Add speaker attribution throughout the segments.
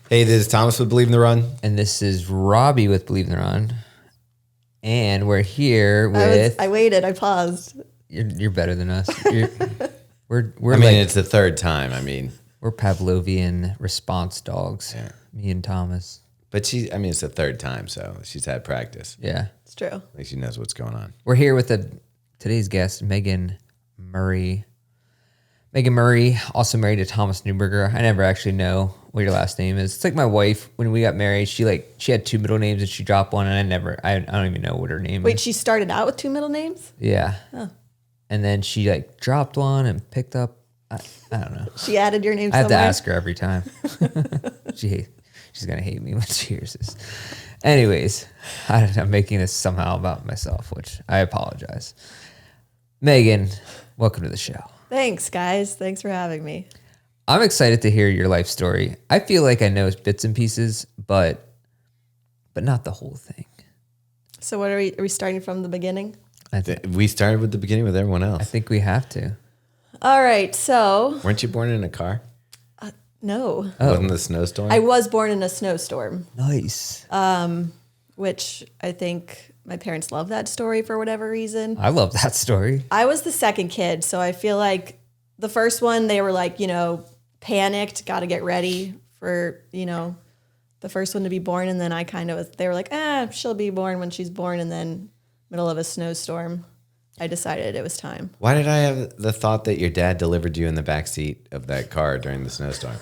Speaker 1: Hey, this is Thomas with Believe in the Run.
Speaker 2: And this is Robbie with Believe in the Run. And we're here with...
Speaker 3: I waited. I paused.
Speaker 2: You're better than us. We're
Speaker 1: it's the third time.
Speaker 2: we're Pavlovian response dogs.
Speaker 1: Yeah.
Speaker 2: Me and Thomas.
Speaker 1: But it's the third time, so she's had practice.
Speaker 2: Yeah.
Speaker 3: It's true.
Speaker 1: At least she knows what's going on.
Speaker 2: We're here with today's guest, Meaghan Murray. Meaghan Murray, also married to Thomas Newberger. I never actually know what your last name is. It's like my wife, when we got married, she had two middle names and she dropped one, and I don't even know what her name is.
Speaker 3: Wait, she started out with two middle names?
Speaker 2: Yeah.
Speaker 3: Oh.
Speaker 2: And then she dropped one and picked up, I don't know.
Speaker 3: She added your name
Speaker 2: I have
Speaker 3: somewhere?
Speaker 2: to ask her every time. She's going to hate me when she hears this. Anyways, I'm making this somehow about myself, which I apologize. Meaghan, welcome to the show.
Speaker 3: Thanks, guys. Thanks for having me.
Speaker 2: I'm excited to hear your life story. I feel like I know bits and pieces, but not the whole thing.
Speaker 3: So what are we starting from the beginning?
Speaker 1: We started with the beginning with everyone else.
Speaker 2: I think we have to.
Speaker 3: All right, so...
Speaker 1: Weren't you born in a car?
Speaker 3: No.
Speaker 2: Oh.
Speaker 1: Wasn't it a snowstorm?
Speaker 3: I was born in a snowstorm,
Speaker 2: Nice.
Speaker 3: which I think my parents love that story for whatever reason.
Speaker 2: I love that story.
Speaker 3: I was the second kid, so I feel like the first one, they were panicked, got to get ready for, the first one to be born. And then they were like, she'll be born when she's born. And then middle of a snowstorm, I decided it was time.
Speaker 1: Why did I have the thought that your dad delivered you in the backseat of that car during the snowstorm?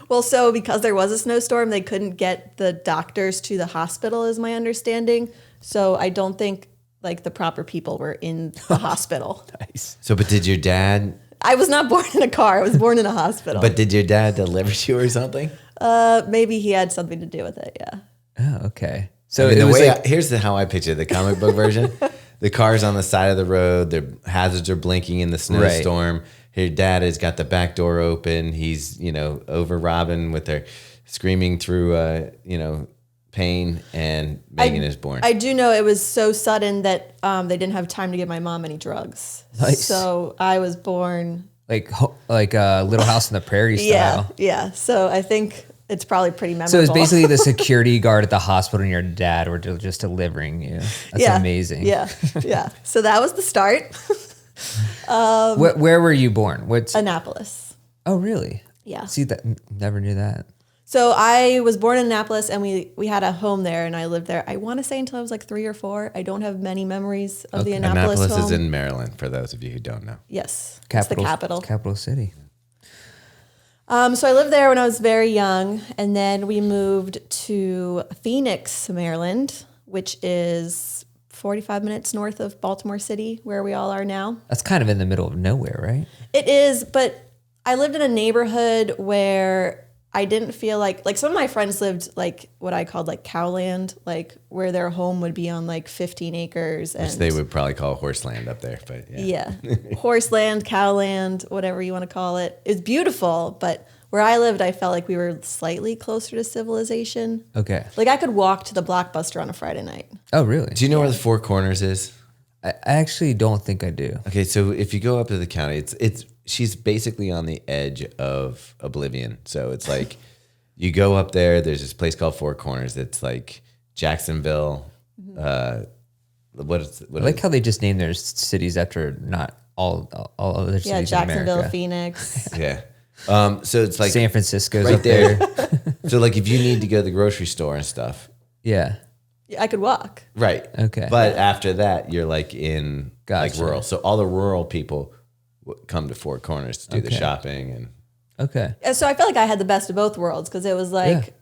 Speaker 3: Well, so because there was a snowstorm, they couldn't get the doctors to the hospital, is my understanding. So I don't think the proper people were in the hospital.
Speaker 2: Nice.
Speaker 1: So, but did your dad...
Speaker 3: I was not born in a car. I was born in a hospital.
Speaker 1: But did your dad deliver you or something?
Speaker 3: Maybe he had something to do with it, yeah.
Speaker 2: Oh, okay. So
Speaker 1: Here's how I picture the comic book version. The car's on the side of the road. Their hazards are blinking in the snowstorm. Right. Your dad has got the back door open. He's, over Robin with her screaming through, pain, and Meaghan is born.
Speaker 3: I do know it was so sudden that they didn't have time to give my mom any drugs.
Speaker 2: Nice.
Speaker 3: So I was born...
Speaker 2: like Little House on the Prairie style.
Speaker 3: Yeah. So I think it's probably pretty memorable.
Speaker 2: So it's basically the security guard at the hospital and your dad were just delivering you. That's amazing.
Speaker 3: Yeah. So that was the start.
Speaker 2: Where were you born?
Speaker 3: Annapolis.
Speaker 2: Oh, really?
Speaker 3: Yeah.
Speaker 2: See, never knew that.
Speaker 3: So I was born in Annapolis, and we had a home there, and I lived there, I want to say, until I was 3 or 4. I don't have many memories of the Annapolis home.
Speaker 1: Annapolis is in Maryland, for those of you who don't know.
Speaker 3: Yes. It's the capital.
Speaker 2: Capital city.
Speaker 3: So I lived there when I was very young, and then we moved to Phoenix, Maryland, which is 45 minutes north of Baltimore City, where we all are now.
Speaker 2: That's kind of in the middle of nowhere, right?
Speaker 3: It is, but I lived in a neighborhood where I didn't feel like some of my friends lived what I called cowland, where their home would be on 15 acres. And
Speaker 1: which they would probably call horse land up there, but yeah.
Speaker 3: Horse land, cowland, whatever you want to call it. It's beautiful, but where I lived, I felt like we were slightly closer to civilization.
Speaker 2: Okay.
Speaker 3: I could walk to the Blockbuster on a Friday night.
Speaker 2: Oh, really?
Speaker 1: Do you know where the Four Corners is?
Speaker 2: I actually don't think I do.
Speaker 1: Okay, so if you go up to the county, she's basically on the edge of oblivion. So it's you go up there, there's this place called Four Corners. It's Jacksonville.
Speaker 2: I like how they just name their cities after not all other cities in
Speaker 3: Jacksonville,
Speaker 2: America.
Speaker 3: Phoenix.
Speaker 1: Yeah. So it's
Speaker 2: San Francisco's
Speaker 1: right
Speaker 2: up there.
Speaker 1: So if you need to go to the grocery store and stuff.
Speaker 2: Yeah.
Speaker 3: I could walk.
Speaker 1: Right.
Speaker 2: Okay.
Speaker 1: But after that, you're in
Speaker 2: Gotcha.
Speaker 1: rural. So all the rural people come to Four Corners to do the shopping and.
Speaker 2: Okay.
Speaker 3: So I felt like I had the best of both worlds, because it was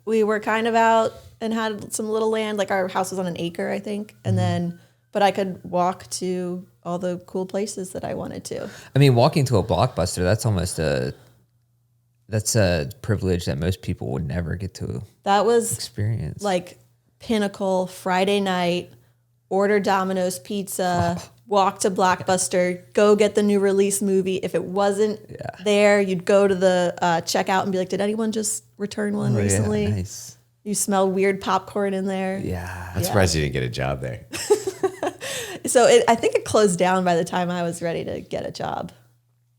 Speaker 3: we were kind of out and had some little land. Our house was on an acre, I think. And but I could walk to all the cool places that I wanted to.
Speaker 2: I mean, walking to a Blockbuster, that's almost that's a privilege that most people would never get to
Speaker 3: That was
Speaker 2: experience.
Speaker 3: pinnacle Friday night, order Domino's pizza, walk to Blockbuster, go get the new release movie. If it wasn't there, you'd go to the checkout and be like, did anyone just return one recently?
Speaker 2: Yeah, nice.
Speaker 3: You smell weird popcorn in there.
Speaker 2: Yeah.
Speaker 1: I'm surprised you didn't get a job there.
Speaker 3: So I think it closed down by the time I was ready to get a job.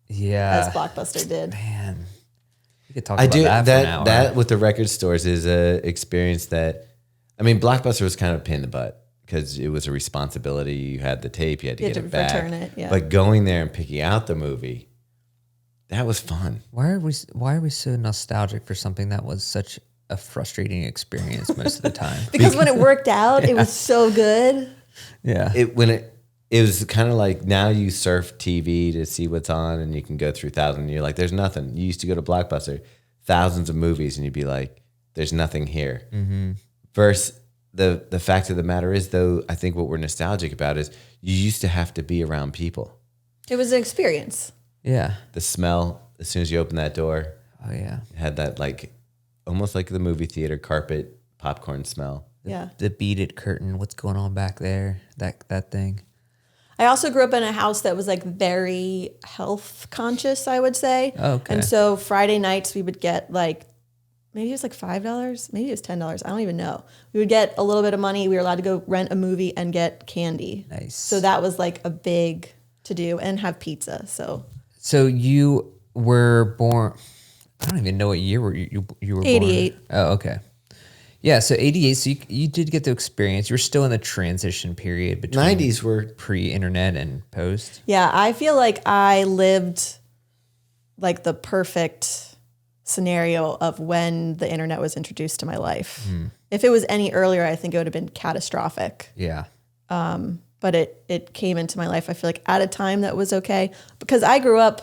Speaker 2: Yeah.
Speaker 3: As Blockbuster did.
Speaker 2: Man. You could talk about that for an hour.
Speaker 1: That with the record stores is a experience that, I mean, Blockbuster was kind of a pain in the butt because it was a responsibility. You had the tape, you had to get it back.
Speaker 3: Return it, yeah.
Speaker 1: But going there and picking out the movie, that was fun.
Speaker 2: Why are we so nostalgic for something that was such a frustrating experience most of the time?
Speaker 3: Because when it worked out, it was so good.
Speaker 2: Yeah.
Speaker 1: It was kind of like now you surf TV to see what's on and you can go through thousands and you're like, there's nothing. You used to go to Blockbuster, thousands of movies, and you'd be like, there's nothing here. Mm-hmm. Versus the fact of the matter is, though, I think what we're nostalgic about is you used to have to be around people.
Speaker 3: It was an experience.
Speaker 2: Yeah.
Speaker 1: The smell, as soon as you open that door,
Speaker 2: Oh yeah.
Speaker 1: it had that like almost like the movie theater carpet popcorn smell.
Speaker 3: Yeah.
Speaker 2: The beaded curtain. What's going on back there? That thing.
Speaker 3: I also grew up in a house that was like very health conscious, I would say.
Speaker 2: Okay.
Speaker 3: And so Friday nights we would get like, maybe it was like $5, maybe it was $10. I don't even know. We would get a little bit of money. We were allowed to go rent a movie and get candy.
Speaker 2: Nice.
Speaker 3: So that was like a big to do, and have pizza.
Speaker 2: So you were born, I don't even know what year you were
Speaker 3: 88.
Speaker 2: born. Oh, okay. Yeah, so 88, so you did get to experience, you were still in the transition period between
Speaker 1: 90s were
Speaker 2: pre-internet and post.
Speaker 3: Yeah, I feel like I lived like the perfect scenario of when the internet was introduced to my life. If it was any earlier, I think it would have been catastrophic.
Speaker 2: Yeah.
Speaker 3: But it came into my life, I feel like, at a time that was okay. Because I grew up,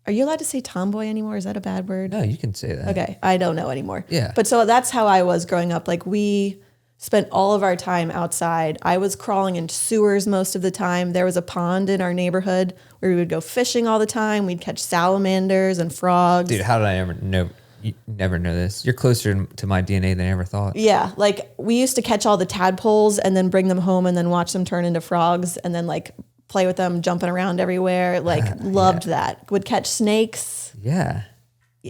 Speaker 3: are you allowed to say tomboy anymore? Is that a bad word?
Speaker 2: No, you can say that.
Speaker 3: Okay, I don't know anymore.
Speaker 2: Yeah.
Speaker 3: But so that's how I was growing up. Like we spent all of our time outside. I was crawling in sewers most of the time. There was a pond in our neighborhood where we would go fishing all the time. We'd catch salamanders and frogs.
Speaker 2: Dude, how did I never know this? You're closer to my DNA than I ever thought.
Speaker 3: Yeah, like we used to catch all the tadpoles and then bring them home and then watch them turn into frogs and then like play with them, jumping around everywhere. Like loved that. Would catch snakes.
Speaker 2: Yeah.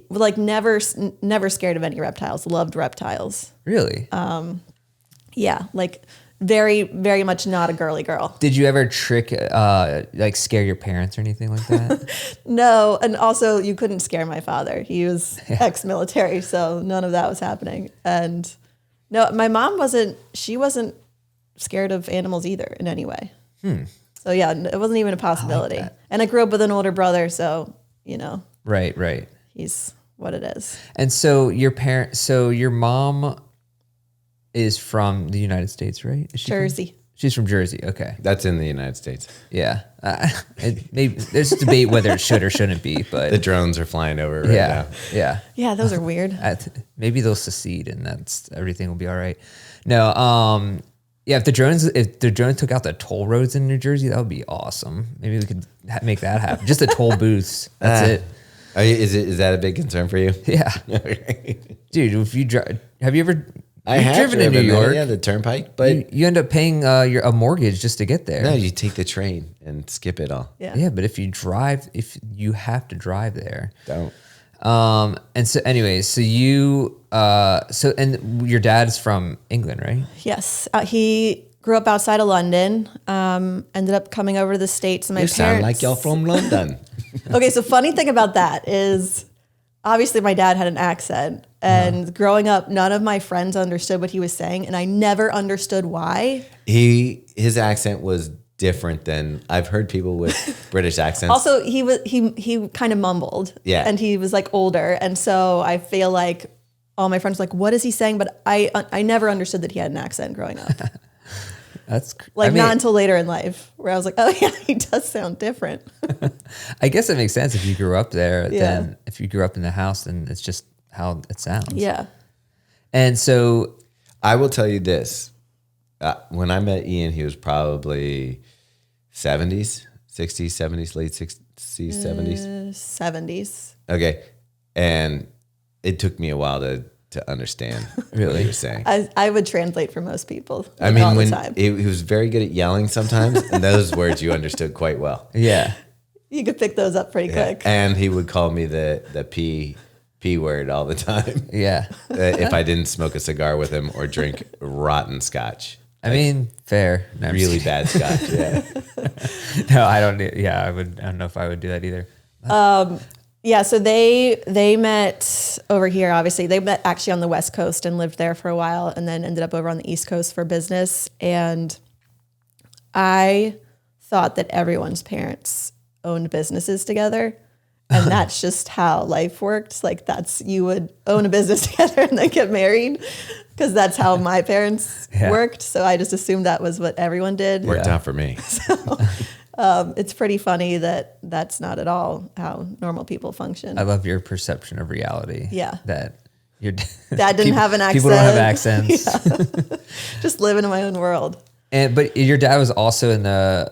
Speaker 3: Like never scared of any reptiles. Loved reptiles.
Speaker 2: Really?
Speaker 3: Yeah, like very, very much not a girly girl.
Speaker 2: Did you ever like scare your parents or anything like that?
Speaker 3: No, and also you couldn't scare my father. He was ex-military, so none of that was happening. And no, my mom wasn't scared of animals either in any way. So yeah, it wasn't even a possibility. And I grew up with an older brother, so, you know.
Speaker 2: Right.
Speaker 3: He's what it is.
Speaker 2: And so your mom is from the United States, right? Is she
Speaker 3: Jersey.
Speaker 2: She's from Jersey. Okay.
Speaker 1: that's in the United States.
Speaker 2: Yeah. Maybe there's a debate whether it should or shouldn't be, but
Speaker 1: The drones are flying over right now.
Speaker 2: Yeah.
Speaker 3: Yeah, those are weird.
Speaker 2: Maybe they'll secede and everything will be all right. No, yeah, if the drones took out the toll roads in New Jersey, that would be awesome. Maybe we could make that happen. Just the toll booths. That's it.
Speaker 1: Is that a big concern for you?
Speaker 2: Yeah. Dude, if you drive, have you ever
Speaker 1: I've
Speaker 2: driven to New York?
Speaker 1: Yeah, the turnpike. But
Speaker 2: you end up paying a mortgage just to get there.
Speaker 1: no, you take the train and skip it all.
Speaker 3: Yeah.
Speaker 2: But if you have to drive there.
Speaker 1: Don't.
Speaker 2: And so anyways, so you, and your dad's from England, right?
Speaker 3: Yes. He grew up outside of London, ended up coming over to the States. And my
Speaker 1: You
Speaker 3: parents,
Speaker 1: sound like you're from London.
Speaker 3: Okay, so funny thing about that is obviously my dad had an accent, and growing up, none of my friends understood what he was saying, and I never understood why.
Speaker 1: His accent was different than I've heard people with British accents.
Speaker 3: Also, he kind of mumbled.
Speaker 1: Yeah.
Speaker 3: And he was like older, and so I feel like all my friends were like, what is he saying? But I never understood that he had an accent growing up.
Speaker 2: That's
Speaker 3: not until later in life where I was like, oh yeah, he does sound different.
Speaker 2: I guess it makes sense if you grew up there.
Speaker 3: Yeah.
Speaker 2: Then if you grew up in the house, then it's just how it sounds.
Speaker 3: Yeah.
Speaker 2: And so
Speaker 1: I will tell you this. When I met Ian, he was probably 60s, 70s, late 60s, 70s.
Speaker 3: 70s.
Speaker 1: Okay. And it took me a while to understand what he was saying.
Speaker 3: I would translate for most people.
Speaker 1: I mean,
Speaker 3: all
Speaker 1: when
Speaker 3: the time.
Speaker 1: he was very good at yelling sometimes, and those words you understood quite well.
Speaker 2: yeah,
Speaker 3: You could pick those up pretty quick.
Speaker 1: And he would call me the P word all the time.
Speaker 2: yeah.
Speaker 1: If I didn't smoke a cigar with him or drink rotten scotch.
Speaker 2: I mean, fair. No, I'm
Speaker 1: Really
Speaker 2: just
Speaker 1: bad scotch, yeah.
Speaker 2: kidding. No, I don't. Yeah, I don't know if I would do that either.
Speaker 3: Yeah, so they met over here, obviously. They met actually on the West Coast and lived there for a while and then ended up over on the East Coast for business. And I thought that everyone's parents owned businesses together. And that's just how life worked. Like you would own a business together and then get married because that's how my parents worked. So I just assumed that was what everyone did.
Speaker 1: Worked out for me.
Speaker 3: So it's pretty funny that that's not at all how normal people function.
Speaker 2: I love your perception of reality.
Speaker 3: Yeah.
Speaker 2: That your
Speaker 3: dad didn't have an accent.
Speaker 2: People don't have accents.
Speaker 3: Yeah. Just living in my own world.
Speaker 2: But your dad was also in the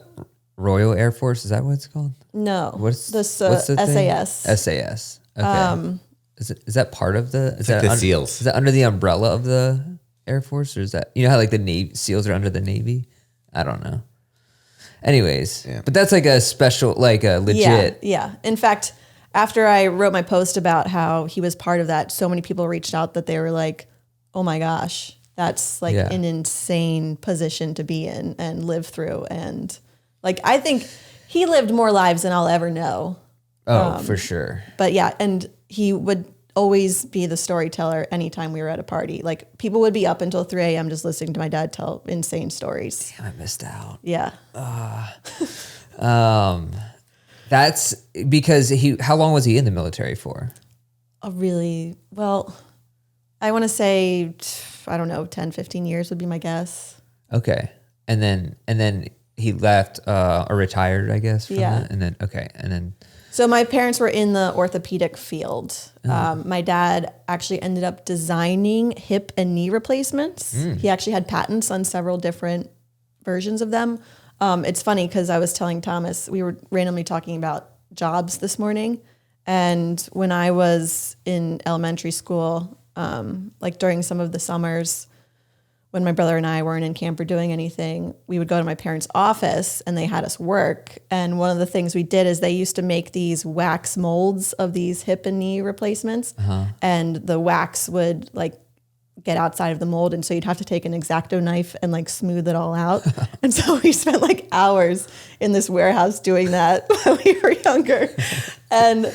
Speaker 2: Royal Air Force. Is that what it's called?
Speaker 3: No.
Speaker 2: What's the
Speaker 3: SAS.
Speaker 2: thing? SAS. Okay. Is that part of the? Is that
Speaker 1: the SEALs?
Speaker 2: Is that under the umbrella of the Air Force, or is that how like the Navy SEALs are under the Navy? I don't know. Anyways, but that's like a special, like a legit.
Speaker 3: Yeah. In fact, after I wrote my post about how he was part of that, so many people reached out that they were like, "Oh my gosh, that's like an insane position to be in and live through." And like, I think he lived more lives than I'll ever know.
Speaker 2: Oh, for sure.
Speaker 3: But yeah, and he would always be the storyteller anytime we were at a party. Like people would be up until 3 a.m. just listening to my dad tell insane stories.
Speaker 2: Damn, I missed out.
Speaker 3: Yeah.
Speaker 2: That's because how long was he in the military for?
Speaker 3: I want to say, I don't know, 10, 15 years would be my guess.
Speaker 2: Okay. And then he left or retired, I guess. From that. And then,
Speaker 3: So my parents were in the orthopedic field. My dad actually ended up designing hip and knee replacements. He actually had patents on several different versions of them. It's funny because I was telling Thomas, we were randomly talking about jobs this morning. And when I was in elementary school, like during some of the summers, when my brother and I weren't in camp or doing anything, we would go to my parents' office and they had us work. And one of the things we did is they used to make these wax molds of these hip and knee replacements. And the wax would like get outside of the mold. And so you'd have to take an X-Acto knife and like smooth it all out. And so we spent like hours in this warehouse doing that when we were younger. And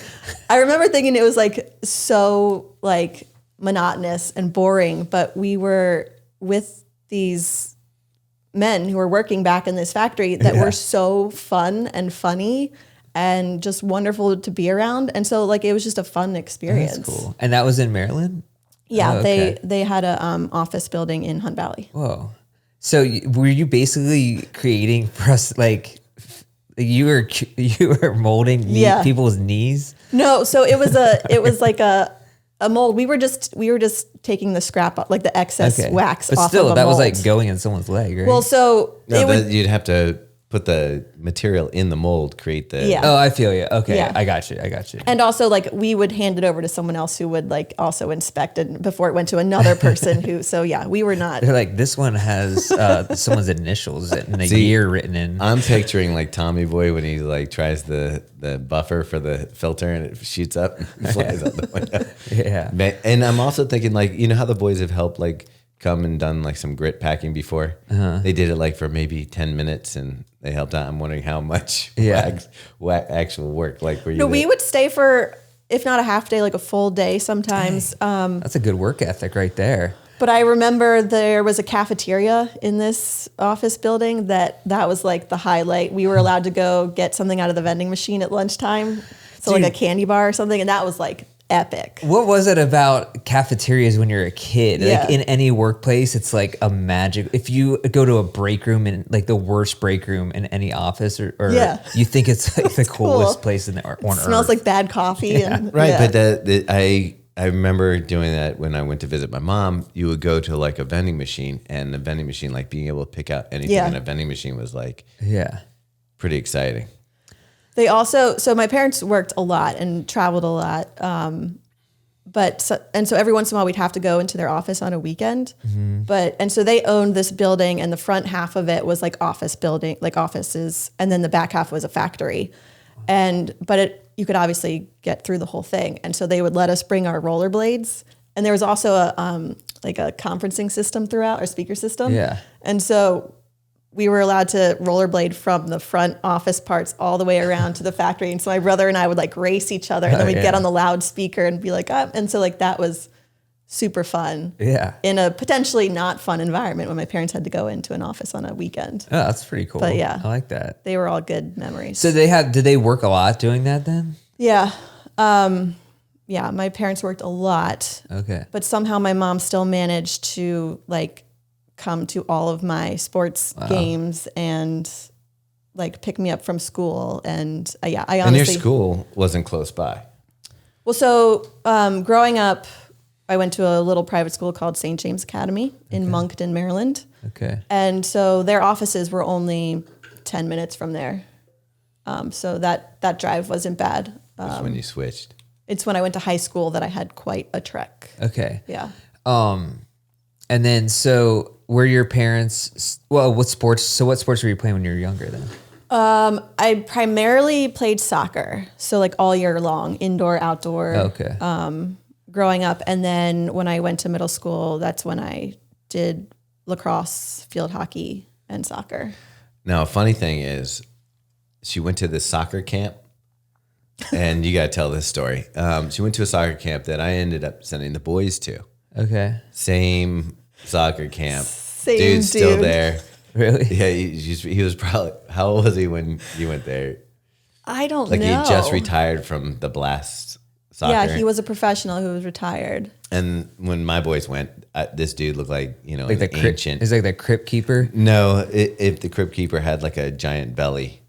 Speaker 3: I remember thinking it was like so like monotonous and boring, but we were with these men who were working back in this factory that were so fun and funny and just wonderful to be around. And so like, it was just a fun experience.
Speaker 2: That's cool. And that was in Maryland?
Speaker 3: Yeah. They had a office building in Hunt Valley.
Speaker 2: Whoa. So were you basically creating like you were molding people's knees?
Speaker 3: No. So it was like a mold. We were just taking the scrap, like the excess wax
Speaker 2: but
Speaker 3: off
Speaker 2: still,
Speaker 3: of a
Speaker 2: that
Speaker 3: mold.
Speaker 2: was like going in someone's leg, right?
Speaker 3: Well, so
Speaker 1: you'd have to put the material in the mold, create the...
Speaker 3: Yeah.
Speaker 2: Oh, I feel you. Okay,
Speaker 3: Yeah.
Speaker 2: I got you.
Speaker 3: And also, like, we would hand it over to someone else who would, like, also inspect it before it went to another person who... So, yeah, we were not...
Speaker 2: They're like, this one has someone's initials and a year written in.
Speaker 1: I'm picturing, like, Tommy Boy when he, like, tries the buffer for the filter and it shoots up and flies out the window.
Speaker 2: Yeah.
Speaker 1: And I'm also thinking, like, you know how the boys have helped, like, come and done, like, some grit packing before? They did it, like, for maybe 10 minutes and... They helped out. I'm wondering how much actual work. Like, were you?
Speaker 3: No, we would stay for, if not a half day, like a full day sometimes.
Speaker 2: That's a good work ethic right there.
Speaker 3: But I remember there was a cafeteria in this office building that was like the highlight. We were allowed to go get something out of the vending machine at lunchtime. So like a candy bar or something. And that was like epic.
Speaker 2: What was it about cafeterias when you're a kid?
Speaker 3: Yeah.
Speaker 2: Like in any workplace, it's like a magic. If you go to a break room in like the worst break room in any office, or you think it's like the coolest place on earth.
Speaker 3: Smells like bad coffee. And,
Speaker 1: right. But I remember doing that when I went to visit my mom. You would go to like a vending machine, and the vending machine, like being able to pick out anything in a vending machine was like pretty exciting.
Speaker 3: They also, so my parents worked a lot and traveled a lot. So every once in a while we'd have to go into their office on a weekend. And so they owned this building, and the front half of it was like office building, like offices. And then the back half was a factory. You could obviously get through the whole thing. And so they would let us bring our rollerblades. And there was also a conferencing system throughout, our speaker system.
Speaker 2: Yeah.
Speaker 3: And so we were allowed to rollerblade from the front office parts all the way around to the factory. And so my brother and I would like race each other, and then we'd get on the loudspeaker and be like, up. And so like that was super fun.
Speaker 2: Yeah.
Speaker 3: In a potentially not fun environment when my parents had to go into an office on a weekend.
Speaker 2: Oh, that's pretty cool.
Speaker 3: But yeah.
Speaker 2: I like that.
Speaker 3: They were all good memories.
Speaker 2: So did they work a lot doing that then?
Speaker 3: Yeah. Yeah, my parents worked a lot.
Speaker 2: Okay.
Speaker 3: But somehow my mom still managed to like come to all of my sports games and like pick me up from school. And I honestly.
Speaker 1: And your school wasn't close by.
Speaker 3: Well, so growing up, I went to a little private school called St. James Academy in Moncton, Maryland.
Speaker 2: Okay.
Speaker 3: And so their offices were only 10 minutes from there. So that drive wasn't bad.
Speaker 1: That's when you switched.
Speaker 3: It's when I went to high school that I had quite a trek.
Speaker 2: Okay.
Speaker 3: Yeah.
Speaker 2: And then so were your parents, what sports were you playing when you were younger then?
Speaker 3: I primarily played soccer. So like all year long, indoor, outdoor.
Speaker 2: Okay.
Speaker 3: Growing up. And then when I went to middle school, that's when I did lacrosse, field hockey, and soccer.
Speaker 1: Now, a funny thing is she went to this soccer camp, and you got to tell this story. She went to a soccer camp that I ended up sending the boys to.
Speaker 2: Okay.
Speaker 1: Same soccer camp.
Speaker 3: Same
Speaker 1: Dude's still
Speaker 3: dude.
Speaker 1: there.
Speaker 2: Really?
Speaker 1: Yeah, he was probably, how old was he when you went there?
Speaker 3: I don't
Speaker 1: Like
Speaker 3: know.
Speaker 1: he just retired from the Blast soccer.
Speaker 3: Yeah, he was a professional who was retired.
Speaker 1: And when my boys went, this dude looked like,
Speaker 2: Like the
Speaker 1: ancient.
Speaker 2: Is like the crypt keeper?
Speaker 1: No, if the crypt keeper had like a giant belly,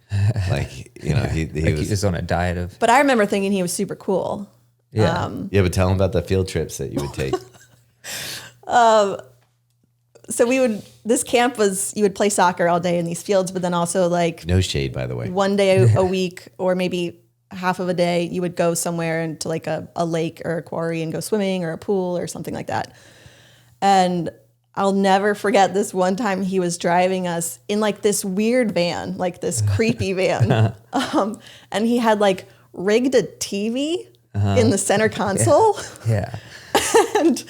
Speaker 1: like, he
Speaker 2: Like
Speaker 1: was.
Speaker 2: he's on a diet of.
Speaker 3: But I remember thinking he was super cool.
Speaker 2: Yeah.
Speaker 1: Yeah, but tell him about the field trips that you would take.
Speaker 3: So this camp was, you would play soccer all day in these fields, but then also like
Speaker 1: No shade, by the way.
Speaker 3: one day a week or maybe half of a day, you would go somewhere into like a lake or a quarry and go swimming or a pool or something like that. And I'll never forget this one time he was driving us in like this weird van, like this creepy van. And he had like rigged a TV in the center console.
Speaker 2: Yeah.
Speaker 3: And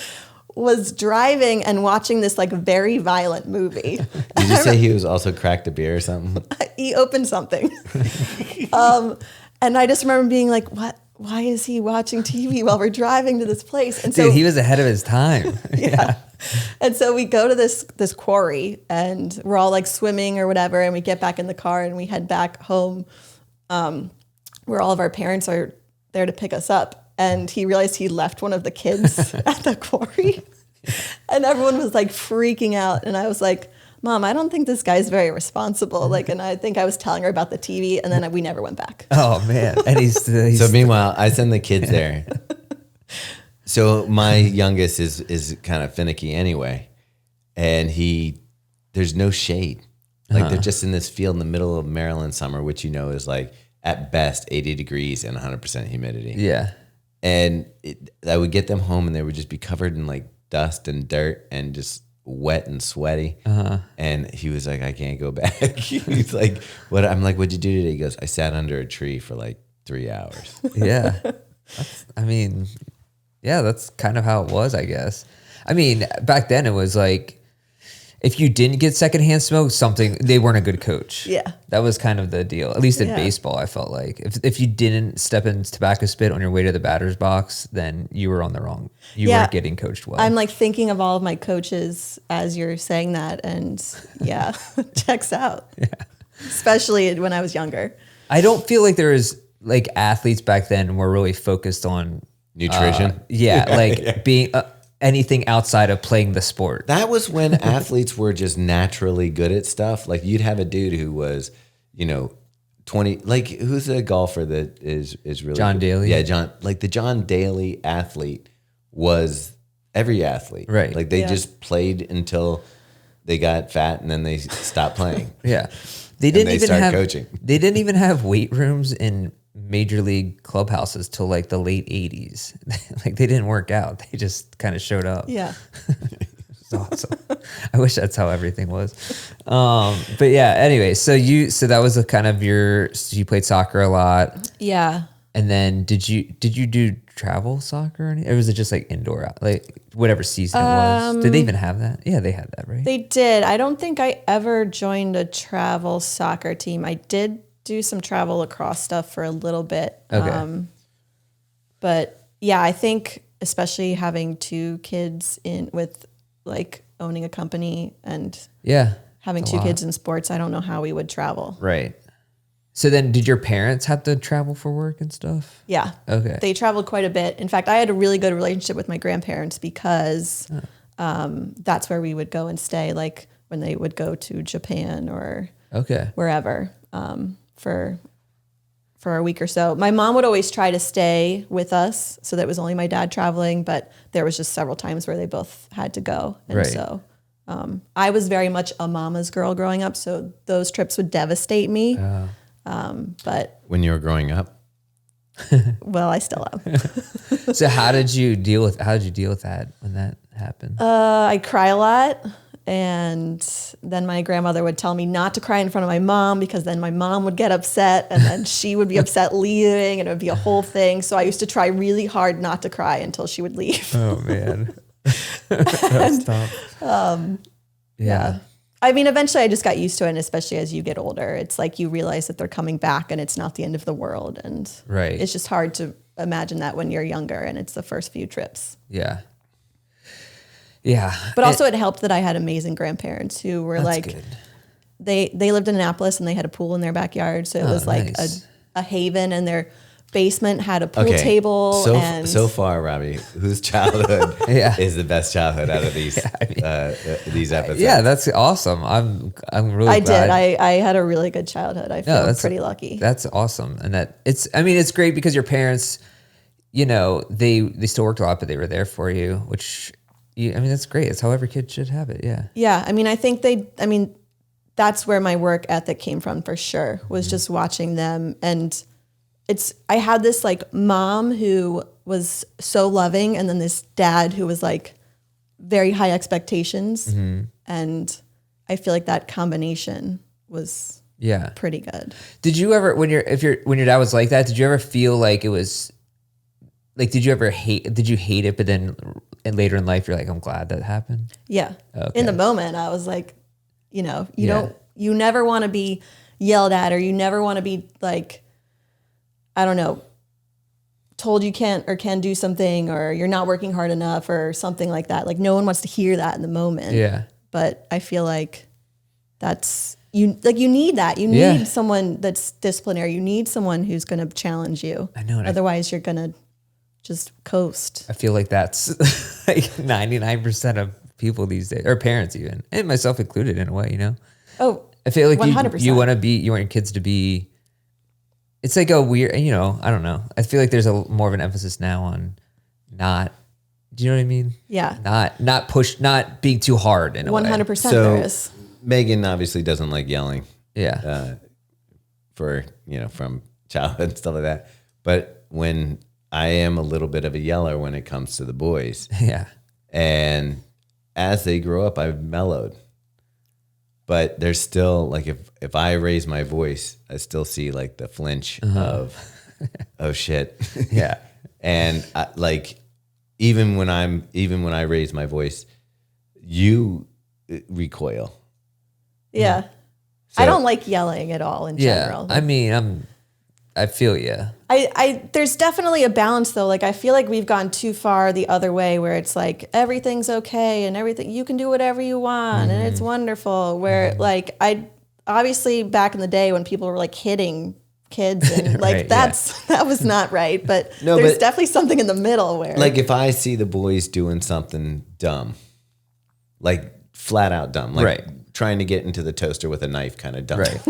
Speaker 3: was driving and watching this like very violent movie.
Speaker 1: Did you say he was also cracked a beer or something?
Speaker 3: He opened something. And I just remember being like, what? Why is he watching TV while we're driving to this place? And
Speaker 2: Dude, he was ahead of his time.
Speaker 3: yeah. And so we go to this quarry and we're all like swimming or whatever. And we get back in the car and we head back home where all of our parents are there to pick us up. And he realized he left one of the kids at the quarry. And everyone was like freaking out. And I was like, Mom, I don't think this guy's very responsible. Like, and I think I was telling her about the TV, and then we never went back.
Speaker 2: Oh man. And he's
Speaker 1: So meanwhile, I send the kids there. So my youngest is kind of finicky anyway. And there's no shade. Like they're just in this field in the middle of Maryland summer, which is like at best 80 degrees and 100% humidity.
Speaker 2: Yeah.
Speaker 1: And I would get them home and they would just be covered in like dust and dirt and just wet and sweaty. And he was like, I can't go back. He's like, what? I'm like, what'd you do today? He goes, I sat under a tree for like 3 hours.
Speaker 2: Yeah. That's kind of how it was, I guess. I mean, back then it was like, if you didn't get secondhand smoke, they weren't a good coach.
Speaker 3: Yeah.
Speaker 2: That was kind of the deal. At least in
Speaker 3: Yeah.
Speaker 2: baseball, I felt like. If you didn't step in tobacco spit on your way to the batter's box, then you were on the wrong. You weren't getting coached well.
Speaker 3: I'm like thinking of all of my coaches as you're saying that. And yeah, checks out. Yeah. Especially when I was younger.
Speaker 2: I don't feel like there is like athletes back then were really focused on
Speaker 1: Nutrition.
Speaker 2: Being anything outside of playing the sport.
Speaker 1: That was when athletes were just naturally good at stuff. Like you'd have a dude who was, 20, like who's a golfer that is really
Speaker 2: John
Speaker 1: good?
Speaker 2: Daly?
Speaker 1: Yeah, the John Daly athlete was every athlete.
Speaker 2: Right.
Speaker 1: Like they just played until they got fat and then they stopped playing.
Speaker 2: Yeah. They didn't even
Speaker 1: started
Speaker 2: have
Speaker 1: coaching.
Speaker 2: They didn't even have weight rooms in major league clubhouses till like the late 80s. Like they didn't work out. They just kind of showed up.
Speaker 3: Yeah.
Speaker 2: It's awesome. I wish that's how everything was. But yeah, anyway, so that was a kind of you played soccer a lot.
Speaker 3: Yeah.
Speaker 2: And then did you do travel soccer or anything? Or was it just like indoor, like whatever season it was? Did they even have that? Yeah, they had that, right?
Speaker 3: They did. I don't think I ever joined a travel soccer team. I did do some travel lacrosse stuff for a little bit.
Speaker 2: Okay.
Speaker 3: But yeah, I think especially having 2 kids with like owning a company and having 2 kids in sports, I don't know how we would travel.
Speaker 2: Right. So then did your parents have to travel for work and stuff?
Speaker 3: Yeah.
Speaker 2: Okay.
Speaker 3: They traveled quite a bit. In fact, I had a really good relationship with my grandparents because that's where we would go and stay, like when they would go to Japan or wherever for a week or so. My mom would always try to stay with us, so that was only my dad traveling, but there was just several times where they both had to go. And so I was very much a mama's girl growing up, so those trips would devastate me. But
Speaker 1: when you were growing up,
Speaker 3: well, I still am.
Speaker 2: So how did you deal with that when that happened?
Speaker 3: I cry a lot. And then my grandmother would tell me not to cry in front of my mom because then my mom would get upset and then she would be upset leaving and it would be a whole thing. So I used to try really hard not to cry until she would leave.
Speaker 2: Oh, man. That's tough.
Speaker 3: Yeah. I mean, eventually I just got used to it. And especially as you get older, it's like you realize that they're coming back and it's not the end of the world. And it's just hard to imagine that when you're younger and it's the first few trips.
Speaker 2: Yeah. Yeah.
Speaker 3: But also it helped that I had amazing grandparents who were like,
Speaker 2: good.
Speaker 3: They lived in Annapolis and they had a pool in their backyard. So it was like
Speaker 2: nice.
Speaker 3: a haven, and their basement had a pool table.
Speaker 1: So far, Robbie, whose childhood is the best childhood out of these episodes?
Speaker 2: Yeah, that's awesome. I'm really glad.
Speaker 3: I had a really good childhood. I feel pretty lucky.
Speaker 2: That's awesome. And it's great because your parents, they still worked a lot, but they were there for you, which that's great. It's how every kid should have it. Yeah.
Speaker 3: Yeah. I mean, I think that's where my work ethic came from for sure, was just watching them. And I had this like mom who was so loving, and then this dad who was like very high expectations. Mm-hmm. And I feel like that combination was pretty good.
Speaker 2: Did you ever, when your dad was like that, did you ever feel like it was like, did you hate it, but then later in life, you're like, I'm glad that happened?
Speaker 3: Yeah. Okay. In the moment, I was like, you never want to be yelled at, or you never want to be like, I don't know, told you can't or can do something, or you're not working hard enough or something like that. Like no one wants to hear that in the moment.
Speaker 2: Yeah.
Speaker 3: But I feel like you need that. You need someone that's disciplinary. You need someone who's going to challenge you.
Speaker 2: I know.
Speaker 3: Otherwise you're going to just coast.
Speaker 2: I feel like that's like 99% of people these days, or parents even, and myself included in a way,
Speaker 3: Oh,
Speaker 2: I feel like
Speaker 3: 100%.
Speaker 2: you want your kids to be, it's like a weird, I don't know. I feel like there's more of an emphasis now on not, do you know what I mean?
Speaker 3: Yeah.
Speaker 2: Not being too hard in a way.
Speaker 3: 100% there is.
Speaker 1: Meaghan obviously doesn't like yelling.
Speaker 2: Yeah.
Speaker 1: From childhood and stuff like that. But when I am a little bit of a yeller when it comes to the boys.
Speaker 2: Yeah.
Speaker 1: And as they grow up, I've mellowed. But there's still, like, if I raise my voice, I still see, like, the flinch of, oh, shit.
Speaker 2: Yeah.
Speaker 1: And, even when I raise my voice, you recoil.
Speaker 3: Yeah. So, I don't like yelling at all in general.
Speaker 2: I mean, I feel you.
Speaker 3: There's definitely a balance though. Like I feel like we've gone too far the other way, where it's like everything's okay and everything, you can do whatever you want and it's wonderful. Where like I obviously back in the day when people were like hitting kids and like that was not right. But there's definitely something in the middle where
Speaker 1: like if I see the boys doing something dumb, like flat out dumb, like trying to get into the toaster with a knife kind of dumb. Right.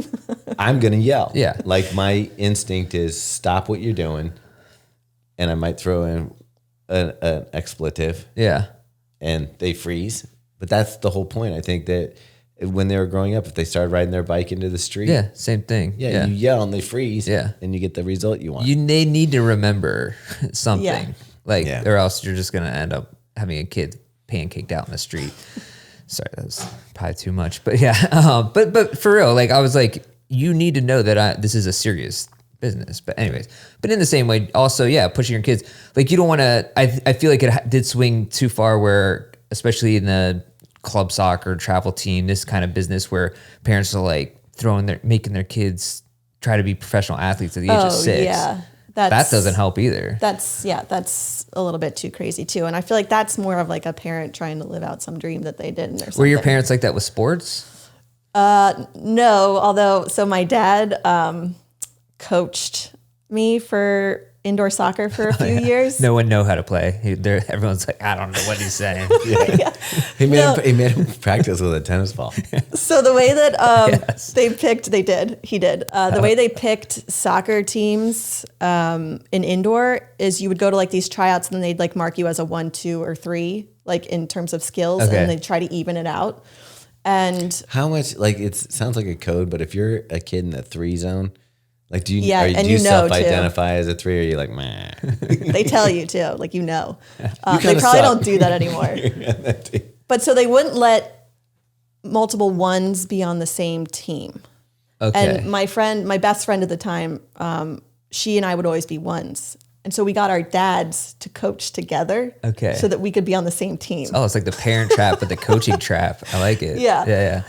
Speaker 1: I'm going to yell.
Speaker 2: Yeah.
Speaker 1: Like my instinct is stop what you're doing. And I might throw in an expletive.
Speaker 2: Yeah.
Speaker 1: And they freeze. But that's the whole point. I think that when they were growing up, if they started riding their bike into the street.
Speaker 2: Yeah. Same thing.
Speaker 1: Yeah. You yell and they freeze.
Speaker 2: Yeah.
Speaker 1: And you get the result you want.
Speaker 2: They need to remember something.
Speaker 3: Yeah.
Speaker 2: Or else you're just going to end up having a kid pancaked out in the street. Sorry, that was probably too much, but yeah. But for real, like I was like, you need to know that this is a serious business. But anyways, but in the same way, also, yeah, pushing your kids. Like you don't want to, I feel like it did swing too far where, especially in the club soccer, travel team, this kind of business where parents are like making their kids try to be professional athletes at the age of 6.
Speaker 3: Yeah.
Speaker 2: That doesn't help either.
Speaker 3: That's a little bit too crazy too. And I feel like that's more of like a parent trying to live out some dream that they didn't or something.
Speaker 2: Were your parents like that with sports?
Speaker 3: No, although, so my dad coached me for indoor soccer for a few years.
Speaker 2: No one know how to play. Everyone's like, I don't know what he's saying.
Speaker 3: Yeah.
Speaker 1: He made him practice with a tennis ball.
Speaker 3: So the way that
Speaker 2: Yes.
Speaker 3: he did. The way they picked soccer teams in indoor is you would go to like these tryouts and then they'd like mark you as a 1, 2, or 3, like in terms of skills,
Speaker 2: Okay.
Speaker 3: and they'd try to even it out. And
Speaker 1: How much, like, it sounds like a code, but if you're a kid in the 3 zone, like, do you,
Speaker 3: Yeah, and
Speaker 1: do you
Speaker 3: you know,
Speaker 1: self-identify as a 3, or are you like, meh?
Speaker 3: they tell you too, like, they
Speaker 1: kinda
Speaker 3: probably
Speaker 1: suck.
Speaker 3: don't do that anymore. But so they wouldn't let multiple 1s be on the same team.
Speaker 2: Okay.
Speaker 3: And my best friend at the time, she and I would always be 1s. And so we got our dads to coach together.
Speaker 2: Okay.
Speaker 3: So that we could be on the same team.
Speaker 2: Oh, it's like the parent trap, but the coaching trap. I like it.
Speaker 3: Yeah.
Speaker 2: Yeah.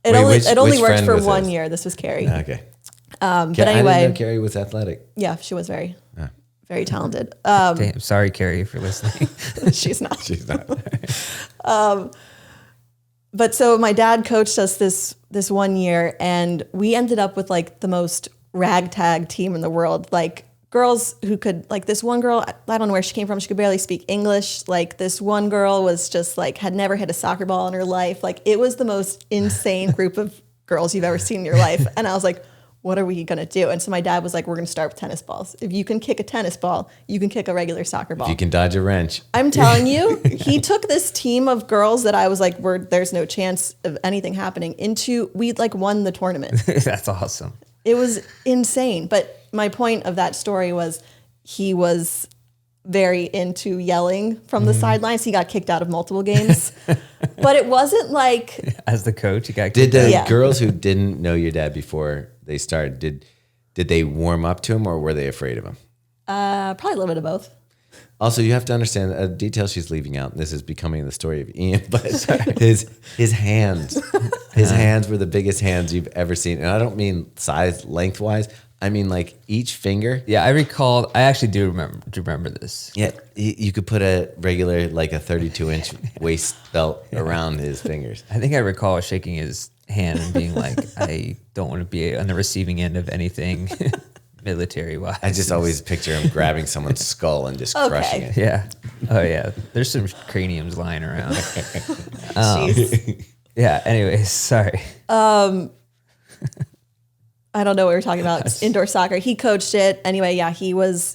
Speaker 3: It only
Speaker 1: which
Speaker 3: worked
Speaker 1: friend
Speaker 3: for
Speaker 1: was
Speaker 3: 1
Speaker 1: this?
Speaker 3: year. This was Carrie.
Speaker 1: Okay.
Speaker 3: But
Speaker 1: I didn't
Speaker 3: anyway,
Speaker 1: know Carrie was athletic.
Speaker 3: yeah, she was very, very talented.
Speaker 2: Damn. Sorry, Carrie, if you're listening.
Speaker 3: She's not.
Speaker 1: She's not.
Speaker 3: But so my dad coached us this 1 year, and we ended up with like the most ragtag team in the world. Like girls who could, like this one girl, I don't know where she came from. She could barely speak English. Like this one girl was just like, had never hit a soccer ball in her life. Like it was the most insane group of girls you've ever seen in your life. And I was like, what are we going to do? And so my dad was like, we're going to start with tennis balls. If you can kick a tennis ball, you can kick a regular soccer ball.
Speaker 1: You can dodge a wrench.
Speaker 3: I'm telling you, he took this team of girls that I was like, there's no chance of anything happening, we like won the tournament.
Speaker 2: That's awesome.
Speaker 3: It was insane. But my point of that story was he was very into yelling from the sidelines. He got kicked out of multiple games. But it wasn't like...
Speaker 2: As the coach, you got
Speaker 1: Did the
Speaker 3: Yeah.
Speaker 1: girls who didn't know your dad before they started, did they warm up to him, or were they afraid of him?
Speaker 3: probably a little bit of both.
Speaker 1: Also, you have to understand a detail she's leaving out, and this is becoming the story of Ian, but his hands. His hands were the biggest hands you've ever seen. And I don't mean size lengthwise. I mean like each finger.
Speaker 2: Yeah, I actually do remember this.
Speaker 1: Yeah, you could put a regular, like a 32-inch waist belt around his fingers.
Speaker 2: I think I recall shaking his hand and being like, I don't want to be on the receiving end of anything military-wise.
Speaker 1: I just always picture him grabbing someome's skull and just crushing it.
Speaker 2: Yeah. Oh, yeah. There's some craniums lying around.
Speaker 3: Jeez.
Speaker 2: Yeah, anyways, sorry.
Speaker 3: I don't know what we were talking about. Indoor soccer. He coached it. Anyway, yeah, he would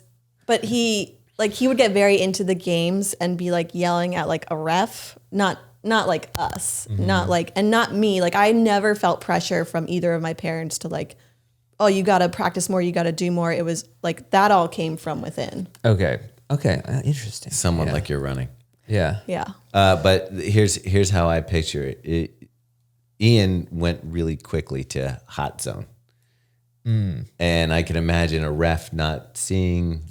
Speaker 3: get very into the games and be like yelling at like a ref, not like us, not like, and not me. Like I never felt pressure from either of my parents to like, oh, you got to practice more, you got to do more. It was like, that all came from within.
Speaker 2: Okay. Interesting.
Speaker 1: Someone
Speaker 2: Yeah.
Speaker 1: like you're running.
Speaker 2: Yeah.
Speaker 3: Yeah.
Speaker 1: But here's how I picture it. Ian went really quickly to hot zone. And I can imagine a ref not seeing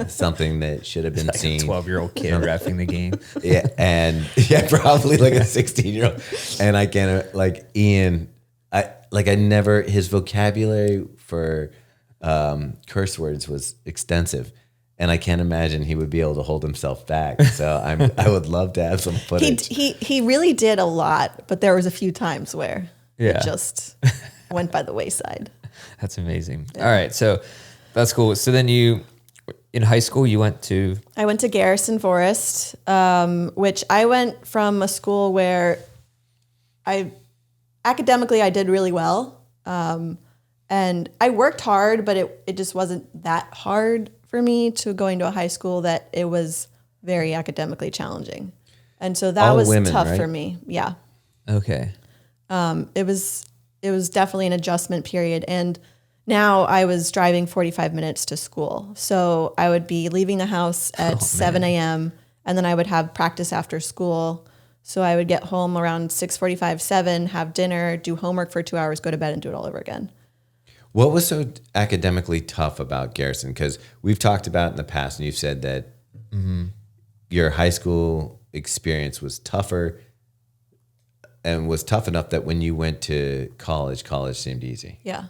Speaker 1: something that should have been
Speaker 2: Like
Speaker 1: seen.
Speaker 2: a 12-year-old kid reffing the game.
Speaker 1: Yeah, and probably like a 16-year-old. And I can't, like Ian, his vocabulary for curse words was extensive. And I can't imagine he would be able to hold himself back. So I would love to have some footage.
Speaker 3: He really did a lot, but there was a few times where
Speaker 2: Yeah.
Speaker 3: it just went by the wayside.
Speaker 2: That's amazing. All right. So that's cool. So then in high school,
Speaker 3: I went to Garrison Forest, which I went from a school where academically I did really well. And I worked hard, but it just wasn't that hard for me to going to a high school that it was very academically challenging. And so that
Speaker 1: All
Speaker 3: was
Speaker 1: women,
Speaker 3: tough
Speaker 1: right?
Speaker 3: for me. Yeah.
Speaker 2: okay.
Speaker 3: It was definitely an adjustment period. And now I was driving 45 minutes to school. So I would be leaving the house at 7 a.m. and then I would have practice after school. So I would get home around 6:45, 7, have dinner, do homework for 2 hours, go to bed and do it all over again.
Speaker 1: What was so academically tough about Garrison? Because we've talked about in the past, and you've said that your high school experience was tougher and was tough enough that when you went to college seemed easy.
Speaker 3: Yeah.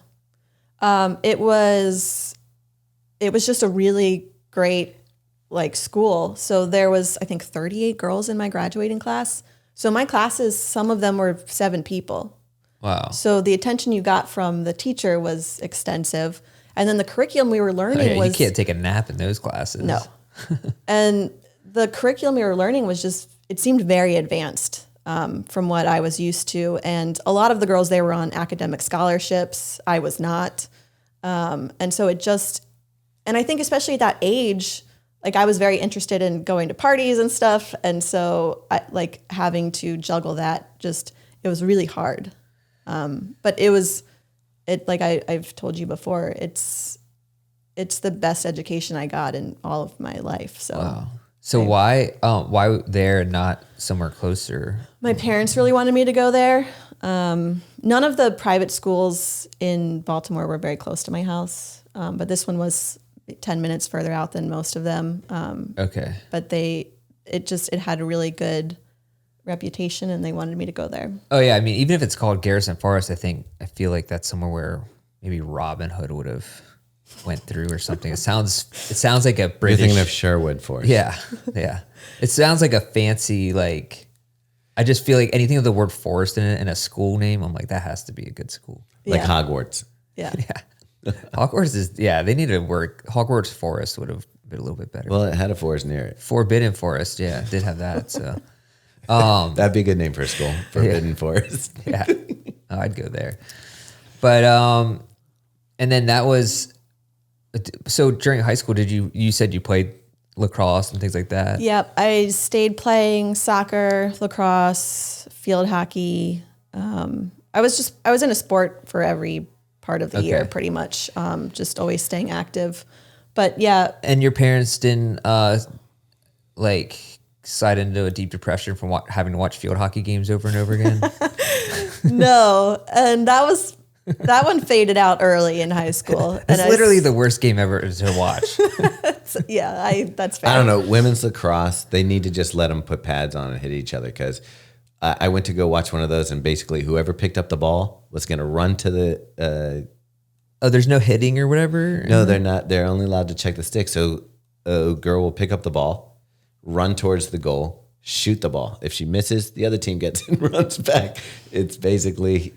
Speaker 3: It was just a really great like school. So there was, I think, 38 girls in my graduating class. So my classes, some of them were 7 people.
Speaker 2: Wow.
Speaker 3: So the attention you got from the teacher was extensive. And then the curriculum we were learning was...
Speaker 2: You can't take a nap in those classes.
Speaker 3: No. And the curriculum we were learning was just, it seemed very advanced from what I was used to. And a lot of the girls, they were on academic scholarships. I was not. And so it just, and I think especially at that age, like I was very interested in going to parties and stuff. And so like having to juggle that just, it was really hard. But like I've told you before, it's the best education I got in all of my life. So,
Speaker 2: wow. So why there and not somewhere closer?
Speaker 3: My parents really wanted me to go there. None of the private schools in Baltimore were very close to my house. But this one was 10 minutes further out than most of them.
Speaker 2: Okay.
Speaker 3: But it had a really good reputation and they wanted me to go there.
Speaker 2: Oh yeah. I mean, even if it's called Garrison Forest, I feel like that's somewhere where maybe Robin Hood would have went through or something. It sounds like a British.
Speaker 1: You're thinking of Sherwood Forest.
Speaker 2: Yeah. Yeah. It sounds like a fancy, like, I just feel like anything with the word forest in it and a school name, I'm like, that has to be a good school.
Speaker 1: Like
Speaker 3: Yeah.
Speaker 1: Hogwarts.
Speaker 3: Yeah.
Speaker 2: Yeah. Hogwarts is, they need to work. Hogwarts Forest would have been a little bit better.
Speaker 1: Well, it had a forest near it.
Speaker 2: Forbidden Forest, yeah, did have that. So,
Speaker 1: That'd be a good name for a school. Forbidden Forest.
Speaker 2: yeah, I'd go there. But, and then that was, so during high school, you said you played lacrosse and things like that?
Speaker 3: Yep. I stayed playing soccer, lacrosse, field hockey. I was in a sport for every part of the year, pretty much. Just always staying active. But yeah.
Speaker 2: And your parents didn't like slide into a deep depression from having to watch field hockey games over and over again?
Speaker 3: No. And that one faded out early in high school.
Speaker 2: It's literally the worst game ever to watch.
Speaker 3: Yeah, that's fair.
Speaker 1: I don't know. Women's lacrosse, they need to just let them put pads on and hit each other because I went to go watch one of those and basically whoever picked up the ball was going to run to the...
Speaker 2: there's no hitting or whatever?
Speaker 1: No, they're not. They're only allowed to check the stick. So a girl will pick up the ball, run towards the goal, shoot the ball. If she misses, the other team gets and runs back. It's basically...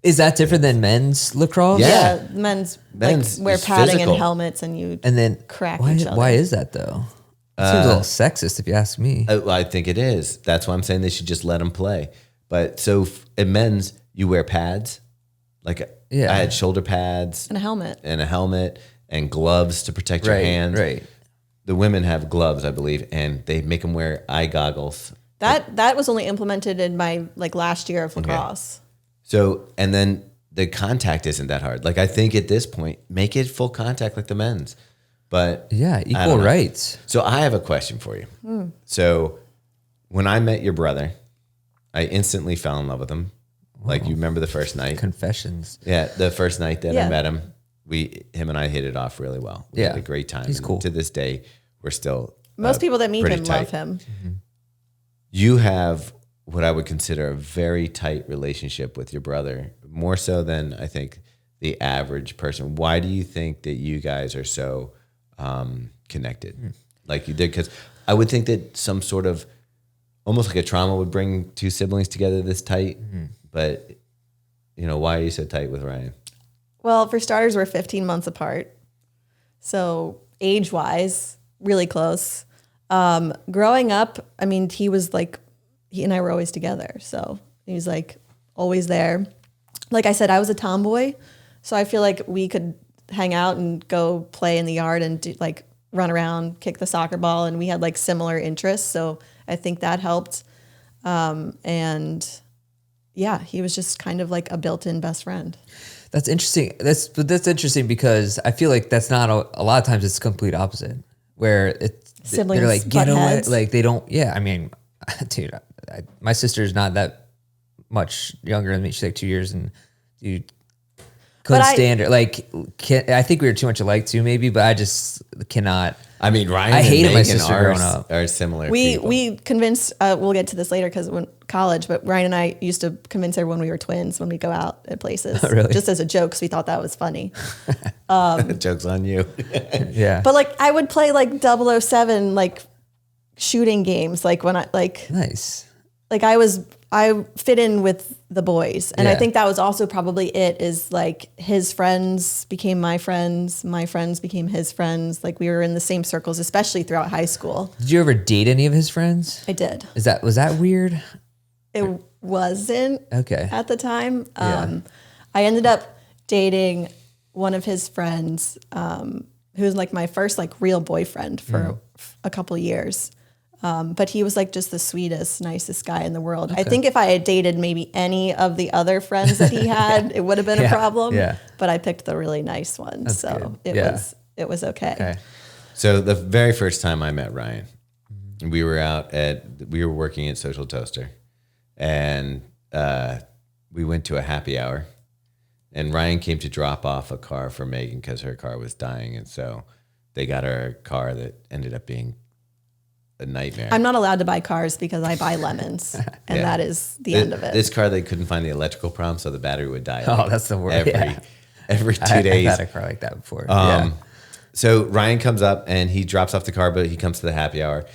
Speaker 2: Is that different than men's lacrosse?
Speaker 3: Yeah, men's like, wear padding
Speaker 1: physical.
Speaker 3: and helmets and
Speaker 2: then
Speaker 3: crack
Speaker 2: each
Speaker 3: other.
Speaker 2: Why is that though? It seems a little sexist if you ask me.
Speaker 1: I think it is. That's why I'm saying they should just let them play. But so in men's, you wear pads. Like I had shoulder pads
Speaker 3: and a helmet
Speaker 1: and gloves to protect your hands.
Speaker 2: Right.
Speaker 1: The women have gloves, I believe, and they make them wear eye goggles.
Speaker 3: That was only implemented in my last year of lacrosse.
Speaker 1: Okay. So, and then the contact isn't that hard. Like I think at this point, make it full contact like the men's. But
Speaker 2: yeah, equal rights.
Speaker 1: So I have a question for you. So when I met your brother, I instantly fell in love with him. Whoa. Like you remember the first night?
Speaker 2: Confessions.
Speaker 1: Yeah, the first night that I met him, him and I hit it off really well. We had a great time.
Speaker 2: He's cool.
Speaker 1: To this day, we're still
Speaker 3: most people that meet him
Speaker 1: tight.
Speaker 3: love him.
Speaker 2: Mm-hmm.
Speaker 1: You have what I would consider a very tight relationship with your brother, more so than I think the average person. Why do you think that you guys are so connected like you did? Because I would think that some sort of almost like a trauma would bring two siblings together this tight. But, why are you so tight with Ryan?
Speaker 3: Well, for starters, we're 15 months apart. So age-wise, really close. Growing up, I mean, he and I were always together. So he was always there. Like I said, I was a tomboy. So I feel like we could hang out and go play in the yard and do, run around, kick the soccer ball. And we had similar interests. So I think that helped. And yeah, he was just kind of a built-in best friend.
Speaker 2: That's interesting. That's interesting because I feel like that's not a lot of times it's complete opposite where
Speaker 3: Siblings
Speaker 2: they're get away.
Speaker 3: heads.
Speaker 2: They don't. Yeah. I mean, dude, my sister's not that much younger than me. She's 2 years, and dude, standard. Like, I think we were too much alike too, maybe, but I just cannot.
Speaker 1: I mean, Ryan
Speaker 2: I hated
Speaker 1: and
Speaker 2: my
Speaker 1: Meaghan
Speaker 2: sister growing up.
Speaker 1: are similar people.
Speaker 3: We convinced, we'll get to this later because when college, but Ryan and I used to convince everyone we were twins when we go out at places.
Speaker 2: Really?
Speaker 3: Just as a joke, because we thought that was funny.
Speaker 1: Joke's on you.
Speaker 2: Yeah.
Speaker 3: But like, I would play like 007, like shooting games. Like when
Speaker 2: Nice.
Speaker 3: like I fit in with the boys. And I
Speaker 2: Yeah.
Speaker 3: think that was also probably it, is like his friends became my friends became his friends. Like we were in the same circles, especially throughout high school.
Speaker 2: Did you ever date any of his friends?
Speaker 3: I did.
Speaker 2: Was that weird?
Speaker 3: It wasn't
Speaker 2: Okay.
Speaker 3: at the time.
Speaker 2: Yeah.
Speaker 3: I ended up dating one of his friends, who was like my first like real boyfriend for a couple years. But he was like just the sweetest, nicest guy in the world. I think if I had dated maybe any of the other friends that he had, it would have been a problem.
Speaker 2: Yeah.
Speaker 3: But I picked the really nice one.
Speaker 2: That's
Speaker 3: So
Speaker 2: good.
Speaker 3: it was okay.
Speaker 2: Okay.
Speaker 1: So the very first time I met Ryan, we were working at Social Toaster, and we went to a happy hour, and Ryan came to drop off a car for Meaghan because her car was dying, and so they got her a car that ended up being a nightmare.
Speaker 3: I'm not allowed to buy cars because I buy lemons, and
Speaker 1: Yeah.
Speaker 3: that is the end of it.
Speaker 1: This car, they couldn't find the electrical problem, so the battery would die.
Speaker 2: Oh, that's the worst.
Speaker 1: Every 2 days.
Speaker 2: I've had a car like that before. Yeah.
Speaker 1: So Ryan comes up and he drops off the car, but he comes to the happy hour.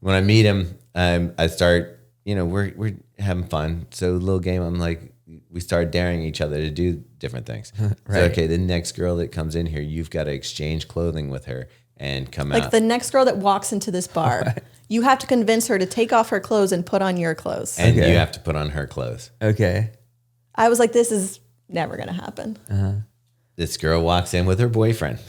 Speaker 1: When I meet him, I start, we're having fun. So a little game, I'm like, we start daring each other to do different things.
Speaker 2: Right.
Speaker 1: So, okay, the next girl that comes in here, you've got to exchange clothing with her and come
Speaker 3: Like
Speaker 1: out.
Speaker 3: the next girl that walks into this bar, you have to convince her to take off her clothes and put on your clothes.
Speaker 1: And
Speaker 2: Okay.
Speaker 1: you have to put on her clothes.
Speaker 2: Okay.
Speaker 3: I was like, this is never going to happen.
Speaker 1: This girl walks in with her boyfriend.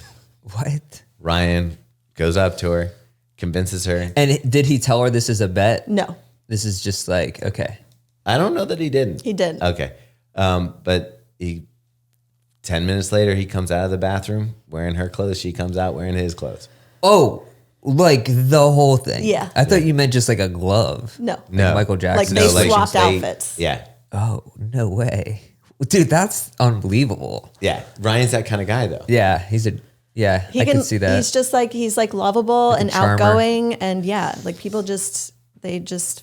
Speaker 2: What?
Speaker 1: Ryan goes up to her, convinces her.
Speaker 2: And did he tell her this is a bet?
Speaker 3: No,
Speaker 2: This is just like, okay.
Speaker 1: I don't know that he didn't.
Speaker 3: he didn't.
Speaker 1: Okay. But 10 minutes later, he comes out of the bathroom wearing her clothes. She comes out wearing his clothes.
Speaker 2: Oh, like the whole thing.
Speaker 3: Yeah.
Speaker 2: I thought you meant just like a glove.
Speaker 3: No.
Speaker 1: No.
Speaker 2: Michael Jackson.
Speaker 3: Like they
Speaker 1: No,
Speaker 3: swapped
Speaker 1: they-
Speaker 3: outfits.
Speaker 1: Yeah.
Speaker 2: Oh, no way. Dude, that's unbelievable.
Speaker 1: Yeah. Ryan's that kind of guy, though.
Speaker 2: Yeah, I can see that.
Speaker 3: He's like lovable and
Speaker 2: charmer.
Speaker 3: outgoing. And yeah, like people they just,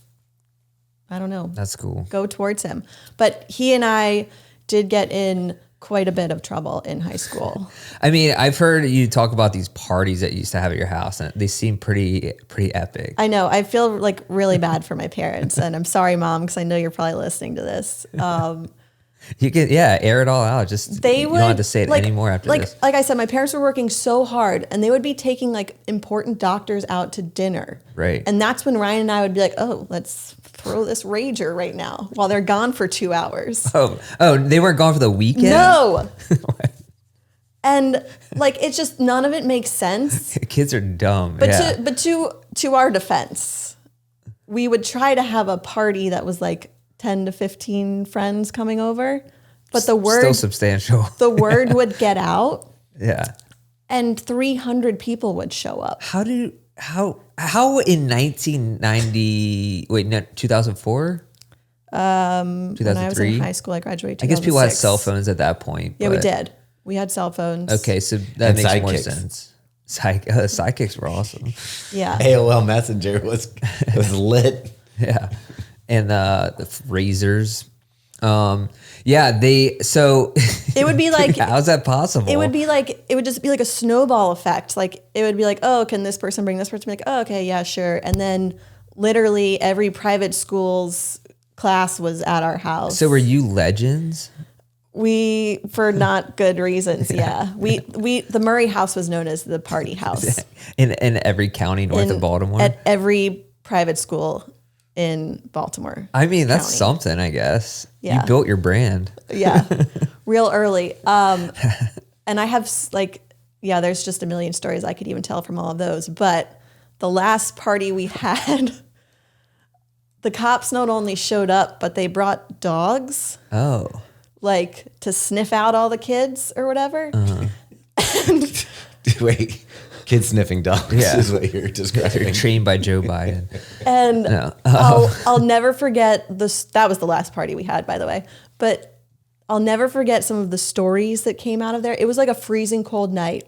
Speaker 3: I don't know,
Speaker 2: That's cool.
Speaker 3: go towards him. But he and I did get in quite a bit of trouble in high school.
Speaker 2: I mean, I've heard you talk about these parties that you used to have at your house, and they seem pretty epic.
Speaker 3: I know. I feel like really bad for my parents, and I'm sorry, Mom, because I know you're probably listening to this.
Speaker 2: You can, air it all out. Just
Speaker 3: They
Speaker 2: you
Speaker 3: would
Speaker 2: don't have to say it anymore after this.
Speaker 3: Like I said, my parents were working so hard, and they would be taking like important doctors out to dinner.
Speaker 2: Right.
Speaker 3: And that's when Ryan and I would be like, "Oh, let's throw this rager right now," while they're gone for 2 hours.
Speaker 2: Oh, they weren't gone for the weekend?
Speaker 3: No. And like it's just none of it makes sense.
Speaker 2: Kids are dumb.
Speaker 3: But
Speaker 2: yeah.
Speaker 3: to our defense, we would try to have a party that was like 10 to 15 friends coming over, but the word
Speaker 2: Still substantial.
Speaker 3: the word would get out,
Speaker 2: Yeah.
Speaker 3: and 300 people would show up.
Speaker 2: How in 1990, 2004?
Speaker 3: When I was
Speaker 2: 2003?
Speaker 3: in high school, I graduated.
Speaker 2: I guess people had
Speaker 3: 2006.
Speaker 2: cell phones at that point.
Speaker 3: Yeah, we
Speaker 2: but-
Speaker 3: did. We had cell phones.
Speaker 2: Okay, so that
Speaker 1: And
Speaker 2: makes more
Speaker 1: sidekicks.
Speaker 2: sense. Sidekicks were awesome.
Speaker 3: Yeah.
Speaker 1: AOL Messenger was lit.
Speaker 2: Yeah, and the razors. So
Speaker 3: It would be like
Speaker 2: how's that possible?
Speaker 3: it would just be like a snowball effect. Like it would be like, oh, can this person bring this person? Be like, oh, okay, yeah, sure. And then literally every private school's class was at our house.
Speaker 2: So were you legends?
Speaker 3: We, for not good reasons, yeah. The Murray house was known as the party house
Speaker 2: in every county north of Baltimore?
Speaker 3: at every private school in Baltimore.
Speaker 2: I mean, that's
Speaker 3: County.
Speaker 2: something, I guess.
Speaker 3: Yeah.
Speaker 2: You built your brand.
Speaker 3: Yeah, real early. And I have there's just a million stories I could even tell from all of those. But the last party we had, the cops not only showed up, but they brought dogs.
Speaker 2: Oh.
Speaker 3: Like to sniff out all the kids or whatever.
Speaker 1: Wait, kid sniffing dogs
Speaker 2: Yeah.
Speaker 1: is what you're describing.
Speaker 2: Trained by Joe Biden.
Speaker 3: And
Speaker 2: No.
Speaker 3: I'll never forget this. That was the last party we had, by the way. But I'll never forget some of the stories that came out of there. It was like a freezing cold night,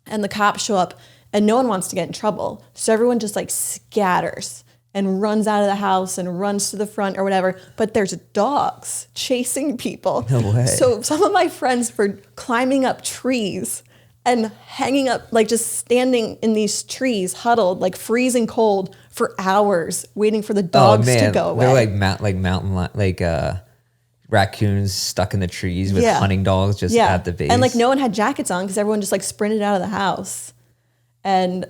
Speaker 3: and the cops show up, and no one wants to get in trouble. So everyone just like scatters and runs out of the house and runs to the front or whatever. But there's dogs chasing people.
Speaker 2: No way.
Speaker 3: So some of my friends were climbing up trees and hanging up, like just standing in these trees, huddled, like freezing cold for hours, waiting for the dogs to go away.
Speaker 2: They're like raccoons stuck in the trees with hunting dogs just at the base.
Speaker 3: And like no one had jackets on because everyone just like sprinted out of the house. And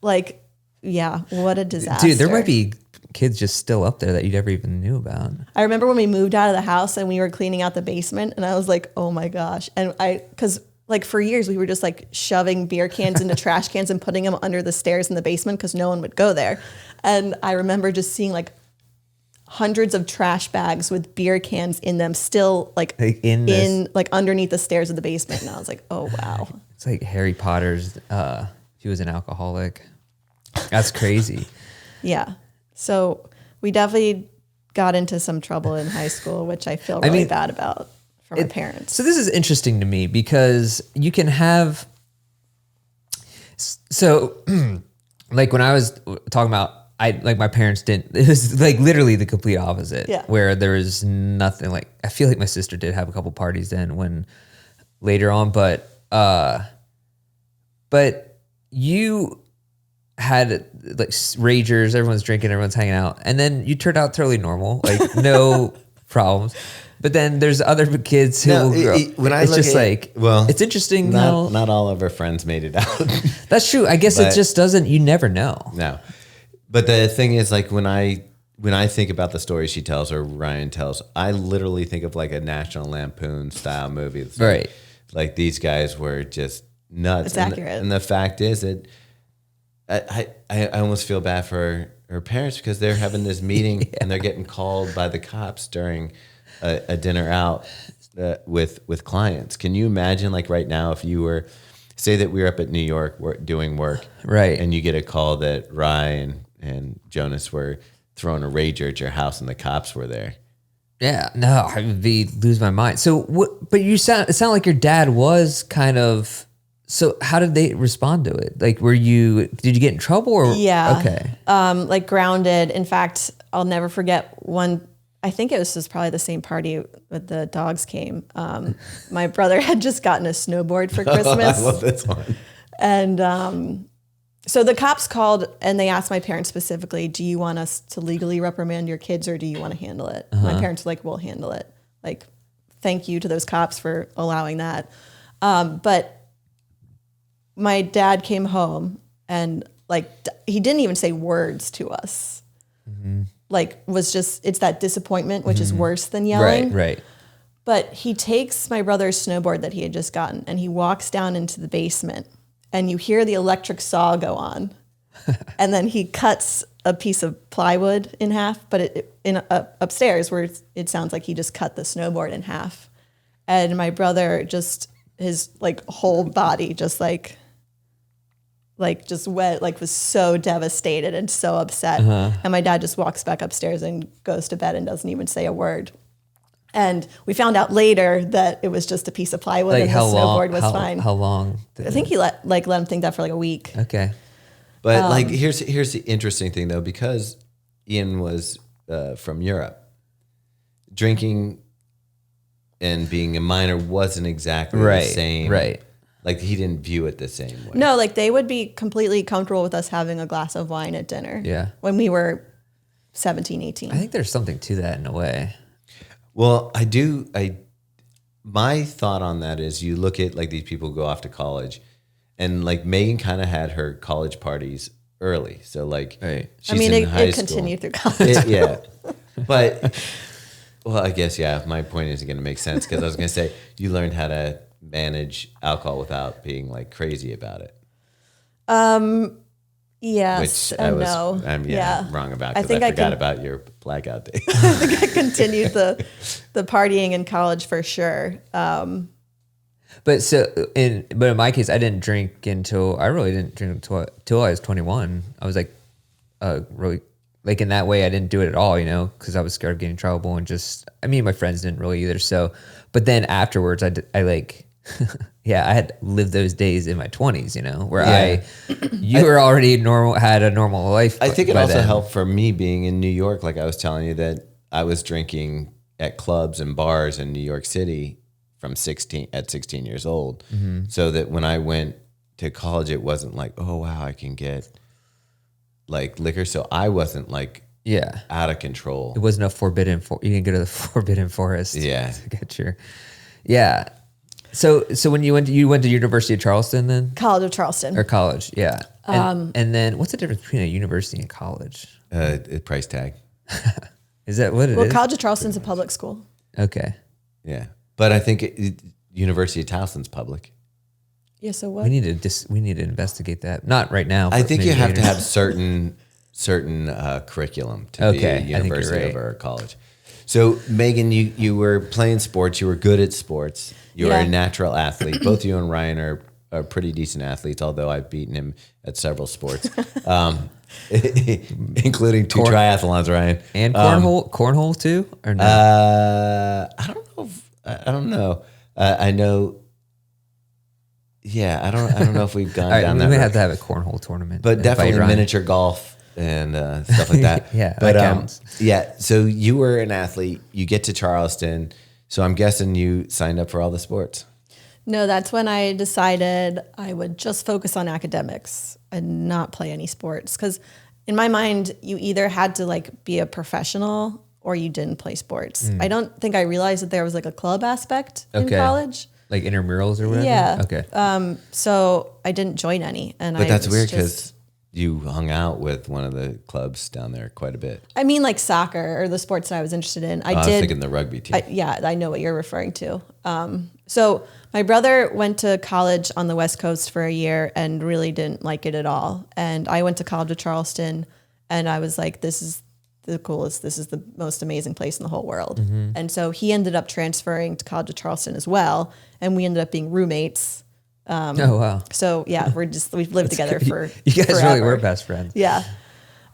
Speaker 3: like, yeah, what a disaster.
Speaker 2: Dude, there might be kids just still up there that you never even knew about.
Speaker 3: I remember when we moved out of the house and we were cleaning out the basement, and I was like, oh my gosh. And because like for years we were just like shoving beer cans into trash cans and putting them under the stairs in the basement because no one would go there. And I remember just seeing like hundreds of trash bags with beer cans in them still like in like underneath the stairs of the basement. And I was like, oh wow.
Speaker 2: It's like Harry Potter's, he was an alcoholic. That's crazy.
Speaker 3: Yeah. So we definitely got into some trouble in high school, which I feel really bad about for my parents.
Speaker 2: So this is interesting to me because you can have, so like when I was talking about, my parents didn't, it was like literally the complete opposite.
Speaker 3: Yeah.
Speaker 2: Where there was nothing like, I feel like my sister did have a couple parties then when later on, but you had like ragers, everyone's drinking, everyone's hanging out, and then you turned out totally normal, like no problems. But then there's other kids who it's interesting.
Speaker 1: Not all of our friends made it out.
Speaker 2: That's true. I guess it just doesn't. You never know.
Speaker 1: No, but the thing is, like when I think about the story she tells or Ryan tells, I literally think of like a National Lampoon style movie. It's
Speaker 2: right.
Speaker 1: Like these guys were just nuts.
Speaker 3: It's accurate.
Speaker 1: And the fact is that I almost feel bad for her parents because they're having this meeting and they're getting called by the cops during a dinner out with clients. Can you imagine, like right now, if you were, say that we were up at New York doing work,
Speaker 2: right,
Speaker 1: and you get a call that Ryan and Jonas were throwing a rager at your house and the cops were there?
Speaker 2: Yeah, no, I would lose my mind. So what? But it sounded like your dad was kind of. So how did they respond to it? Like, did you get in trouble or?
Speaker 3: Yeah.
Speaker 2: Okay.
Speaker 3: Like grounded. In fact, I'll never forget one, I think it was just probably the same party with the dogs came. My brother had just gotten a snowboard for Christmas.
Speaker 1: I love this one.
Speaker 3: And so the cops called and they asked my parents specifically, do you want us to legally reprimand your kids or do you want to handle it? My parents were like, we'll handle it. Like, thank you to those cops for allowing that. But my dad came home and like, he didn't even say words to us. Mm-hmm. Like it's that disappointment, which is worse than yelling.
Speaker 2: Right.
Speaker 3: But he takes my brother's snowboard that he had just gotten and he walks down into the basement and you hear the electric saw go on. And then he cuts a piece of plywood in half, but upstairs where it sounds like he just cut the snowboard in half. And my brother just, his like whole body just just wet, like was so devastated and so upset. And my dad just walks back upstairs and goes to bed and doesn't even say a word. And we found out later that it was just a piece of plywood and the snowboard was fine.
Speaker 2: How long?
Speaker 3: I think he let him think that for like a week.
Speaker 2: Okay.
Speaker 1: But like, here's the interesting thing though, because Ian was from Europe, drinking and being a minor wasn't exactly the same.
Speaker 2: Right.
Speaker 1: Like he didn't view it the same way.
Speaker 3: No, like they would be completely comfortable with us having a glass of wine at dinner.
Speaker 2: Yeah.
Speaker 3: When we were 17, 18.
Speaker 2: I think there's something to that in a way.
Speaker 1: Well, my thought on that is you look at like these people go off to college and like Meaghan kind of had her college parties early. So like, she's in high school.
Speaker 3: Continued through college.
Speaker 1: But, well, I guess, my point isn't going to make sense because I was going to say you learned how to manage alcohol without being like crazy about it.
Speaker 3: Yes
Speaker 1: Which
Speaker 3: and
Speaker 1: I'm wrong about because I forgot about your blackout day.
Speaker 3: I think I continued the partying in college for sure.
Speaker 2: But in my case, I didn't drink until I was 21. I was like really like in that way, I didn't do it at all, because I was scared of getting in trouble and my friends didn't really either. So, but then afterwards, I like, I had lived those days in my 20s, where you were already had a normal life.
Speaker 1: I think it also helped for me being in New York. Like I was telling you that I was drinking at clubs and bars in New York City at 16 years old. Mm-hmm. So that when I went to college, it wasn't like, oh wow, I can get like liquor. So I wasn't like out of control.
Speaker 2: It wasn't a you didn't go to the forbidden forest.
Speaker 1: Yeah.
Speaker 2: To get your So when you went to University of Charleston then?
Speaker 3: College of Charleston.
Speaker 2: Or college, yeah. And then what's the difference between a university and college?
Speaker 1: Price tag.
Speaker 2: Is that what it is?
Speaker 3: Well, College of Charleston's a public school.
Speaker 2: Okay.
Speaker 1: Yeah. But I think University of Charleston's public.
Speaker 3: Yeah, so what?
Speaker 2: We need to investigate that. Not right now.
Speaker 1: I think you have to have certain curriculum to be a university over a college. So Meaghan, you were playing sports. You were good at sports. You are a natural athlete. Both you and Ryan are pretty decent athletes, although I've beaten him at several sports, including two triathlons, Ryan.
Speaker 2: And cornhole too? Or no?
Speaker 1: I don't know. I know. Yeah, I don't know if we've gone down that.
Speaker 2: We may have to have a cornhole tournament,
Speaker 1: but definitely miniature golf and stuff like that.
Speaker 2: Yeah,
Speaker 1: but
Speaker 2: that counts.
Speaker 1: So you were an athlete. You get to Charleston. So I'm guessing you signed up for all the sports.
Speaker 3: No, that's when I decided I would just focus on academics and not play any sports. Because in my mind, you either had to like be a professional or you didn't play sports. I don't think I realized that there was like a club aspect in college.
Speaker 2: Like intramurals or whatever?
Speaker 3: Yeah.
Speaker 2: Okay.
Speaker 3: So I didn't join any.
Speaker 1: But that's weird because you hung out with one of the clubs down there quite a bit.
Speaker 3: I mean, like soccer or the sports that I was interested in.
Speaker 1: I was thinking the rugby team.
Speaker 3: I know what you're referring to. So my brother went to college on the West Coast for a year and really didn't like it at all. And I went to College of Charleston and I was like, this is the coolest. This is the most amazing place in the whole world. Mm-hmm. And so he ended up transferring to College of Charleston as well. And we ended up being roommates.
Speaker 2: Oh, wow.
Speaker 3: So yeah, we've lived together for
Speaker 2: you guys
Speaker 3: forever.
Speaker 2: Really were best friends.
Speaker 3: Yeah.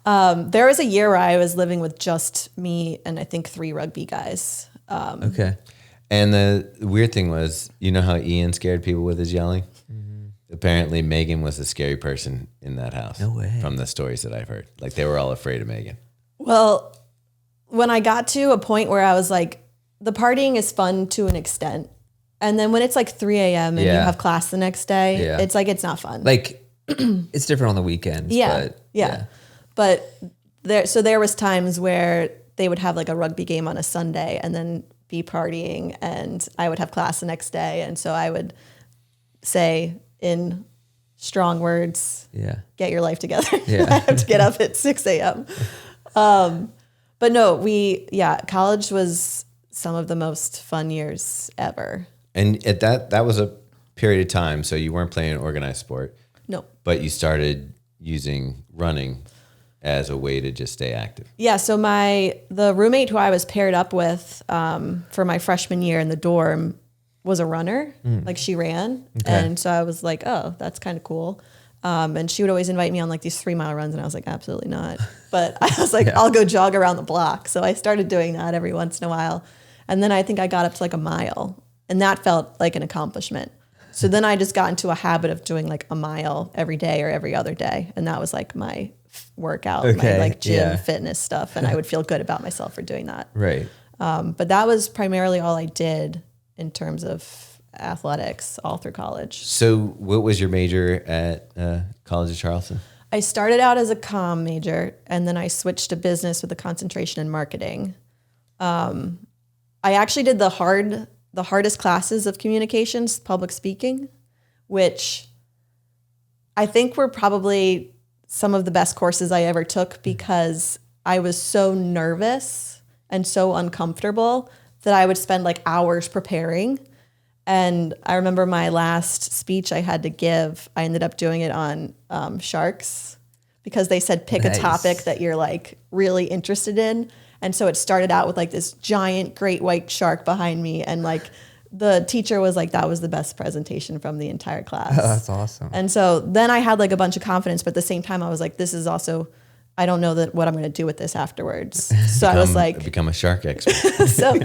Speaker 3: There was a year where I was living with just me and I think 3 rugby guys.
Speaker 2: Okay.
Speaker 1: And the weird thing was, you know how Ian scared people with his yelling? Mm-hmm. Apparently Meaghan was the scary person in that house.
Speaker 2: No way.
Speaker 1: From the stories that I've heard. Like they were all afraid of Meaghan.
Speaker 3: Well, when I got to a point where I was like, the partying is fun to an extent. And then when it's like 3 a.m. and you have class the next day, it's like, it's not fun.
Speaker 2: Like it's different on the weekends.
Speaker 3: Yeah. But there was times where they would have like a rugby game on a Sunday and then be partying and I would have class the next day. And so I would say in strong words, get your life together. Yeah. I have to get up at 6 a.m. But no, college was some of the most fun years ever.
Speaker 1: And at that was a period of time, so you weren't playing an organized sport.
Speaker 3: No.
Speaker 1: But you started using running as a way to just stay active.
Speaker 3: Yeah, so the roommate who I was paired up with for my freshman year in the dorm was a runner. Like she ran. Okay. And so I was like, oh, that's kind of cool. And she would always invite me on like these 3-mile runs and I was like, absolutely not. But I was like, I'll go jog around the block. So I started doing that every once in a while. And then I think I got up to like a mile and that felt like an accomplishment. So then I just got into a habit of doing like a mile every day or every other day. And that was like my workout, my like gym fitness stuff. And I would feel good about myself for doing that.
Speaker 2: Right.
Speaker 3: But that was primarily all I did in terms of athletics all through college.
Speaker 1: So what was your major at College of Charleston?
Speaker 3: I started out as a comm major and then I switched to business with a concentration in marketing. I actually did the hardest classes of communications, public speaking, which I think were probably some of the best courses I ever took because I was so nervous and so uncomfortable that I would spend like hours preparing. And I remember my last speech I had to give, I ended up doing it on sharks because they said pick a topic that you're like really interested in. And so it started out with like this giant great white shark behind me. And like the teacher was like, that was the best presentation from the entire class.
Speaker 2: Oh, that's awesome.
Speaker 3: And so then I had like a bunch of confidence, but at the same time I was like, this is also I don't know what I'm going to do with this afterwards. So I was like,
Speaker 1: become a shark expert.
Speaker 3: so,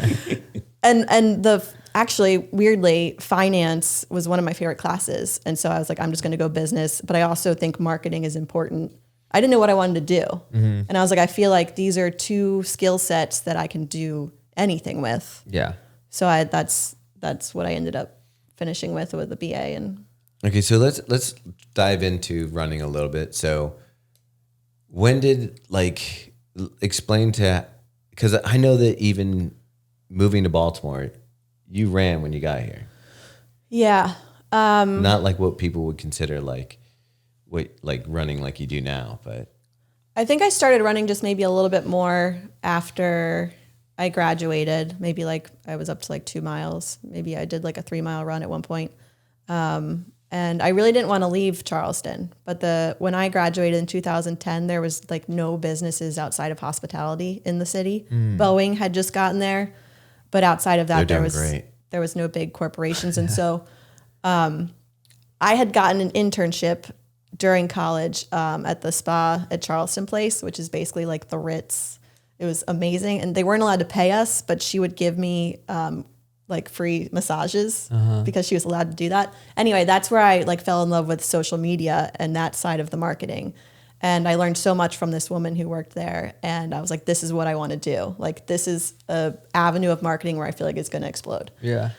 Speaker 3: and actually, weirdly, finance was one of my favorite classes. And so I was like, I'm just going to go business. But I also think marketing is important. I didn't know what I wanted to do. Mm-hmm. And I was like, I feel like these are two skill sets that I can do anything with.
Speaker 2: Yeah.
Speaker 3: So that's what I ended up finishing with a BA. And
Speaker 1: okay, so let's dive into running a little bit. So when did explain because I know that even moving to Baltimore, you ran when you got here.
Speaker 3: Yeah.
Speaker 1: Not like what people would consider running like you do now, but
Speaker 3: I think I started running just maybe a little bit more after I graduated. Maybe I was up to 2 miles. Maybe I did a 3-mile run at one point. And I really didn't want to leave Charleston. But when I graduated in 2010, there was no businesses outside of hospitality in the city. Boeing had just gotten there. But outside of that, there was no big corporations. And so I had gotten an internship during college at the spa at Charleston Place, which is basically the Ritz. It was amazing. And they weren't allowed to pay us, but she would give me free massages because she was allowed to do that. Anyway, that's where I fell in love with social media and that side of the marketing. And I learned so much from this woman who worked there. And I was like, this is what I want to do. This is a avenue of marketing where I feel like it's going to explode.
Speaker 2: Yeah.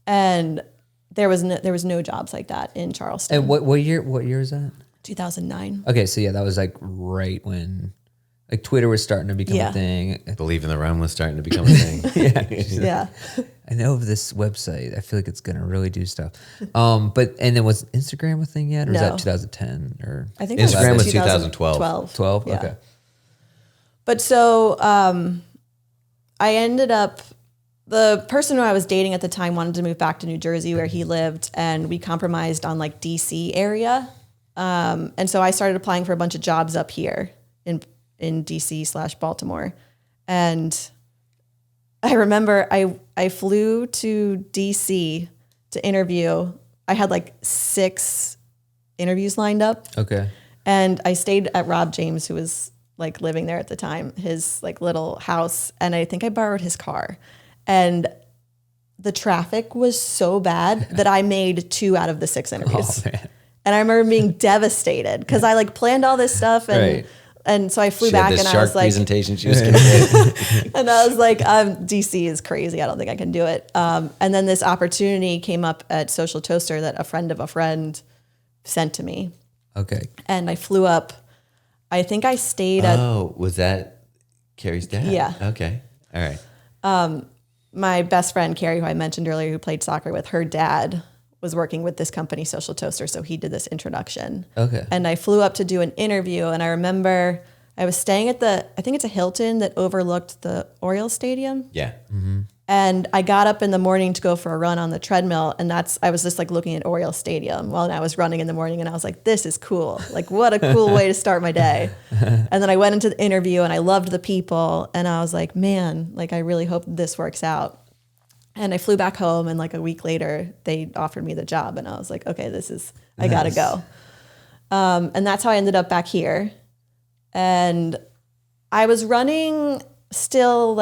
Speaker 3: And there was no jobs like that in Charleston.
Speaker 2: And what year is that?
Speaker 3: 2009.
Speaker 2: Okay, so yeah, that was right when Twitter was starting to become a thing.
Speaker 1: Believe in the Run was starting to become a thing.
Speaker 3: Yeah.
Speaker 2: I know of this website. I feel like it's gonna really do stuff. And then was Instagram a thing yet, or was that 2010? Or
Speaker 3: I think
Speaker 1: Instagram was 2012.
Speaker 2: 12.
Speaker 3: Yeah.
Speaker 2: Okay.
Speaker 3: But so I ended up. The person who I was dating at the time wanted to move back to New Jersey where he lived, and we compromised on DC area. And so I started applying for a bunch of jobs up here in DC/Baltimore. And I remember I flew to DC to interview. I had 6 interviews lined up.
Speaker 2: Okay.
Speaker 3: And I stayed at Rob James, who was living there at the time, his little house. And I think I borrowed his car. And the traffic was so bad that I made 2 out of the 6 interviews.
Speaker 2: Oh, man.
Speaker 3: And I remember being devastated because I planned all this stuff and so I flew back and I was
Speaker 1: presentation she was going to do.
Speaker 3: and I was like, DC is crazy. I don't think I can do it. And then this opportunity came up at Social Toaster that a friend of a friend sent to me.
Speaker 2: Okay.
Speaker 3: And I flew up. I think I stayed at.
Speaker 1: Oh, was that Carrie's dad?
Speaker 3: Yeah.
Speaker 1: Okay. All right.
Speaker 3: My best friend, Carrie, who I mentioned earlier, who played soccer with, her dad was working with this company, Social Toaster, so he did this introduction.
Speaker 2: Okay.
Speaker 3: And I flew up to do an interview, and I remember I was staying at I think it's a Hilton that overlooked the Orioles Stadium.
Speaker 1: Yeah.
Speaker 2: Mm-hmm.
Speaker 3: And I got up in the morning to go for a run on the treadmill, and I was just looking at Orioles Stadium while I was running in the morning, and I was like, this is cool. What a cool way to start my day. And then I went into the interview, and I loved the people, and I was like, man, I really hope this works out. And I flew back home, and a week later, they offered me the job, and I was like, okay, I gotta go. And that's how I ended up back here. And I was running still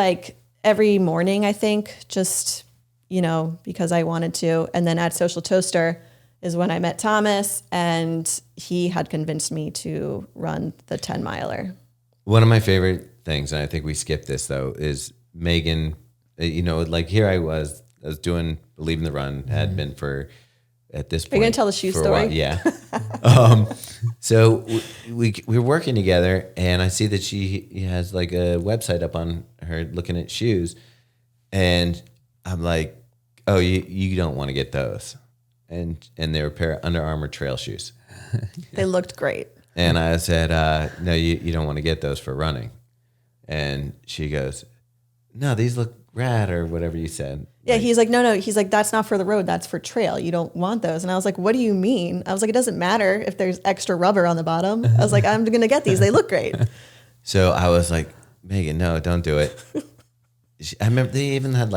Speaker 3: every morning, I think, just, because I wanted to. And then at Social Toaster is when I met Thomas, and he had convinced me to run the 10-miler.
Speaker 1: One of my favorite things, and I think we skipped this though, is Meaghan. Here I was doing Believe in the Run, had been for, at this point.
Speaker 3: Are you going to tell the shoe story?
Speaker 1: Yeah. So we were working together, and I see that she has a website up on her looking at shoes, and I'm like, oh, you don't want to get those. And they were a pair of Under Armour trail shoes.
Speaker 3: They looked great.
Speaker 1: And I said, no, you don't want to get those for running. And she goes, no, these look rad, or whatever you said.
Speaker 3: Yeah, he's like, no. He's like, that's not for the road. That's for trail. You don't want those. And I was like, what do you mean? I was like, it doesn't matter if there's extra rubber on the bottom. I was like, I'm going to get these. They look great.
Speaker 1: So I was like, Meaghan, no, don't do it. I remember they even had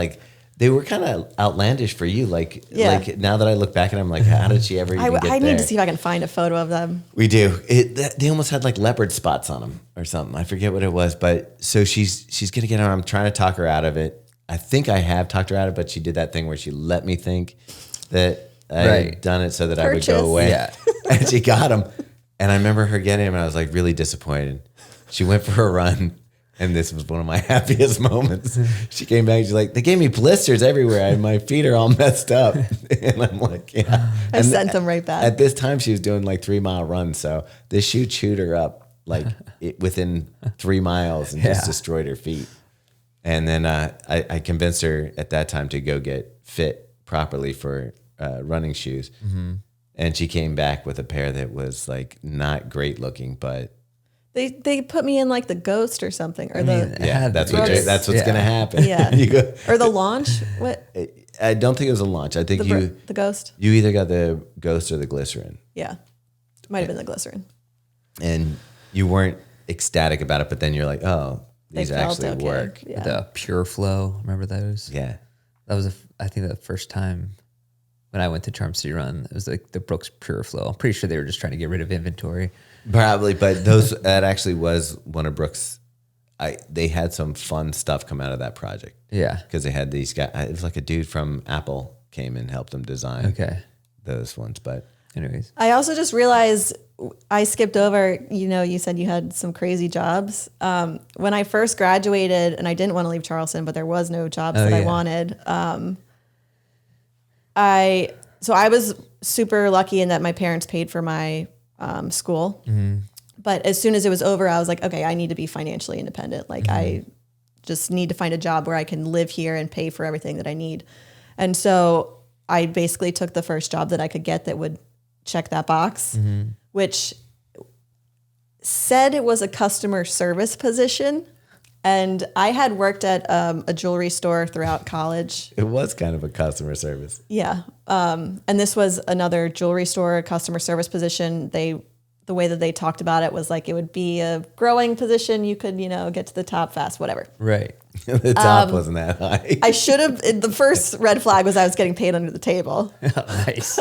Speaker 1: They were kind of outlandish for you. Like now that I look back and I'm like, how did she ever even get there?
Speaker 3: I need to see if I can find a photo of them.
Speaker 1: We do. They almost had like leopard spots on them or something. I forget what it was. But so she's going to get on. I'm trying to talk her out of it. I think I have talked her out of it, but she did that thing where she let me think that I had done it so that I would go away.
Speaker 2: Yeah.
Speaker 1: And she got them. And I remember her getting them and I was like really disappointed. She went for a run. And this was one of my happiest moments. She came back. She's like, they gave me blisters everywhere. And my feet are all messed up. And I'm like, yeah.
Speaker 3: I sent them right back.
Speaker 1: At this time, she was doing like 3-mile runs. So this shoe chewed her up like within 3 miles and just destroyed her feet. And then I convinced her at that time to go get fit properly for running shoes. Mm-hmm. And she came back with a pair that was like not great looking, but
Speaker 3: They put me in like the Ghost or something, or
Speaker 1: that's what's gonna happen.
Speaker 3: Yeah, or the Launch. What?
Speaker 1: I don't think it was a Launch. I think
Speaker 3: the Ghost.
Speaker 1: You either got the Ghost or the Glycerin.
Speaker 3: Yeah, might have been the Glycerin.
Speaker 1: And you weren't ecstatic about it, but then you're like, oh, these actually work.
Speaker 2: Yeah. The Pure Flow, remember those?
Speaker 1: Yeah,
Speaker 2: that was I think the first time when I went to Charm City Run. It was like the Brooks Pure Flow. I'm pretty sure they were just trying to get rid of inventory.
Speaker 1: Probably, but that actually was one of Brooks. They had some fun stuff come out of that project.
Speaker 2: Yeah,
Speaker 1: because they had these guys. It was like a dude from Apple came and helped them design those ones. But
Speaker 2: anyways,
Speaker 3: I also just realized I skipped over. You said you had some crazy jobs. When I first graduated, and I didn't want to leave Charleston, but there was no jobs that I wanted. I was super lucky in that my parents paid for my school. Mm-hmm. But as soon as it was over, I was like, okay, I need to be financially independent. Like I just need to find a job where I can live here and pay for everything that I need. And so I basically took the first job that I could get that would check that box, which said it was a customer service position. And I had worked at a jewelry store throughout college.
Speaker 1: It was kind of a customer service.
Speaker 3: Yeah. And this was another jewelry store, customer service position. The way that they talked about it was like it would be a growing position. You could, get to the top fast, whatever.
Speaker 2: Right.
Speaker 1: The top wasn't that high.
Speaker 3: I should have, the first red flag was I was getting paid under the table.
Speaker 2: Nice.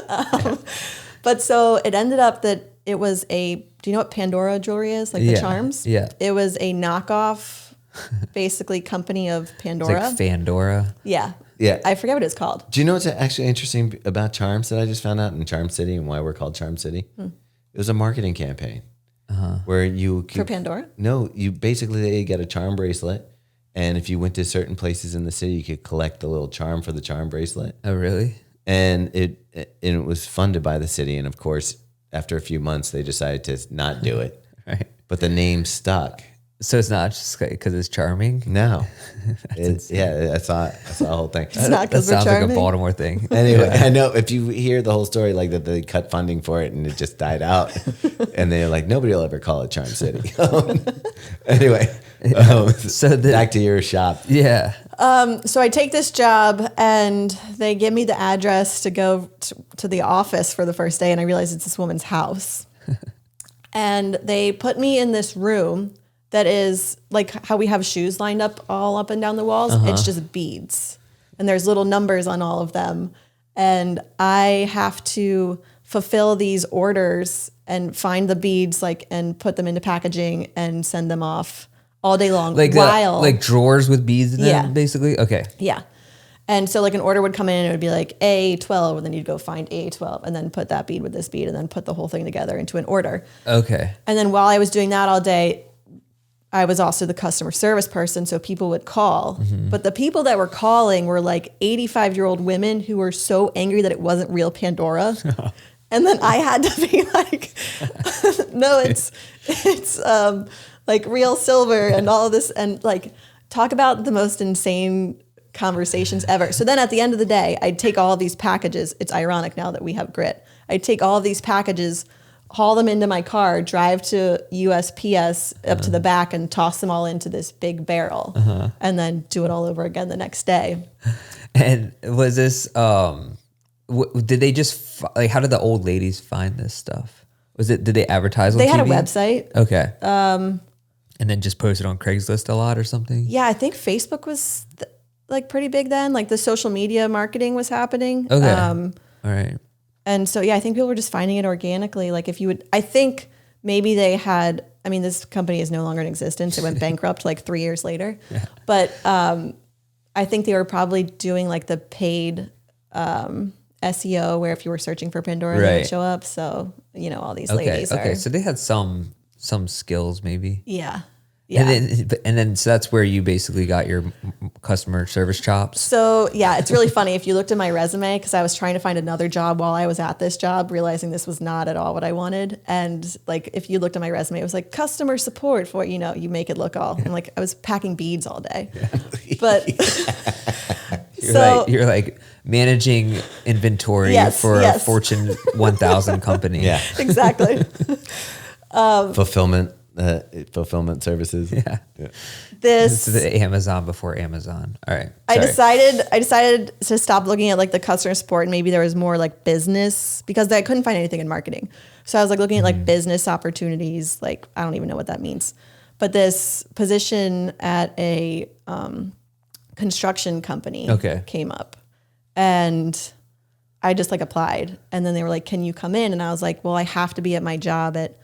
Speaker 3: But so it ended up that it was do you know what Pandora jewelry is? Like the charms?
Speaker 2: Yeah.
Speaker 3: It was a knockoff basically company of Pandora.
Speaker 2: It's like Fandora.
Speaker 3: Yeah.
Speaker 1: Yeah.
Speaker 3: I forget what it's called.
Speaker 1: Do you know what's actually interesting about Charms that I just found out in Charm City and why we're called Charm City? It was a marketing campaign where you
Speaker 3: for Pandora?
Speaker 1: No, they get a charm bracelet, and if you went to certain places in the city, you could collect the little charm for the charm bracelet.
Speaker 2: Oh, really?
Speaker 1: And it was funded by the city, and of course, after a few months, they decided to not do it.
Speaker 2: Right.
Speaker 1: But the name stuck.
Speaker 2: So it's not just because it's charming?
Speaker 1: No. I saw the whole thing.
Speaker 3: It's not because we're
Speaker 2: charming. That sounds like a Baltimore thing.
Speaker 1: Anyway, I know if you hear the whole story, like that they cut funding for it and it just died out. And they're like, nobody will ever call it Charm City. Anyway, back to your shop.
Speaker 2: Yeah.
Speaker 3: So I take this job and they give me the address to go to the office for the first day. And I realize it's this woman's house. And they put me in this room that is like how we have shoes lined up all up and down the walls. It's just beads. And there's little numbers on all of them. And I have to fulfill these orders and find the beads and put them into packaging and send them off all day long.
Speaker 2: Like drawers with beads in them, basically? Okay.
Speaker 3: Yeah. And so like an order would come in and it would be like A12, and then you'd go find A12 and then put that bead with this bead and then put the whole thing together into an order. Okay. And then while I was doing that all day, I was also the customer service person, so people would call. Mm-hmm. But the people that were calling were like 85-year-old women who were so angry that it wasn't real Pandora. And then I had to be like, no, it's like real silver and all of this, and like talk about the most insane conversations ever. So then at the end of the day, I'd take all of these packages. It's ironic now that we have grit. I'd take all of these packages, haul them into my car, drive to USPS up to the back and toss them all into this big barrel and then do it all over again the next day.
Speaker 2: And was this, did they just, how did the old ladies find this stuff? Did they advertise on TV?
Speaker 3: They had a website.
Speaker 2: Okay. And then just posted on Craigslist a lot or something?
Speaker 3: Yeah, I think Facebook was like pretty big then. Like the social media marketing was happening.
Speaker 2: Okay. All right.
Speaker 3: And so, yeah, I think people were just finding it organically. Like if you would, I think maybe they had, I mean, this company is no longer in existence. It went bankrupt like 3 years later. Yeah. But I think they were probably doing like the paid SEO where if you were searching for Pandora, they would show up. So, you know, all these ladies are.
Speaker 2: Okay, so they had some skills maybe.
Speaker 3: Yeah. Yeah.
Speaker 2: And then so that's where you basically got your customer service chops.
Speaker 3: So yeah, it's really funny. If you looked at my resume, because I was trying to find another job while I was at this job, realizing this was not at all what I wanted. And like, if you looked at my resume, it was like customer support for, you know, you make it look all, and like I was packing beads all day, but
Speaker 2: you're like managing inventory for a Fortune 1000 company.
Speaker 1: Yeah,
Speaker 3: exactly.
Speaker 1: Fulfillment services.
Speaker 2: Yeah.
Speaker 3: This
Speaker 2: is the Amazon before Amazon. All right.
Speaker 3: Sorry. I decided to stop looking at like the customer support, and maybe there was more like business, because I couldn't find anything in marketing. So I was like looking at like business opportunities. Like, I don't even know what that means, but this position at a construction company came up, and I just like applied, and then they were like, "Can you come in?" And I was like, "Well, I have to be at my job at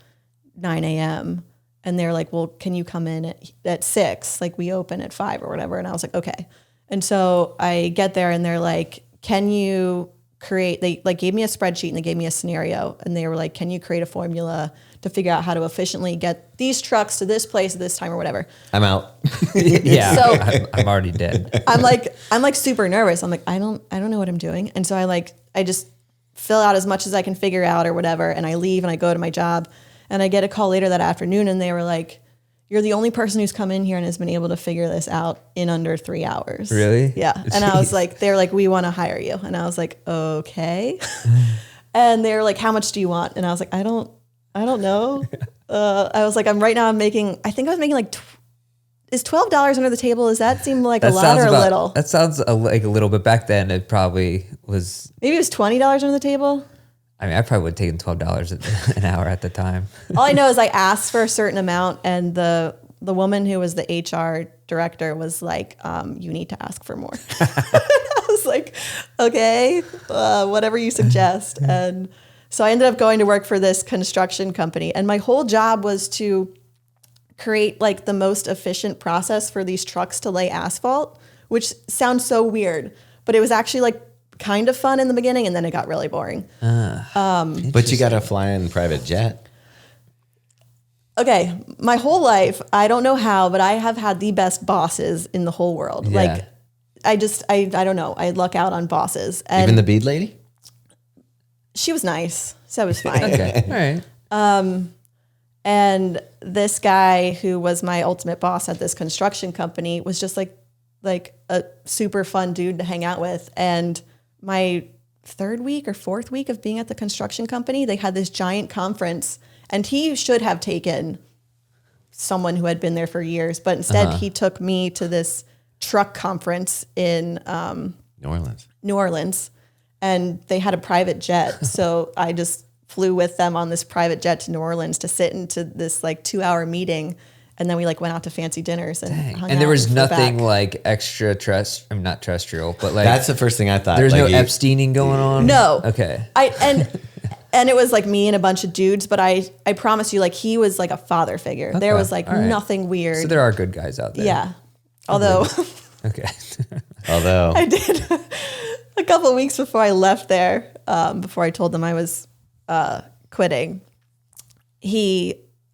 Speaker 3: 9 a.m. And they're like, "Well, can you come in at 6? Like we open at 5 or whatever." And I was like, "Okay." And so I get there and they're like, "Can you create," they like gave me a spreadsheet and they gave me a scenario, and they were like, "Can you create a formula to figure out how to efficiently get these trucks to this place at this time," or whatever.
Speaker 1: I'm out.
Speaker 2: Yeah.
Speaker 3: So
Speaker 2: I'm already dead.
Speaker 3: I'm like super nervous. I'm like, I don't know what I'm doing. And so I just fill out as much as I can figure out or whatever. And I leave and I go to my job. And I get a call later that afternoon, and they were like, "You're the only person who's come in here and has been able to figure this out in under 3 hours."
Speaker 2: Really?
Speaker 3: Yeah. And I was like, they're like, "We want to hire you." And I was like, "Okay." And they were like, "How much do you want?" And I was like, I don't know. I was like, I was making like, is $12 under the table? Does that seem like a lot or a little?
Speaker 2: That sounds like a little bit. Back then it probably was.
Speaker 3: Maybe it was $20 under the table.
Speaker 2: I mean, I probably would have taken $12 an hour at the time.
Speaker 3: All I know is I asked for a certain amount, and the woman who was the HR director was like, "You need to ask for more." I was like, "Okay, whatever you suggest." And so I ended up going to work for this construction company, and my whole job was to create like the most efficient process for these trucks to lay asphalt, which sounds so weird, but it was actually like kind of fun in the beginning, and then it got really boring.
Speaker 1: But you got to fly in private jet.
Speaker 3: Okay, my whole life, I don't know how, but I have had the best bosses in the whole world.
Speaker 2: Yeah.
Speaker 3: Like, I don't know. I luck out on bosses. And
Speaker 1: even the bead lady?
Speaker 3: She was nice, so it was fine.
Speaker 2: Okay, all right.
Speaker 3: And this guy who was my ultimate boss at this construction company was just like a super fun dude to hang out with. And my 3rd week or 4th week of being at the construction company, they had this giant conference, and he should have taken someone who had been there for years, but instead he took me to this truck conference in New Orleans, and they had a private jet. So I just flew with them on this private jet to New Orleans to sit into this like 2-hour meeting. And then we like went out to fancy dinners and hung out.
Speaker 2: And there was nothing
Speaker 3: back.
Speaker 2: Like extra not terrestrial, but like
Speaker 1: that's the first thing I thought.
Speaker 2: There's
Speaker 1: like
Speaker 2: no Epsteining going on.
Speaker 3: No.
Speaker 2: Okay.
Speaker 3: And it was like me and a bunch of dudes, but I promise you, like he was like a father figure. Okay. There was like nothing weird.
Speaker 2: So there are good guys out there.
Speaker 3: Yeah. Although.
Speaker 2: Okay.
Speaker 1: Although
Speaker 3: I did a couple of weeks before I left there, before I told them I was quitting.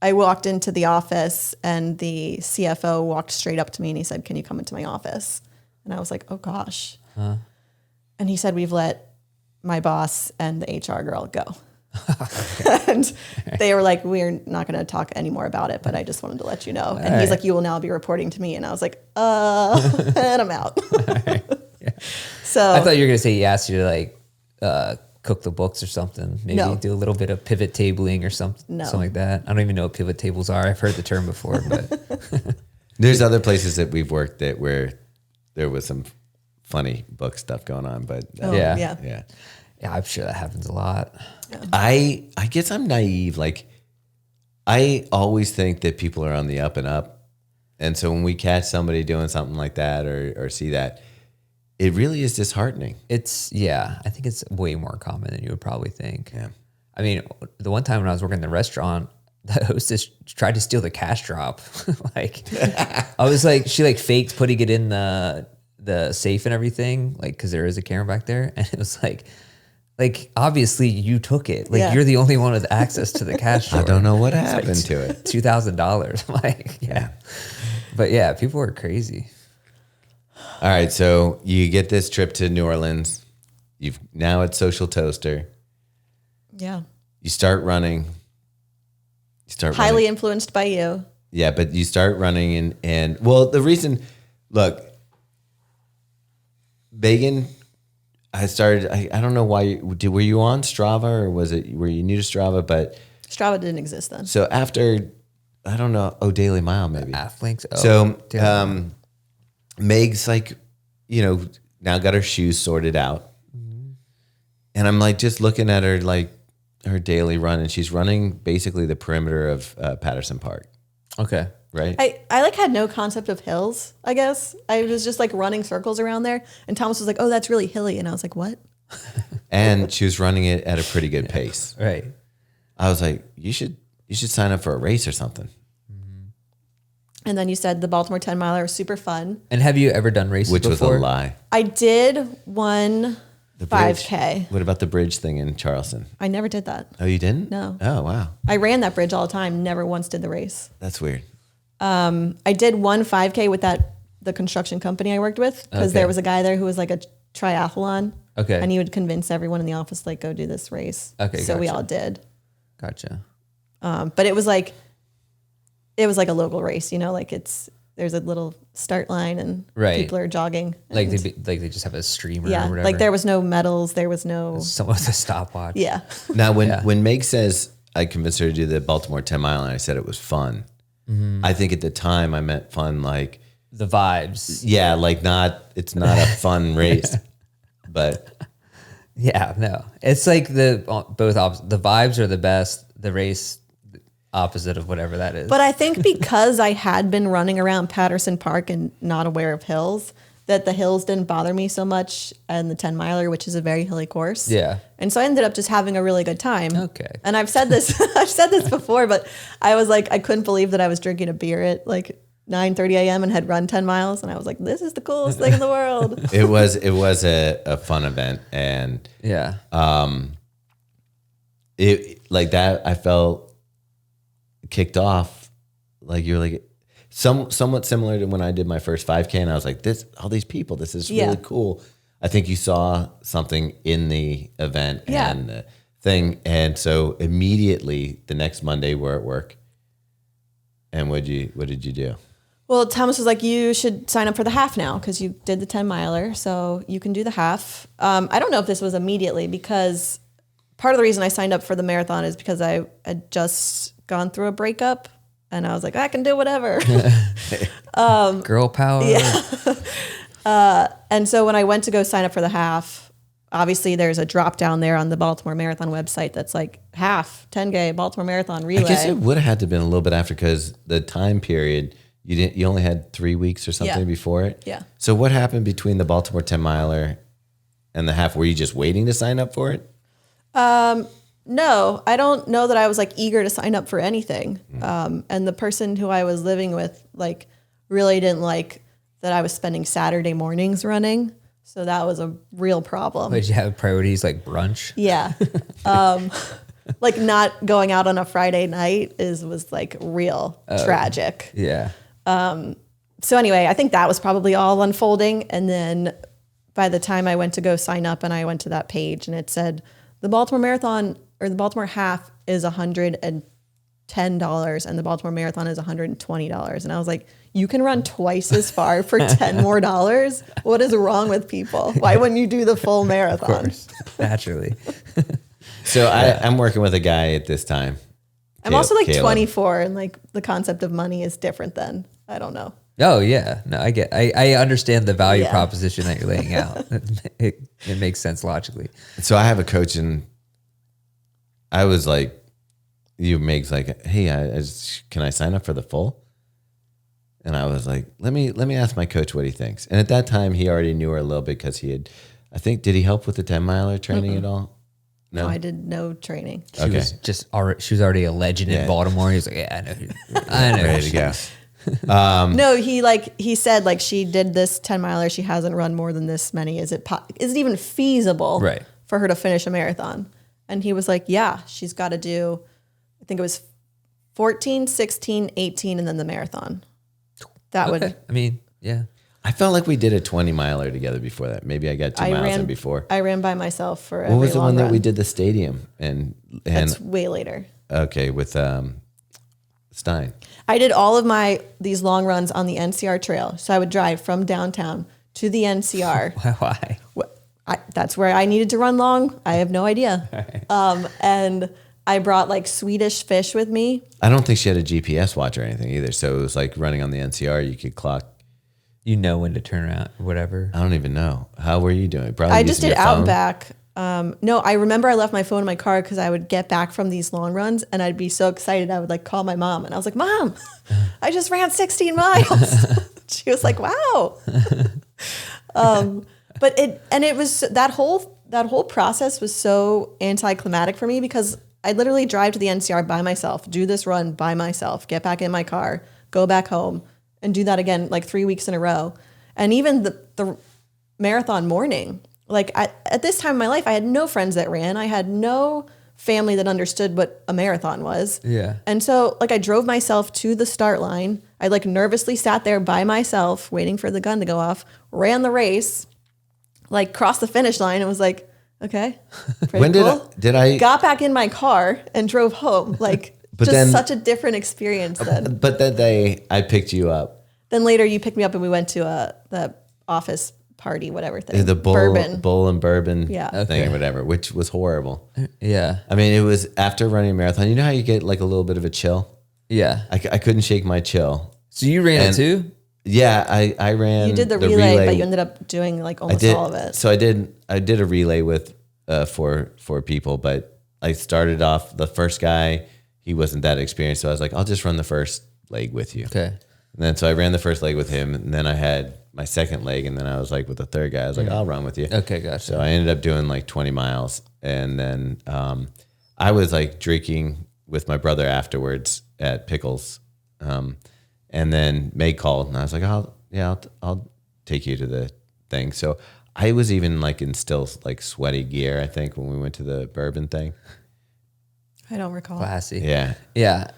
Speaker 3: I walked into the office, and the CFO walked straight up to me and he said, "Can you come into my office?" And I was like, "Oh gosh." And he said, "We've let my boss and the HR girl go." And they were like, "We're not going to talk anymore about it, but I just wanted to let you know." And he's like, "You will now be reporting to me." And I was like, and I'm out.
Speaker 2: Yeah.
Speaker 3: So
Speaker 2: I thought you were going to say he asked you to like, cook the books or something. Maybe do a little bit of pivot tabling or something like that. I don't even know what pivot tables are. I've heard the term before, but
Speaker 1: there's other places that we've worked at where there was some funny book stuff going on, but
Speaker 2: yeah, I'm sure that happens a lot.
Speaker 3: Yeah.
Speaker 1: I guess I'm naive. Like I always think that people are on the up and up. And so when we catch somebody doing something like that or see that, it really is disheartening.
Speaker 2: I think it's way more common than you would probably think.
Speaker 1: Yeah.
Speaker 2: I mean, the one time when I was working in the restaurant, the hostess tried to steal the cash drop. Like, I was like, she like faked putting it in the safe and everything, like, because there is a camera back there, and it was like obviously you took it. Like, you're the only one with access to the cash drawer.
Speaker 1: I don't know what happened to it.
Speaker 2: $2,000. Like, yeah. But yeah, people were crazy.
Speaker 1: All right, so you get this trip to New Orleans. You've now at Social Toaster.
Speaker 3: Yeah.
Speaker 1: You start running.
Speaker 3: Highly influenced by you.
Speaker 1: Yeah, but you start running and well, the reason, look, Meaghan, I don't know why, were you on Strava or were you new to Strava? But
Speaker 3: Strava didn't exist then.
Speaker 1: So after, I don't know, Daily Mile maybe.
Speaker 2: Athlinks.
Speaker 1: So Meg's like, now got her shoes sorted out. Mm-hmm. And I'm like just looking at her, like her daily run, and she's running basically the perimeter of Patterson Park.
Speaker 2: Okay.
Speaker 1: Right.
Speaker 3: I like had no concept of hills, I guess. I was just like running circles around there. And Thomas was like, oh, that's really hilly. And I was like, what?
Speaker 1: And she was running it at a pretty good pace.
Speaker 2: Right.
Speaker 1: I was like, you should sign up for a race or something.
Speaker 3: And then you said the Baltimore 10 miler was super fun.
Speaker 2: And have you ever done races
Speaker 1: before? Which was a lie.
Speaker 3: I did one 5K.
Speaker 1: What about the bridge thing in Charleston?
Speaker 3: I never did that.
Speaker 1: Oh, you didn't?
Speaker 3: No.
Speaker 1: Oh, wow.
Speaker 3: I ran that bridge all the time. Never once did the race.
Speaker 1: That's weird.
Speaker 3: I did one 5K with the construction company I worked with, because there was a guy there who was like a triathlon.
Speaker 2: Okay.
Speaker 3: And he would convince everyone in the office, like, go do this race.
Speaker 2: Okay.
Speaker 3: So we all did.
Speaker 2: Gotcha.
Speaker 3: But it was like a local race, like there's a little start line and people are jogging.
Speaker 2: Like they just have a streamer or whatever.
Speaker 3: Like there was no medals. There was no...
Speaker 2: Someone with a stopwatch.
Speaker 3: Yeah.
Speaker 1: Now, when Meg says I convinced her to do the Baltimore 10 mile and I said it was fun, I think at the time I meant fun like...
Speaker 2: The vibes.
Speaker 1: Yeah, like it's not a fun race, but...
Speaker 2: Yeah, no. It's like both opposite. The vibes are the best. The race... opposite of whatever that is.
Speaker 3: But I think because I had been running around Patterson Park and not aware of hills, that the hills didn't bother me so much, and the 10 miler, which is a very hilly course.
Speaker 2: Yeah.
Speaker 3: And so I ended up just having a really good time.
Speaker 2: Okay.
Speaker 3: And I've said this before, but I was like, I couldn't believe that I was drinking a beer at like 9:30 a.m. and had run 10 miles. And I was like, this is the coolest thing in the world.
Speaker 1: It was a fun event. And
Speaker 2: yeah.
Speaker 1: It like that, I felt kicked off, like you're like somewhat similar to when I did my first 5K, and I was like, all these people, this is really cool. I think you saw something in the event and the thing, and so immediately the next Monday we're at work. And what did you do?
Speaker 3: Well, Thomas was like, you should sign up for the half now because you did the 10 miler, so you can do the half. I don't know if this was immediately, because part of the reason I signed up for the marathon is because I had just gone through a breakup, and I was like, I can do whatever.
Speaker 2: Girl power.
Speaker 3: Yeah. And so when I went to go sign up for the half, obviously there's a drop down there on the Baltimore Marathon website that's like half, 10K, Baltimore Marathon relay.
Speaker 1: I guess it would have had to have been a little bit after, because the time period, you only had 3 weeks or something before it.
Speaker 3: Yeah.
Speaker 1: So what happened between the Baltimore 10 miler and the half? Were you just waiting to sign up for it?
Speaker 3: No, I don't know that I was like eager to sign up for anything. And the person who I was living with like really didn't like that I was spending Saturday mornings running. So that was a real problem.
Speaker 2: Did you have priorities like brunch?
Speaker 3: Yeah. Like not going out on a Friday night was like real tragic.
Speaker 2: Yeah.
Speaker 3: So anyway, I think that was probably all unfolding. And then by the time I went to go sign up and I went to that page and it said the Baltimore Marathon or the Baltimore half is $110 and the Baltimore Marathon is $120. And I was like, you can run twice as far for $10 more. What is wrong with people? Why wouldn't you do the full marathon?
Speaker 2: Of course. Naturally.
Speaker 1: So I'm working with a guy at this time.
Speaker 3: I'm also like 24, and like the concept of money is different then. I don't know.
Speaker 2: Oh yeah. No, I understand the value proposition that you're laying out. It makes sense logically.
Speaker 1: So I have a coach, and I was like, Meg's like, hey, can I sign up for the full? And I was like, let me ask my coach what he thinks. And at that time, he already knew her a little bit because he had, I think, did he help with the 10-miler training at all?
Speaker 3: No, I did no training.
Speaker 2: She was just already, she was already a legend in Baltimore. He was like, yeah, I know.
Speaker 1: Ready to go.
Speaker 3: No, he said like she did this 10-miler. She hasn't run more than this many. Is it even feasible for her to finish a marathon? And he was like, yeah, she's got to do, I think it was 14, 16, 18, and then the marathon. That would.
Speaker 2: I mean, yeah.
Speaker 1: I felt like we did a 20-miler together before that. Maybe I got 2 miles in before.
Speaker 3: I ran by myself for
Speaker 1: what was the one that we did the stadium and
Speaker 3: that's way later.
Speaker 1: Okay, with Stein.
Speaker 3: I did all of these long runs on the NCR trail. So I would drive from downtown to the NCR.
Speaker 2: Why?
Speaker 3: That's where I needed to run long. I have no idea. Right. And I brought like Swedish fish with me.
Speaker 1: I don't think she had a GPS watch or anything either. So it was like running on the NCR. You could clock.
Speaker 2: You know when to turn around, whatever.
Speaker 1: I don't even know. How were you doing? Probably
Speaker 3: I just did out and back. No, I remember I left my phone in my car because I would get back from these long runs and I'd be so excited. I would like call my mom and I was like, Mom, I just ran 16 miles. She was like, wow. But it was that whole process was so anticlimactic for me because I literally drive to the NCR by myself, do this run by myself, get back in my car, go back home, and do that again like 3 weeks in a row. And even the marathon morning, like at this time in my life, I had no friends that ran. I had no family that understood what a marathon was.
Speaker 2: Yeah.
Speaker 3: And so like I drove myself to the start line. I like nervously sat there by myself, waiting for the gun to go off, ran the race, like crossed the finish line and was like, okay,
Speaker 1: when
Speaker 3: cool.
Speaker 1: did I
Speaker 3: got back in my car and drove home? Like
Speaker 1: but
Speaker 3: just
Speaker 1: then,
Speaker 3: such a different experience then.
Speaker 1: But that day I picked you up.
Speaker 3: Then later you picked me up and we went to the office party, whatever thing.
Speaker 1: The bull and bourbon thing or whatever, which was horrible.
Speaker 2: Yeah.
Speaker 1: I mean, it was after running a marathon. You know how you get like a little bit of a chill?
Speaker 2: Yeah.
Speaker 1: I couldn't shake my chill.
Speaker 2: So you ran it too?
Speaker 1: Yeah, I ran.
Speaker 3: You did the relay, but you ended up doing like almost all of it.
Speaker 1: So I did a relay with four people, but I started off the first guy. He wasn't that experienced, so I was like, I'll just run the first leg with you.
Speaker 2: Okay.
Speaker 1: And then so I ran the first leg with him, and then I had my second leg, and then I was like with the third guy, I was like, I'll run with you.
Speaker 2: Okay, gotcha.
Speaker 1: So I ended up doing like 20 miles, and then I was like drinking with my brother afterwards at Pickles, and then May called, and I was like, I'll take you to the thing. So I was even like in still like sweaty gear, I think, when we went to the bourbon thing.
Speaker 3: I don't recall.
Speaker 2: Classy.
Speaker 1: Yeah.
Speaker 2: Yeah.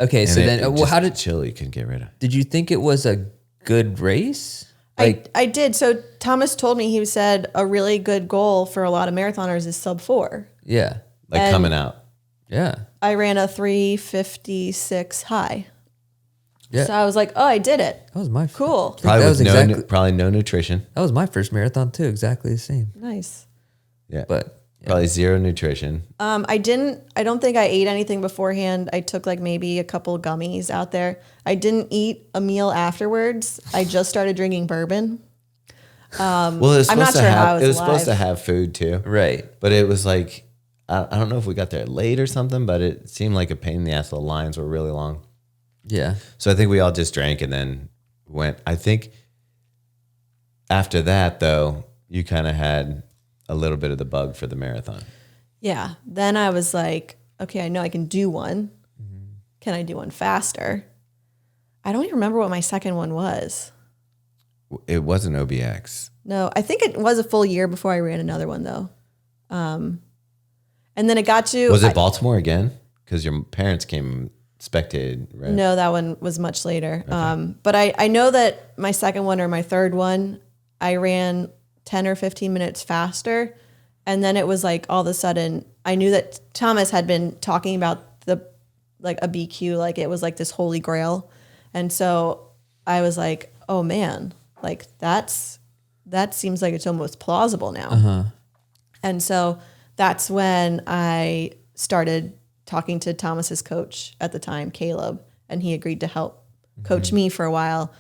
Speaker 2: Okay, so then how did
Speaker 1: chill you couldn't get rid of?
Speaker 2: Did you think it was a good race?
Speaker 3: Like I did. So Thomas told me, he said a really good goal for a lot of marathoners is sub 4.
Speaker 2: Yeah.
Speaker 1: Like coming out.
Speaker 2: Yeah.
Speaker 3: I ran a 3:56 high.
Speaker 2: Yeah.
Speaker 3: So I was like, oh, I did it.
Speaker 2: That was my
Speaker 3: cool.
Speaker 1: Probably
Speaker 2: that was
Speaker 1: with probably no nutrition.
Speaker 2: That was my first marathon too, exactly the same.
Speaker 3: Nice.
Speaker 1: Yeah.
Speaker 2: But
Speaker 1: probably zero nutrition.
Speaker 3: I don't think I ate anything beforehand. I took like maybe a couple gummies out there. I didn't eat a meal afterwards. I just started drinking bourbon.
Speaker 1: Well, it was supposed it was supposed to have food too.
Speaker 2: Right.
Speaker 1: But it was like, I don't know if we got there late or something, but it seemed like a pain in the ass. The lines were really long.
Speaker 2: Yeah.
Speaker 1: So I think we all just drank and then went. I think after that, though, you kind of had a little bit of the bug for the marathon.
Speaker 3: Yeah. Then I was like, okay, I know I can do one. Mm-hmm. Can I do one faster? I don't even remember what my second one was.
Speaker 1: It wasn't OBX.
Speaker 3: No, I think it was a full year before I ran another one, though. And then it got to...
Speaker 1: Was it Baltimore again? Because your parents came spectated, right?
Speaker 3: No, that one was much later.
Speaker 1: Okay.
Speaker 3: But I know that my second one or my third one, I ran 10 or 15 minutes faster. And then it was like all of a sudden, I knew that Thomas had been talking about a BQ, like it was like this holy grail. And so I was like, oh man, like that seems like it's almost plausible now.
Speaker 2: Uh-huh.
Speaker 3: And so that's when I started talking to Thomas's coach at the time, Caleb, and he agreed to help coach me for a while.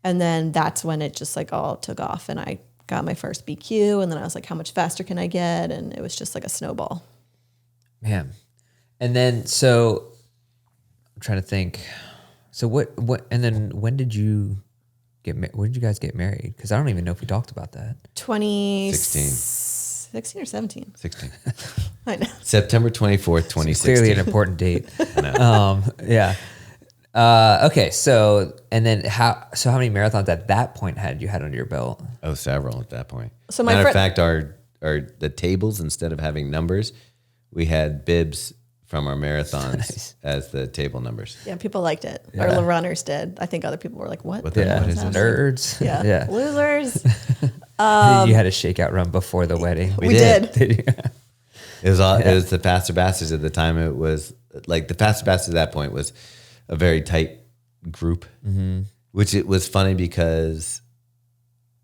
Speaker 3: And then that's when it just like all took off and I got my first BQ, and then I was like, how much faster can I get? And it was just like a snowball.
Speaker 2: Man. And then, so I'm trying to think. So what, and then when did you when did you guys get married? Because I don't even know if we talked about that.
Speaker 3: 16 or 17?
Speaker 1: 16.
Speaker 3: I know.
Speaker 1: September 24th, 2016.
Speaker 2: Clearly an important date. Yeah. Okay. So, and then how many marathons at that point had you had under your belt?
Speaker 1: Oh, several at that point.
Speaker 3: So
Speaker 1: matter of fact, the tables, instead of having numbers, we had bibs from our marathons as the table numbers.
Speaker 3: Yeah, people liked it.
Speaker 2: Yeah.
Speaker 3: Or the runners did. I think other people were like, what?
Speaker 1: What
Speaker 2: Yeah.
Speaker 1: is this?
Speaker 2: Nerds.
Speaker 3: Yeah. Losers.
Speaker 2: You had a shakeout run before the wedding.
Speaker 3: We did.
Speaker 2: Did you?
Speaker 1: It was the Faster Bastards at the time. It was like the Faster Bastards at that point was a very tight group, which it was funny because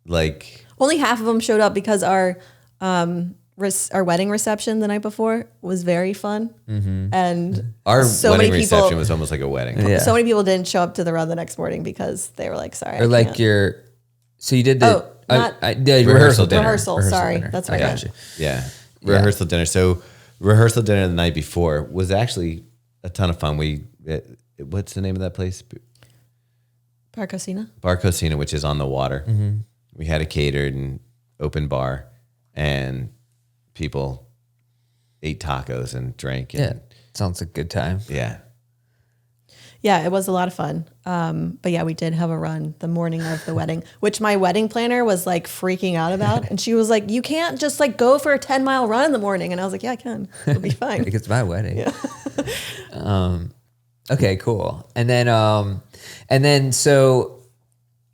Speaker 1: like
Speaker 3: only half of them showed up because our wedding reception the night before was very fun, and
Speaker 1: our
Speaker 3: so
Speaker 1: wedding
Speaker 3: many people,
Speaker 1: reception was almost like a wedding.
Speaker 2: Yeah.
Speaker 3: so many people didn't show up to the run the next morning because they were like, sorry.
Speaker 2: Or like so you did the
Speaker 1: rehearsal dinner.
Speaker 3: Rehearsal, sorry.
Speaker 2: dinner.
Speaker 3: That's
Speaker 2: I
Speaker 3: right.
Speaker 2: got you.
Speaker 1: Yeah. Rehearsal dinner. So rehearsal dinner the night before was actually a ton of fun. What's the name of that place?
Speaker 3: Bar Cocina.
Speaker 1: Bar Cocina, which is on the water. We had a catered and open bar, and people ate tacos and drank.
Speaker 2: Yeah. Sounds like a good time.
Speaker 1: Yeah.
Speaker 3: Yeah, it was a lot of fun. But yeah, we did have a run the morning of the wedding, which my wedding planner was like freaking out about. And she was like, you can't just like go for a 10-mile run in the morning. And I was like, yeah, I can. It'll be fine.
Speaker 2: Like it's my wedding.
Speaker 3: Yeah.
Speaker 2: Okay, cool. And then so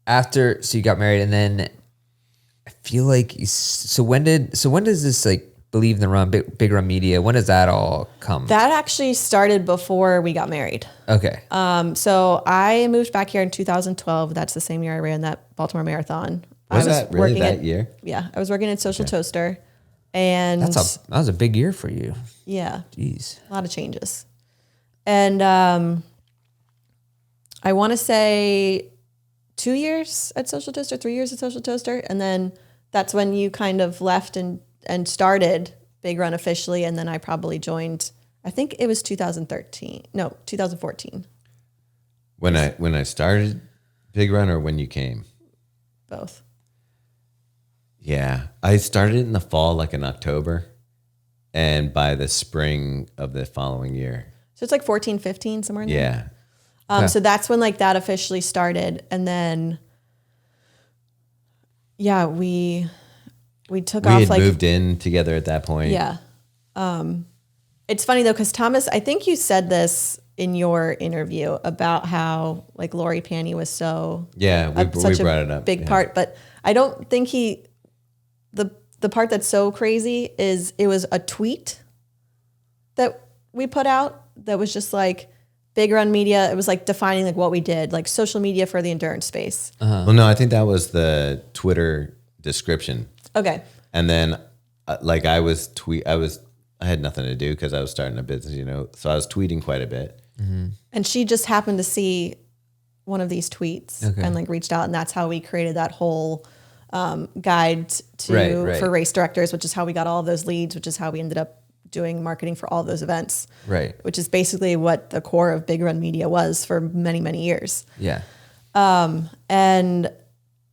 Speaker 2: you got married, and then I feel like when does this like Believe in the Run, Big Run Media, when does that all come?
Speaker 3: That actually started before we got married.
Speaker 2: Okay.
Speaker 3: So I moved back here in 2012. That's the same year I ran that Baltimore Marathon.
Speaker 1: Was that really that year?
Speaker 3: Yeah, I was working at Social Toaster, and
Speaker 2: that was a big year for you.
Speaker 3: Yeah,
Speaker 2: Jeez,
Speaker 3: a lot of changes. And I want to say 2 years at Social Toaster, 3 years at Social Toaster, and then that's when you kind of left and started Big Run officially, and then I probably joined. I think it was 2014.
Speaker 1: When I started Big Run, or when you came?
Speaker 3: Both.
Speaker 1: Yeah, I started in the fall, like in October, and by the spring of the following year.
Speaker 3: So it's like 14, 15, somewhere in there.
Speaker 1: Yeah.
Speaker 3: So that's when like that officially started, and then yeah, we took off.
Speaker 1: We had
Speaker 3: like
Speaker 1: moved in together at that point.
Speaker 3: Yeah. It's funny though, because Thomas, I think you said this in your interview about how like Lori Panny was so
Speaker 1: we brought it up.
Speaker 3: Big part, but I don't think the part that's so crazy is it was a tweet that we put out that was just like Big Run Media. It was like defining like what we did, like social media for the endurance space.
Speaker 1: Well, no, I think that was the Twitter description.
Speaker 3: Okay.
Speaker 1: And then like I had nothing to do because I was starting a business, so I was tweeting quite a bit.
Speaker 3: And she just happened to see one of these tweets and like reached out, and that's how we created that whole guide for race directors, which is how we got all of those leads, which is how we ended up doing marketing for all of those events.
Speaker 2: Right.
Speaker 3: Which is basically what the core of Big Run Media was for many, many years.
Speaker 2: Yeah.
Speaker 3: And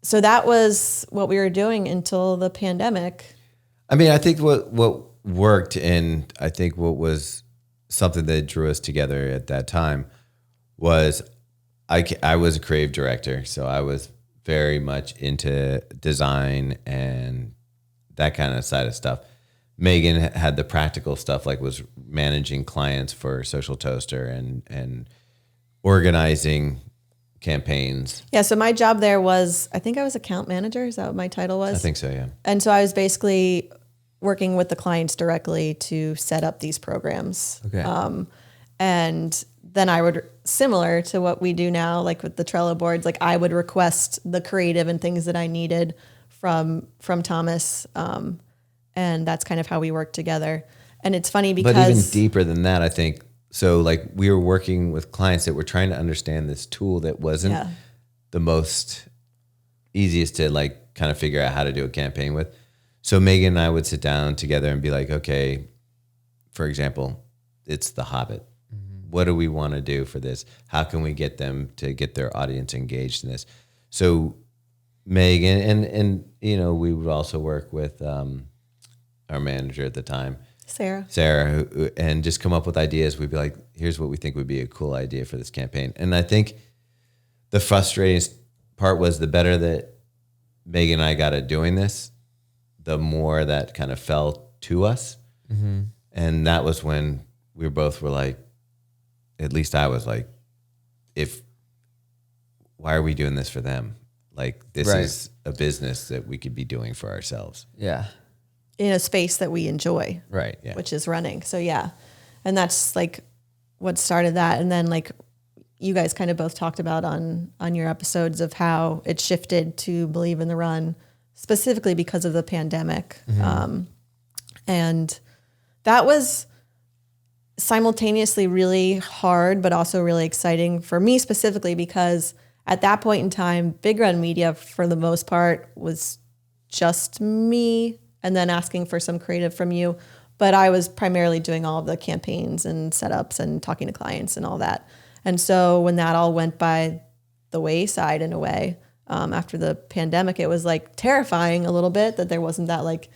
Speaker 3: so that was what we were doing until the pandemic.
Speaker 1: I mean, I think what worked, and I think what was something that drew us together at that time was I was a creative director, so I was very much into design and that kind of side of stuff. Meaghan had the practical stuff, like was managing clients for Social Toaster and organizing campaigns.
Speaker 3: Yeah, so my job there was, I think I was account manager. Is that what my title was?
Speaker 1: I think so, yeah.
Speaker 3: And so I was basically working with the clients directly to set up these programs.
Speaker 2: Okay.
Speaker 3: And then I would, similar to what we do now, like with the Trello boards, like I would request the creative and things that I needed from Thomas. And that's kind of how we work together. And it's funny because...
Speaker 1: But even deeper than that, I think, so like we were working with clients that were trying to understand this tool that wasn't the most easiest to like kind of figure out how to do a campaign with. So Meaghan and I would sit down together and be like, okay, for example, it's The Hobbit. What do we want to do for this? How can we get them to get their audience engaged in this? So Meaghan, and you know, we would also work with our manager at the time, Sarah, and just come up with ideas. We'd be like, here's what we think would be a cool idea for this campaign. And I think the frustrating part was the better that Meaghan and I got at doing this, the more that kind of fell to us. Mm-hmm. And that was when we both were like, at least I was like, why are we doing this for them? Like, this is a business that we could be doing for ourselves.
Speaker 2: Yeah.
Speaker 3: In a space that we enjoy.
Speaker 2: Right.
Speaker 1: Yeah.
Speaker 3: Which is running. So yeah. And that's like what started that. And then like you guys kind of both talked about on your episodes of how it shifted to Believe in the Run, specifically because of the pandemic. Mm-hmm. And that was simultaneously really hard, but also really exciting for me specifically, because at that point in time, Big Run Media, for the most part, was just me and then asking for some creative from you. But I was primarily doing all of the campaigns and setups and talking to clients and all that. And so when that all went by the wayside in a way, after the pandemic, it was like terrifying a little bit that there wasn't that like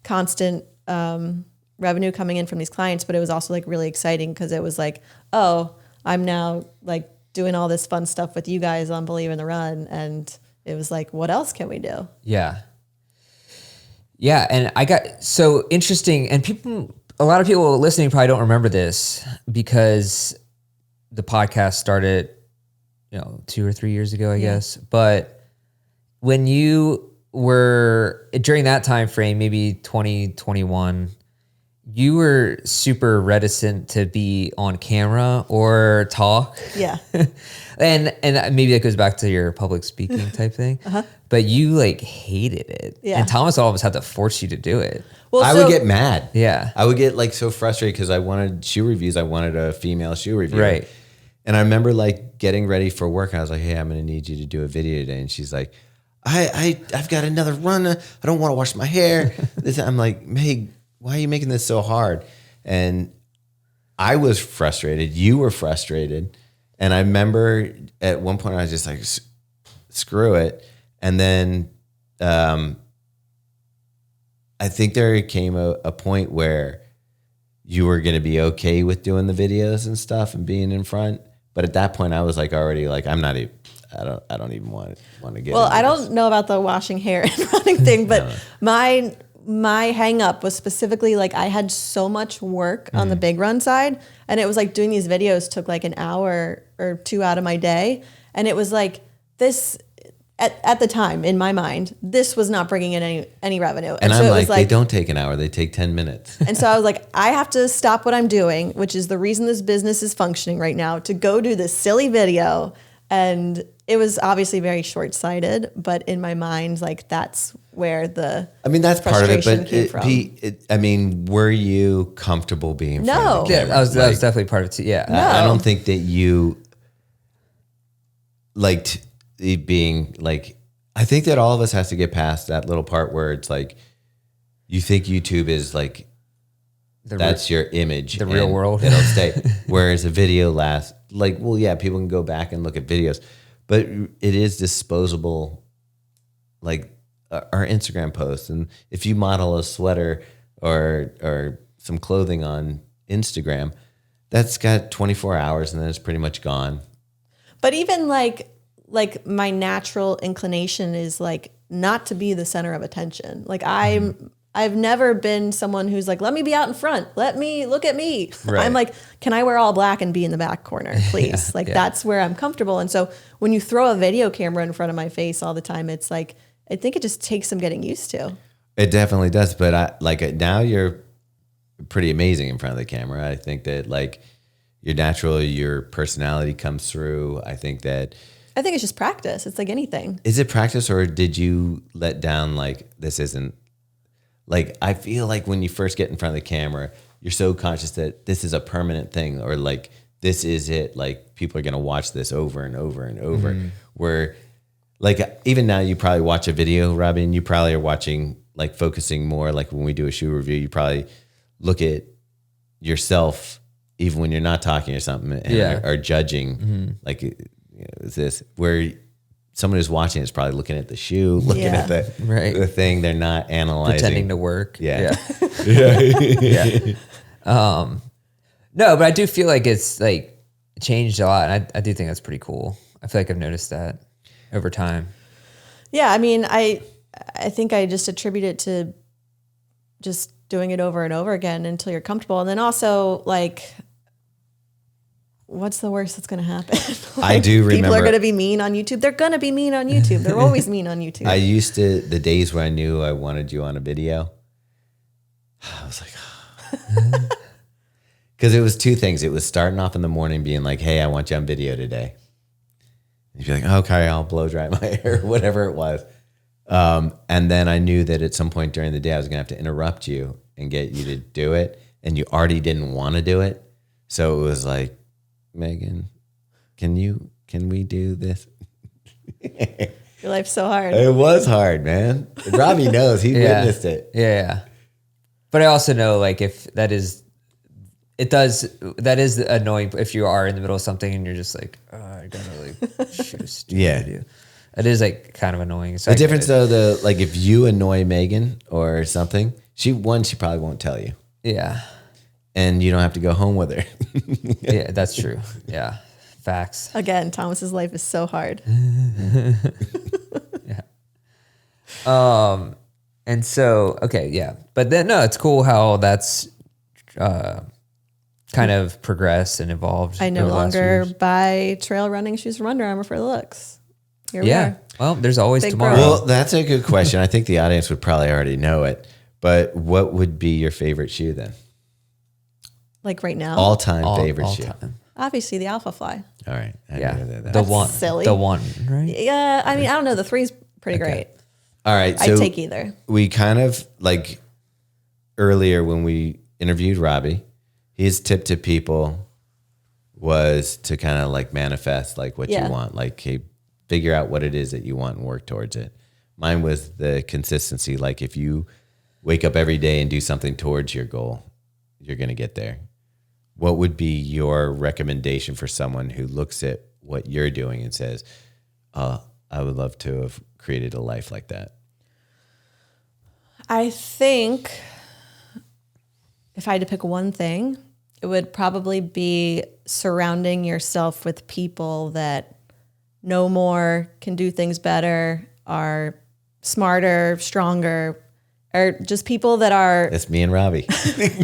Speaker 3: constant revenue coming in from these clients. But it was also like really exciting because it was like, oh, I'm now like doing all this fun stuff with you guys on Believe in the Run. And it was like, what else can we do?
Speaker 2: Yeah. Yeah. And I got so interesting, and a lot of people listening probably don't remember this because the podcast started, 2 or 3 years ago, I guess. But when you were during that time frame, maybe 2021, you were super reticent to be on camera or talk.
Speaker 3: Yeah.
Speaker 2: and maybe that goes back to your public speaking type thing. Uh-huh. But you like hated it. Yeah. And Thomas almost had to force you to do it.
Speaker 1: Well, I would get mad.
Speaker 2: Yeah.
Speaker 1: I would get like so frustrated because I wanted shoe reviews. I wanted a female shoe reviewer.
Speaker 2: Right.
Speaker 1: And I remember like getting ready for work. I was like, hey, I'm going to need you to do a video today. And she's like, I've got another run. I don't want to wash my hair. I'm like, Meg, why are you making this so hard? And I was frustrated. You were frustrated. And I remember at one point I was just like, screw it. And then I think there came a point where you were going to be okay with doing the videos and stuff and being in front. But at that point I was like already like, I don't even want to get.
Speaker 3: Well, I don't know about the washing hair and running thing, but my hang up was specifically like I had so much work on the Big Run side, and it was like doing these videos took like an hour or two out of my day. And it was like this at the time in my mind, this was not bringing in any revenue.
Speaker 1: And so I'm like, they don't take an hour, they take 10 minutes.
Speaker 3: And so I was like, I have to stop what I'm doing, which is the reason this business is functioning right now, to go do this silly video. And it was obviously very short-sighted, but in my mind, like that's where
Speaker 1: that's part of it. But were you comfortable being in front of the camera?
Speaker 2: That was definitely part of it too. Yeah.
Speaker 3: No.
Speaker 1: I don't think that you liked it being like, I think that all of us has to get past that little part where it's like, you think YouTube is like, that's your image.
Speaker 2: The real world.
Speaker 1: It'll stay. Whereas a video lasts, like, well, yeah, people can go back and look at videos, but it is disposable, like our Instagram posts. And if you model a sweater or some clothing on Instagram, that's got 24 hours and then it's pretty much gone.
Speaker 3: But even like my natural inclination is like not to be the center of attention. Like I've never been someone who's like, let me be out in front. Let me look at me. Right. I'm like, can I wear all black and be in the back corner, please? That's where I'm comfortable. And so when you throw a video camera in front of my face all the time, it's like, I think it just takes some getting used to.
Speaker 1: It definitely does. But now you're pretty amazing in front of the camera. I think that like you're natural, your personality comes through. I think it's just practice. It's like anything. Is it practice, or did you let down like this isn't, like, I feel like when you first get in front of the camera, you're so conscious that this is a permanent thing, or like, this is it. Like, people are going to watch this over and over and over. Mm-hmm. Where, like, even now you probably watch a video, Robbie, and you probably are watching, like, focusing more. Like, when we do a shoe review, you probably look at yourself even when you're not talking or something and are judging, like, is this where someone who's watching is probably looking at the shoe, looking at the thing. They're not analyzing.
Speaker 2: Pretending to work.
Speaker 1: Yeah.
Speaker 2: No, but I do feel like it's like changed a lot. And I do think that's pretty cool. I feel like I've noticed that over time.
Speaker 3: Yeah. I mean, I think I just attribute it to just doing it over and over again until you're comfortable. And then also, like, what's the worst that's going to happen? Like,
Speaker 1: I do remember.
Speaker 3: People are going to be mean on YouTube. They're going to be mean on YouTube. They're always mean on YouTube.
Speaker 1: I used to, the days where I knew I wanted you on a video, I was like, because it was two things. It was starting off in the morning being like, hey, I want you on video today. And you'd be like, okay, I'll blow dry my hair, whatever it was. And then I knew that at some point during the day, I was going to have to interrupt you and get you to do it. And you already didn't want to do it. So it was like, Meaghan, can we do this?
Speaker 3: Your life's so hard.
Speaker 1: It was hard, man. Robbie knows. He witnessed it.
Speaker 2: Yeah. But I also know, like, if that is annoying if you are in the middle of something and you're just like, oh, I gotta like shoot a stupid video. It is like kind of annoying. So
Speaker 1: the difference though, like if you annoy Meaghan or something, she probably won't tell you.
Speaker 2: Yeah.
Speaker 1: And you don't have to go home with her.
Speaker 2: Yeah, that's true. Yeah. Facts.
Speaker 3: Again, Thomas's life is so hard.
Speaker 2: Yeah. And so, okay, yeah. But then, no, it's cool how that's kind of progressed and evolved.
Speaker 3: I no longer buy trail running shoes from Under Armour for the looks. Here we are.
Speaker 2: Well, there's always
Speaker 3: Big
Speaker 2: tomorrow.
Speaker 3: bro.
Speaker 1: Well, that's a good question. I think the audience would probably already know it. But what would be your favorite shoe then?
Speaker 3: Like right now?
Speaker 1: All-time favorite shoe.
Speaker 2: Time.
Speaker 3: Obviously the Alpha Fly.
Speaker 1: All right.
Speaker 2: The one.
Speaker 3: silly.
Speaker 2: The one, right?
Speaker 3: Yeah, I mean, I don't know. The 3's pretty great.
Speaker 1: All right. So
Speaker 3: I'd take either.
Speaker 1: We kind of, like, earlier when we interviewed Robbie, his tip to people was to kind of like manifest like what you want. Like, hey, figure out what it is that you want and work towards it. Mine was the consistency. Like if you wake up every day and do something towards your goal, you're going to get there. What would be your recommendation for someone who looks at what you're doing and says, I would love to have created a life like that?
Speaker 3: I think if I had to pick one thing, it would probably be surrounding yourself with people that know more, can do things better, are smarter, stronger, or just people that are
Speaker 1: That's me and Robbie.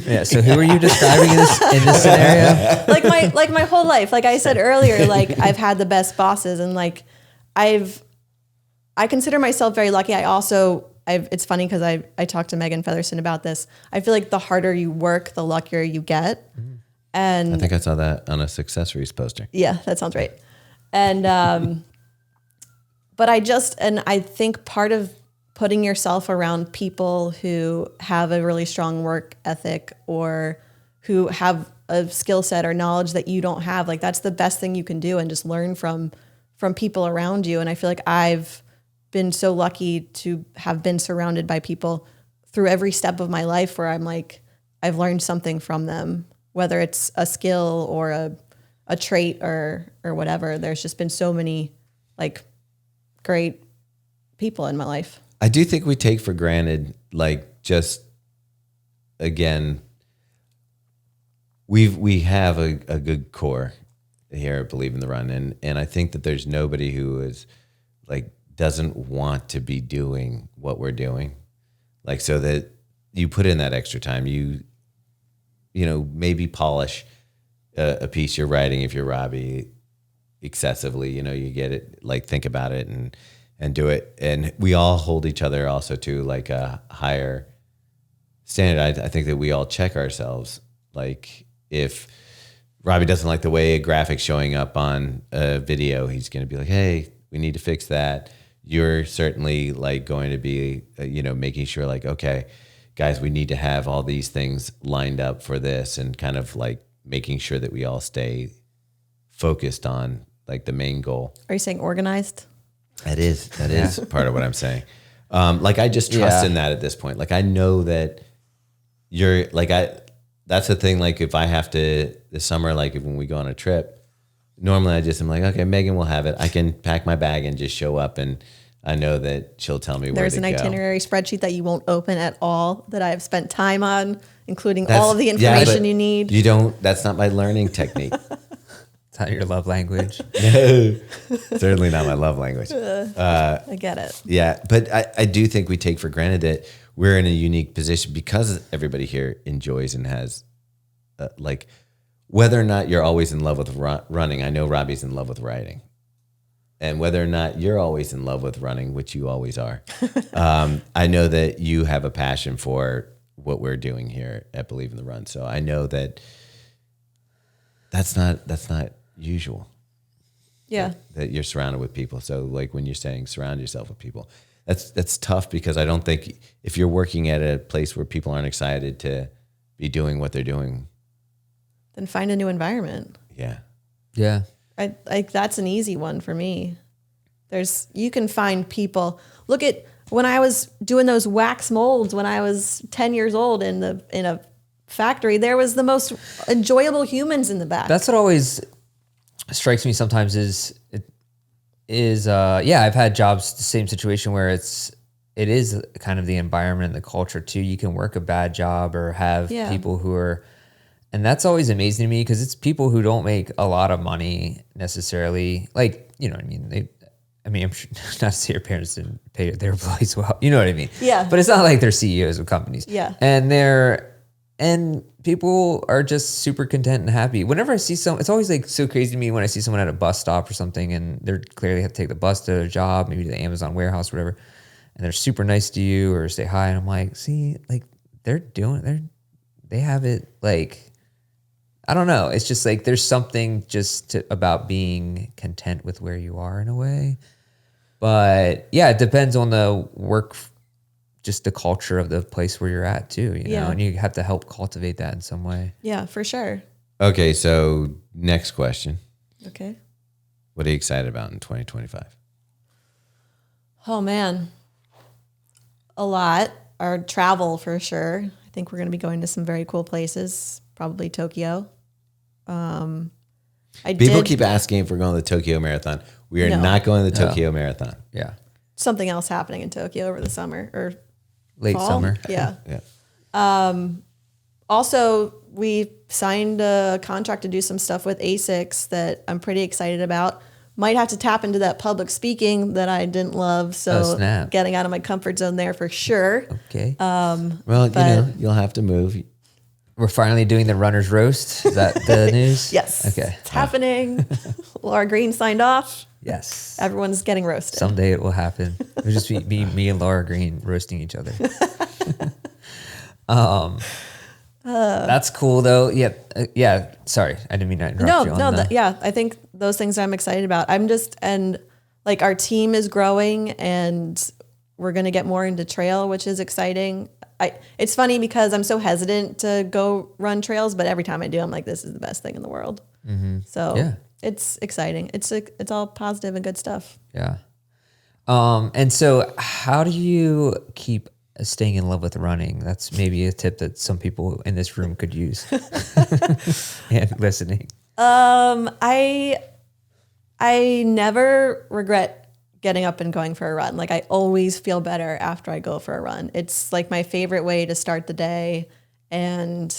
Speaker 2: Yeah. So who are you describing in this scenario?
Speaker 3: like my whole life. Like I said earlier, like I've had the best bosses, and like I consider myself very lucky. It's funny because I talked to Megan Featherston about this. I feel like the harder you work, the luckier you get. And
Speaker 1: I think I saw that on a Successories poster.
Speaker 3: Yeah, that sounds right. And but I think part of putting yourself around people who have a really strong work ethic or who have a skill set or knowledge that you don't have, like that's the best thing you can do, and just learn from people around you. And I feel like I've been so lucky to have been surrounded by people through every step of my life where I'm like, I've learned something from them, whether it's a skill or a trait or whatever. There's just been so many like great people in my life.
Speaker 1: I do think we take for granted, like, just again, we have a good core here at Believe in the Run, and I think that there's nobody who is like doesn't want to be doing what we're doing, like, so that you put in that extra time, you know, maybe polish a piece you're writing if you're Robbie excessively, you know, you get it, like think about it and do it. And we all hold each other also to like a higher standard. I think that we all check ourselves. Like if Robbie doesn't like the way a graphic's showing up on a video, he's going to be like, hey, we need to fix that. You're certainly like going to be, making sure like, okay, guys, we need to have all these things lined up for this, and kind of like making sure that we all stay focused on like the main goal.
Speaker 3: Are you saying organized?
Speaker 1: That is part of what I'm saying. Like I just trust in that at this point. Like I know that you're like that's the thing. Like if I have to this summer, like when we go on a trip, normally I just am like, okay, Meaghan will have it. I can pack my bag and just show up, and I know that she'll tell me where to go.
Speaker 3: There's an itinerary spreadsheet that you won't open at all that I've spent time on, including all of the information you need.
Speaker 1: You don't. That's not my learning technique.
Speaker 2: It's not your love language.
Speaker 1: No, certainly not my love language.
Speaker 3: I get it.
Speaker 1: Yeah, but I do think we take for granted that we're in a unique position because everybody here enjoys and has, like, whether or not you're always in love with running. I know Robbie's in love with riding. And whether or not you're always in love with running, which you always are, I know that you have a passion for what we're doing here at Believe in the Run. So I know that that's not usual.
Speaker 3: Yeah.
Speaker 1: That you're surrounded with people. So like when you're saying surround yourself with people, that's tough because I don't think if you're working at a place where people aren't excited to be doing what they're doing,
Speaker 3: then find a new environment.
Speaker 1: Yeah.
Speaker 2: Yeah.
Speaker 3: That's an easy one for me. You can find people. Look at when I was doing those wax molds when I was 10 years old in a factory, there was the most enjoyable humans in the back.
Speaker 2: That's what always strikes me sometimes I've had jobs, the same situation where it is kind of the environment and the culture too. You can work a bad job or have people who are, and that's always amazing to me because it's people who don't make a lot of money necessarily. Like, you know what I mean? I'm sure, not to say your parents didn't pay their employees well, you know what I mean?
Speaker 3: Yeah.
Speaker 2: But it's not like they're CEOs of companies.
Speaker 3: Yeah.
Speaker 2: And people are just super content and happy. Whenever I see it's always like so crazy to me when I see someone at a bus stop or something and they're clearly have to take the bus to their job, maybe to the Amazon warehouse, or whatever, and they're super nice to you or say hi. And I'm like, see, like they have it like, I don't know. It's just like there's something about being content with where you are in a way. But yeah, it depends on the work, just the culture of the place where you're at too, you know, and you have to help cultivate that in some way.
Speaker 3: Yeah, for sure.
Speaker 1: Okay, so next question.
Speaker 3: Okay.
Speaker 1: What are you excited about in 2025?
Speaker 3: Oh man, a lot. Our travel for sure. I think we're going to be going to some very cool places, probably Tokyo.
Speaker 1: People keep asking if we're going to the Tokyo Marathon. We are not going to the Tokyo Marathon.
Speaker 2: Yeah.
Speaker 3: Something else happening in Tokyo over the summer or
Speaker 2: late
Speaker 3: fall.
Speaker 2: summer.
Speaker 3: Yeah.
Speaker 1: Yeah.
Speaker 3: Also, we signed a contract to do some stuff with ASICS that I'm pretty excited about. Might have to tap into that public speaking that I didn't love. So getting out of my comfort zone there for sure.
Speaker 2: Okay.
Speaker 1: Well, you'll have to move.
Speaker 2: We're finally doing the runner's roast. Is that the news?
Speaker 3: Yes.
Speaker 2: Okay.
Speaker 3: It's happening. Laura Green signed off.
Speaker 2: Yes.
Speaker 3: Everyone's getting roasted.
Speaker 2: Someday it will happen. It'll just be me and Laura Green roasting each other. That's cool though. Yeah. Sorry, I didn't mean to interrupt you.
Speaker 3: I think those things I'm excited about. Our team is growing and we're going to get more into trail, which is exciting. It's funny because I'm so hesitant to go run trails, but every time I do, I'm like, this is the best thing in the world. Mm-hmm. So it's exciting. It's all positive and good stuff.
Speaker 2: Yeah. And so how do you keep staying in love with running? That's maybe a tip that some people in this room could use and listening.
Speaker 3: I never regret getting up and going for a run. Like I always feel better after I go for a run. It's like my favorite way to start the day. And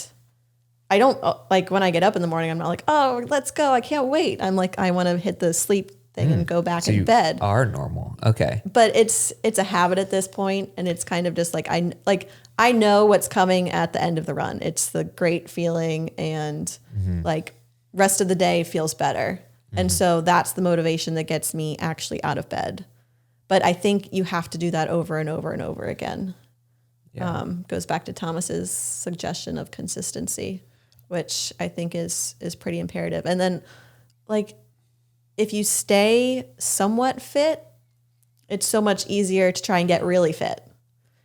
Speaker 3: I don't like when I get up in the morning, I'm not like, oh, let's go. I can't wait. I'm like, I want to hit the sleep thing and go back in bed.
Speaker 2: Are normal. Okay.
Speaker 3: But it's a habit at this point, and it's kind of just like I know what's coming at the end of the run. It's the great feeling, and like rest of the day feels better. And so that's the motivation that gets me actually out of bed. But I think you have to do that over and over and over again. Yeah. Goes back to Thomas's suggestion of consistency, which I think is pretty imperative. And then like if you stay somewhat fit, it's so much easier to try and get really fit.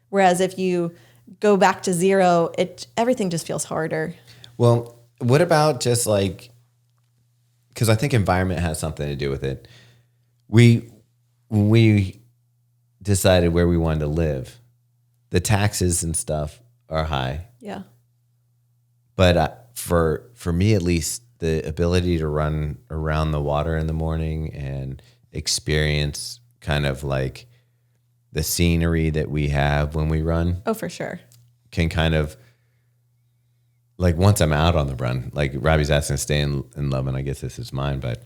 Speaker 3: Whereas if you go back to zero, everything just feels harder.
Speaker 1: Well, what about just like, because I think environment has something to do with it. When we decided where we wanted to live, the taxes and stuff are high.
Speaker 3: Yeah.
Speaker 1: But for me, at least, the ability to run around the water in the morning and experience kind of like the scenery that we have when we run.
Speaker 3: Oh, for sure.
Speaker 1: Can kind of, like, once I'm out on the run, like Robbie's asking to stay in love, and I guess this is mine, but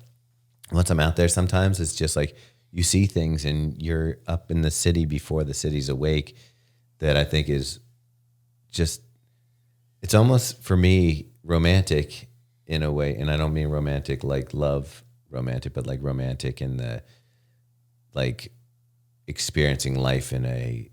Speaker 1: once I'm out there, sometimes it's just like you see things and you're up in the city before the city's awake, that I think is just, it's almost for me romantic in a way. And I don't mean romantic like love romantic, but like romantic in the, like, experiencing life in a,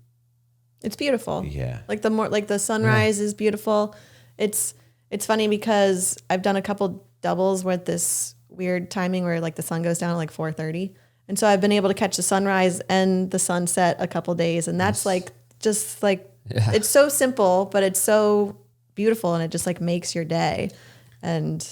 Speaker 3: it's beautiful.
Speaker 1: Yeah.
Speaker 3: Like the sunrise is beautiful. It's funny because I've done a couple doubles with this weird timing where like the sun goes down at like 4:30. And so I've been able to catch the sunrise and the sunset a couple days. And that's like, just like, it's so simple, but it's so beautiful, and it just like makes your day. And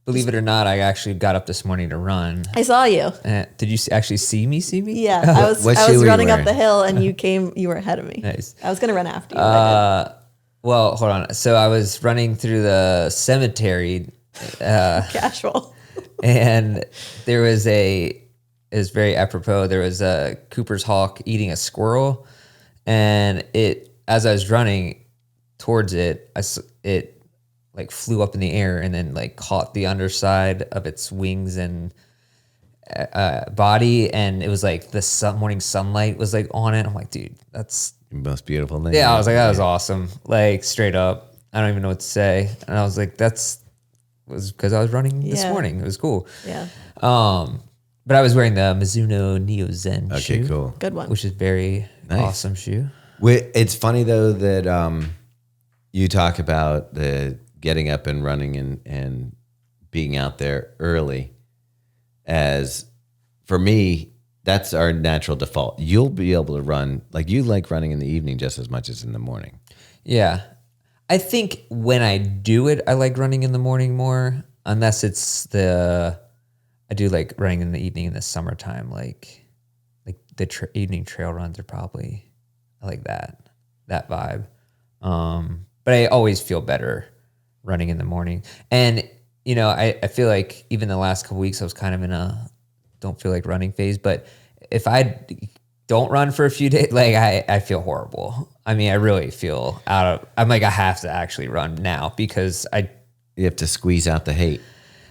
Speaker 2: believe it or not, I actually got up this morning to run.
Speaker 3: I saw you.
Speaker 2: Did you actually see me?
Speaker 3: Yeah, I was running up the hill, and you were ahead of me.
Speaker 2: Nice.
Speaker 3: I was going to run after you.
Speaker 2: Well, hold on. So I was running through the cemetery.
Speaker 3: Casual.
Speaker 2: And there was it was very apropos. There was a Cooper's hawk eating a squirrel, and as I was running towards it, it like flew up in the air and then like caught the underside of its wings and body, and it was like the morning sunlight was like on it. I'm like, dude, that's
Speaker 1: the most beautiful thing.
Speaker 2: Yeah, I was like, that was awesome. Like, straight up, I don't even know what to say. And I was like, was because I was running this morning. It was cool.
Speaker 3: Yeah.
Speaker 2: But I was wearing the Mizuno Neo Zen shoe.
Speaker 1: Okay, cool.
Speaker 3: Good one.
Speaker 2: Which is very awesome shoe.
Speaker 1: It's funny though that you talk about the getting up and running and being out there early. As for me, that's our natural default. You'll be able to run, like, you like running in the evening just as much as in the morning.
Speaker 2: Yeah. I think when I do it, I like running in the morning more, unless it's I do like running in the evening in the summertime. Like the evening trail runs are probably, I like that vibe. But I always feel better running in the morning. And, I feel like even the last couple weeks I was kind of in a don't feel like running phase. But if I don't run for a few days, like I feel horrible. I mean, I really feel I'm like, I have to actually run now because
Speaker 1: you have to squeeze out the hate.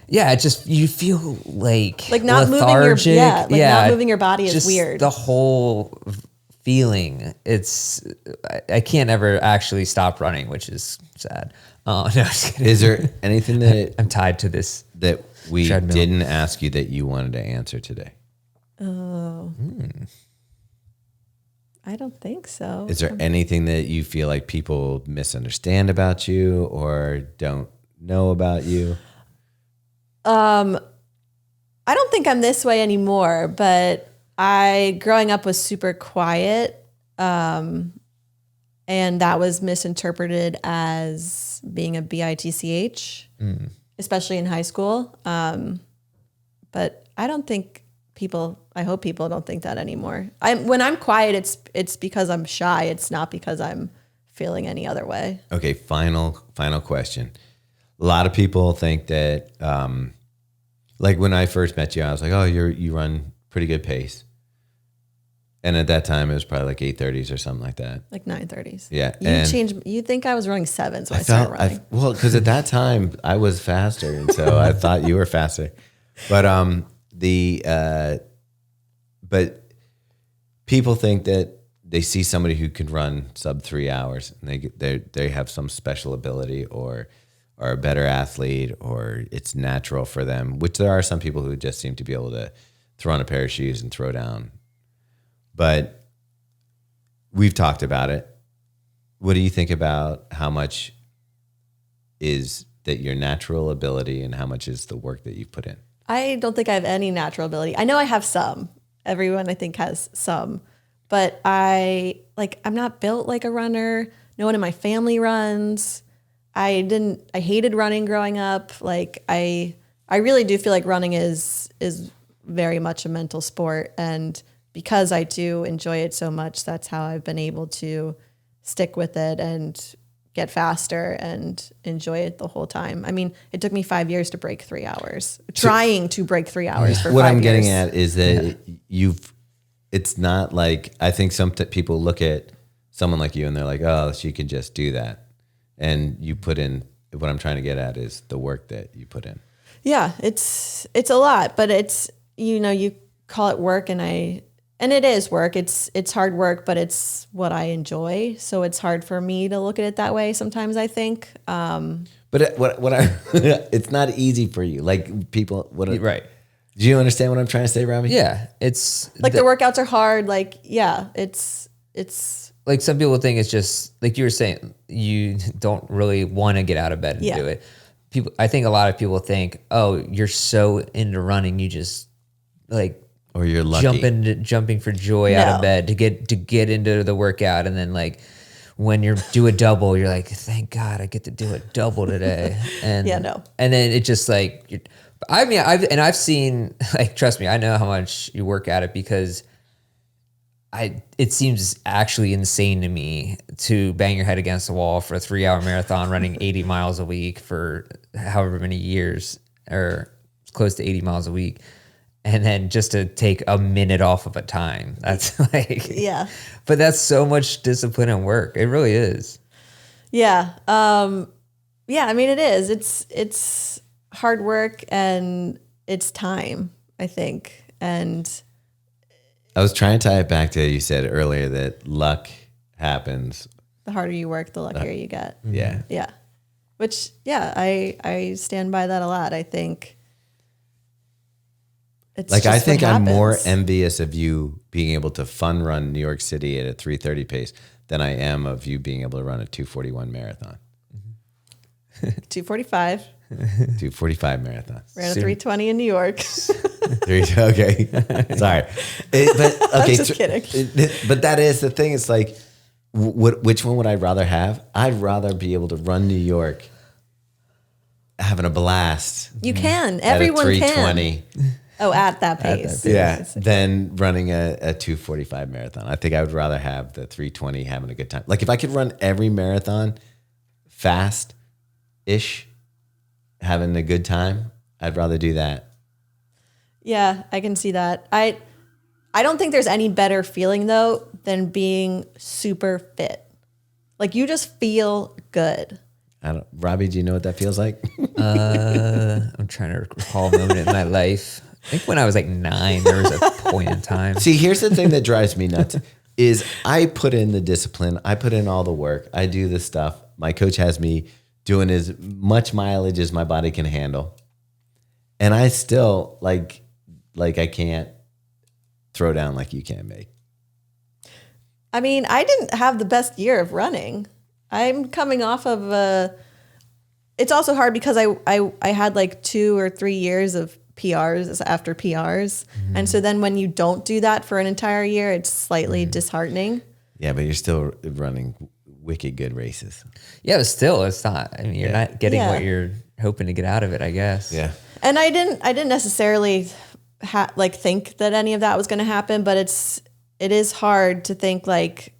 Speaker 2: Yeah, you feel like
Speaker 3: not
Speaker 2: lethargic.
Speaker 3: Not moving your body is
Speaker 2: just
Speaker 3: weird.
Speaker 2: The whole feeling, I can't ever actually stop running, which is sad. No, just kidding.
Speaker 1: Is there anything that
Speaker 2: I'm tied to this
Speaker 1: that we
Speaker 2: treadmill.
Speaker 1: didn't ask you that you wanted to answer today?
Speaker 3: Oh. I don't think so.
Speaker 1: Is there anything that you feel like people misunderstand about you or don't know about you?
Speaker 3: I don't think I'm this way anymore, but growing up was super quiet. And that was misinterpreted as being a bitch, especially in high school. But I don't think I hope people don't think that anymore. When I'm quiet, it's because I'm shy. It's not because I'm feeling any other way.
Speaker 1: Okay. Final question. A lot of people think that, like when I first met you, I was like, oh, you run pretty good pace. And at that time, it was probably like 8:30s or something like that.
Speaker 3: Like 9:30s.
Speaker 1: Yeah.
Speaker 3: You think I was running 7s when I started running.
Speaker 1: Well, because at that time, I was faster. And so I thought you were faster. But but people think that they see somebody who can run sub 3 hours and they have some special ability or are a better athlete or it's natural for them, which there are some people who just seem to be able to throw on a pair of shoes and throw down. But we've talked about it. What do you think about how much is that your natural ability and how much is the work that you've put in?
Speaker 3: I don't think I have any natural ability. I know I have some. Everyone I think has some, but I'm not built like a runner. No one in my family runs. I hated running growing up. Like I really do feel like running is very much a mental sport. And because I do enjoy it so much, that's how I've been able to stick with it and get faster and enjoy it the whole time. I mean, it took me 5 years to break 3 hours, trying to break 3 hours for 5 years.
Speaker 1: What I'm getting at is that it's not like, I think some people look at someone like you and they're like, oh, she can just do that. And you put in, what I'm trying to get at is the work that you put in.
Speaker 3: Yeah, it's a lot, but it's, you call it work and it is work. It's hard work, but it's what I enjoy. So it's hard for me to look at it that way sometimes, I think.
Speaker 1: But it's not easy for you. Like people,
Speaker 2: Right.
Speaker 1: Do you understand what I'm trying to say, Robbie?
Speaker 2: Yeah. It's
Speaker 3: like the workouts are hard. Like, yeah, it's
Speaker 2: like some people think it's just like you were saying, you don't really want to get out of bed and do it. I think a lot of people think, oh, you're so into running, you just like,
Speaker 1: or you're lucky.
Speaker 2: Jumping for joy out of bed to get into the workout, and then like when you do a double, you're like, thank God I get to do a double today. And and then it just like, I mean, I've seen, like, trust me, I know how much you work at it, because it seems actually insane to me to bang your head against the wall for a 3-hour marathon, running 80 miles a week for however many years, or close to 80 miles a week. And then just to take a minute off of a time. That's like, but that's so much discipline and work. It really is.
Speaker 3: Yeah. I mean, it is. It's hard work and it's time, I think. And
Speaker 1: I was trying to tie it back to, you said earlier that luck happens.
Speaker 3: The harder you work, the luckier you get.
Speaker 1: Yeah.
Speaker 3: Yeah. Which, I stand by that a lot. I think.
Speaker 1: I think I'm more envious of you being able to fun run New York City at a 3:30 pace than I am of you being able to run a 2:41 marathon.
Speaker 3: 2:45.
Speaker 1: 2:45 marathon.
Speaker 3: Ran a 3:20 in New York.
Speaker 1: Okay. Sorry.
Speaker 3: I'm just kidding.
Speaker 1: But that is the thing. It's like, which one would I rather have? I'd rather be able to run New York having a blast.
Speaker 3: You can. Everyone
Speaker 1: at a 3:20.
Speaker 3: can. Oh, at that pace.
Speaker 1: Yeah, than running a 2:45 marathon. I think I would rather have the 3:20 having a good time. Like if I could run every marathon fast-ish, having a good time, I'd rather do that.
Speaker 3: Yeah, I can see that. I don't think there's any better feeling though than being super fit. Like you just feel good.
Speaker 1: Robbie, do you know what that feels like?
Speaker 2: I'm trying to recall a moment in my life. I think when I was like 9, there was a point in time.
Speaker 1: See, here's the thing that drives me nuts is I put in the discipline. I put in all the work. I do the stuff. My coach has me doing as much mileage as my body can handle. And I still like I can't throw down like you can, Meg.
Speaker 3: I mean, I didn't have the best year of running. I'm coming off of it's also hard because I had like 2 or 3 years of PRs after PRs. Mm-hmm. And so then when you don't do that for an entire year, it's slightly disheartening.
Speaker 1: Yeah, but you're still running wicked good races.
Speaker 2: Yeah, but still, it's not. I mean, you're not getting what you're hoping to get out of it, I guess.
Speaker 1: Yeah.
Speaker 3: And I didn't necessarily think that any of that was going to happen, but it is hard to think like,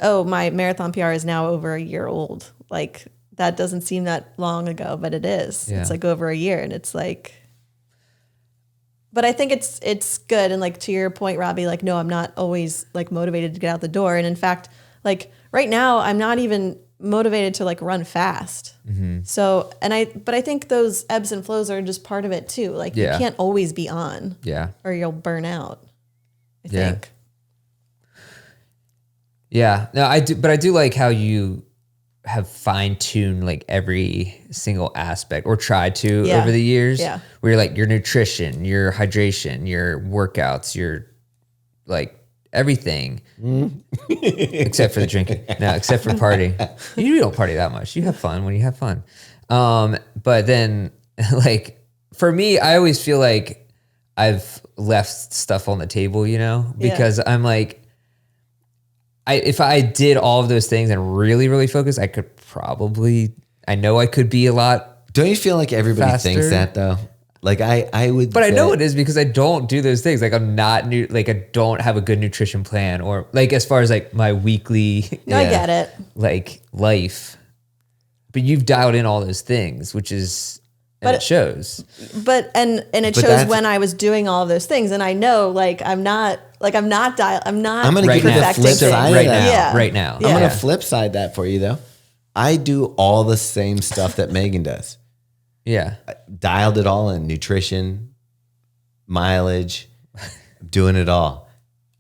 Speaker 3: oh, my marathon PR is now over a year old. Like that doesn't seem that long ago, but it is. Yeah. It's like over a year, and it's like. But I think it's good. And like to your point, Robbie, like, no, I'm not always like motivated to get out the door. And in fact, like right now, I'm not even motivated to like run fast. Mm-hmm. So, but I think those ebbs and flows are just part of it too. Like you can't always be on.
Speaker 2: Yeah.
Speaker 3: Or you'll burn out, I think.
Speaker 2: Yeah. No, I do. But I do like how you have fine-tuned like every single aspect, or tried to over the years. Yeah. Where you're like your nutrition, your hydration, your workouts, your like everything. Except for the drinking. No, except for partying. You don't party that much. You have fun when you have fun. But then like for me, I always feel like I've left stuff on the table, because I'm like, if I did all of those things and really, really focus, I could I know I could be a lot.
Speaker 1: Don't you feel like everybody thinks that though? Like I would,
Speaker 2: but I know it is because I don't do those things. Like I'm not like I don't have a good nutrition plan, or like as far as like my weekly.
Speaker 3: No, I get it.
Speaker 2: Like life. but you've dialed in all those things, which is, and it shows.
Speaker 3: But it shows when I was doing all of those things, and I know I'm not
Speaker 1: I'm going to
Speaker 2: Right
Speaker 1: give you the
Speaker 2: now.
Speaker 1: flip side of
Speaker 2: Right
Speaker 1: that.
Speaker 2: now.
Speaker 3: Yeah.
Speaker 2: Right now.
Speaker 3: Yeah.
Speaker 1: I'm going to flip side that for you though. I do all the same stuff that Meaghan does.
Speaker 2: Yeah.
Speaker 1: Dialed it all in: nutrition, mileage, doing it all.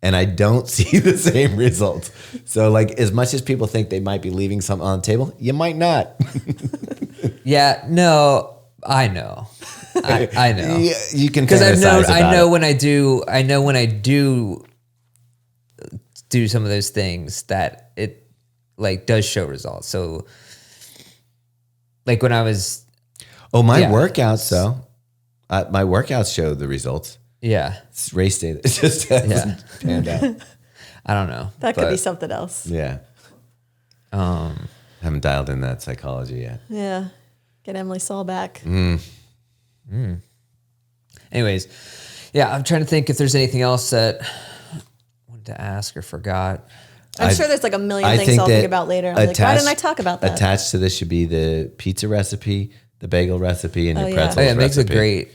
Speaker 1: And I don't see the same results. So like, as much as people think they might be leaving something on the table, you might not.
Speaker 2: Yeah. No, I know. I know.
Speaker 1: Yeah, you can
Speaker 2: Because I know
Speaker 1: it.
Speaker 2: when I do some of those things that it like does show results. So like when I was,
Speaker 1: my
Speaker 2: yeah.
Speaker 1: workouts though, my workouts show the results.
Speaker 2: yeah,
Speaker 1: It's race day. It just hasn't panned out.
Speaker 2: I don't know.
Speaker 3: that could be
Speaker 2: but,
Speaker 3: something else.
Speaker 1: Yeah. Haven't dialed in that psychology yet.
Speaker 3: Yeah. Get Emily Saul back.
Speaker 2: Anyways, yeah, I'm trying to think if there's anything else that I wanted to ask or forgot.
Speaker 3: I'm sure there's like a million
Speaker 1: I
Speaker 3: things
Speaker 1: think
Speaker 3: I'll think
Speaker 1: that
Speaker 3: about later. I'm like, why didn't I talk about that?
Speaker 1: Attached to this should be the pizza recipe, the bagel recipe, and your
Speaker 3: yeah.
Speaker 1: pretzels
Speaker 2: Oh, yeah, it makes
Speaker 1: recipe.
Speaker 2: it great.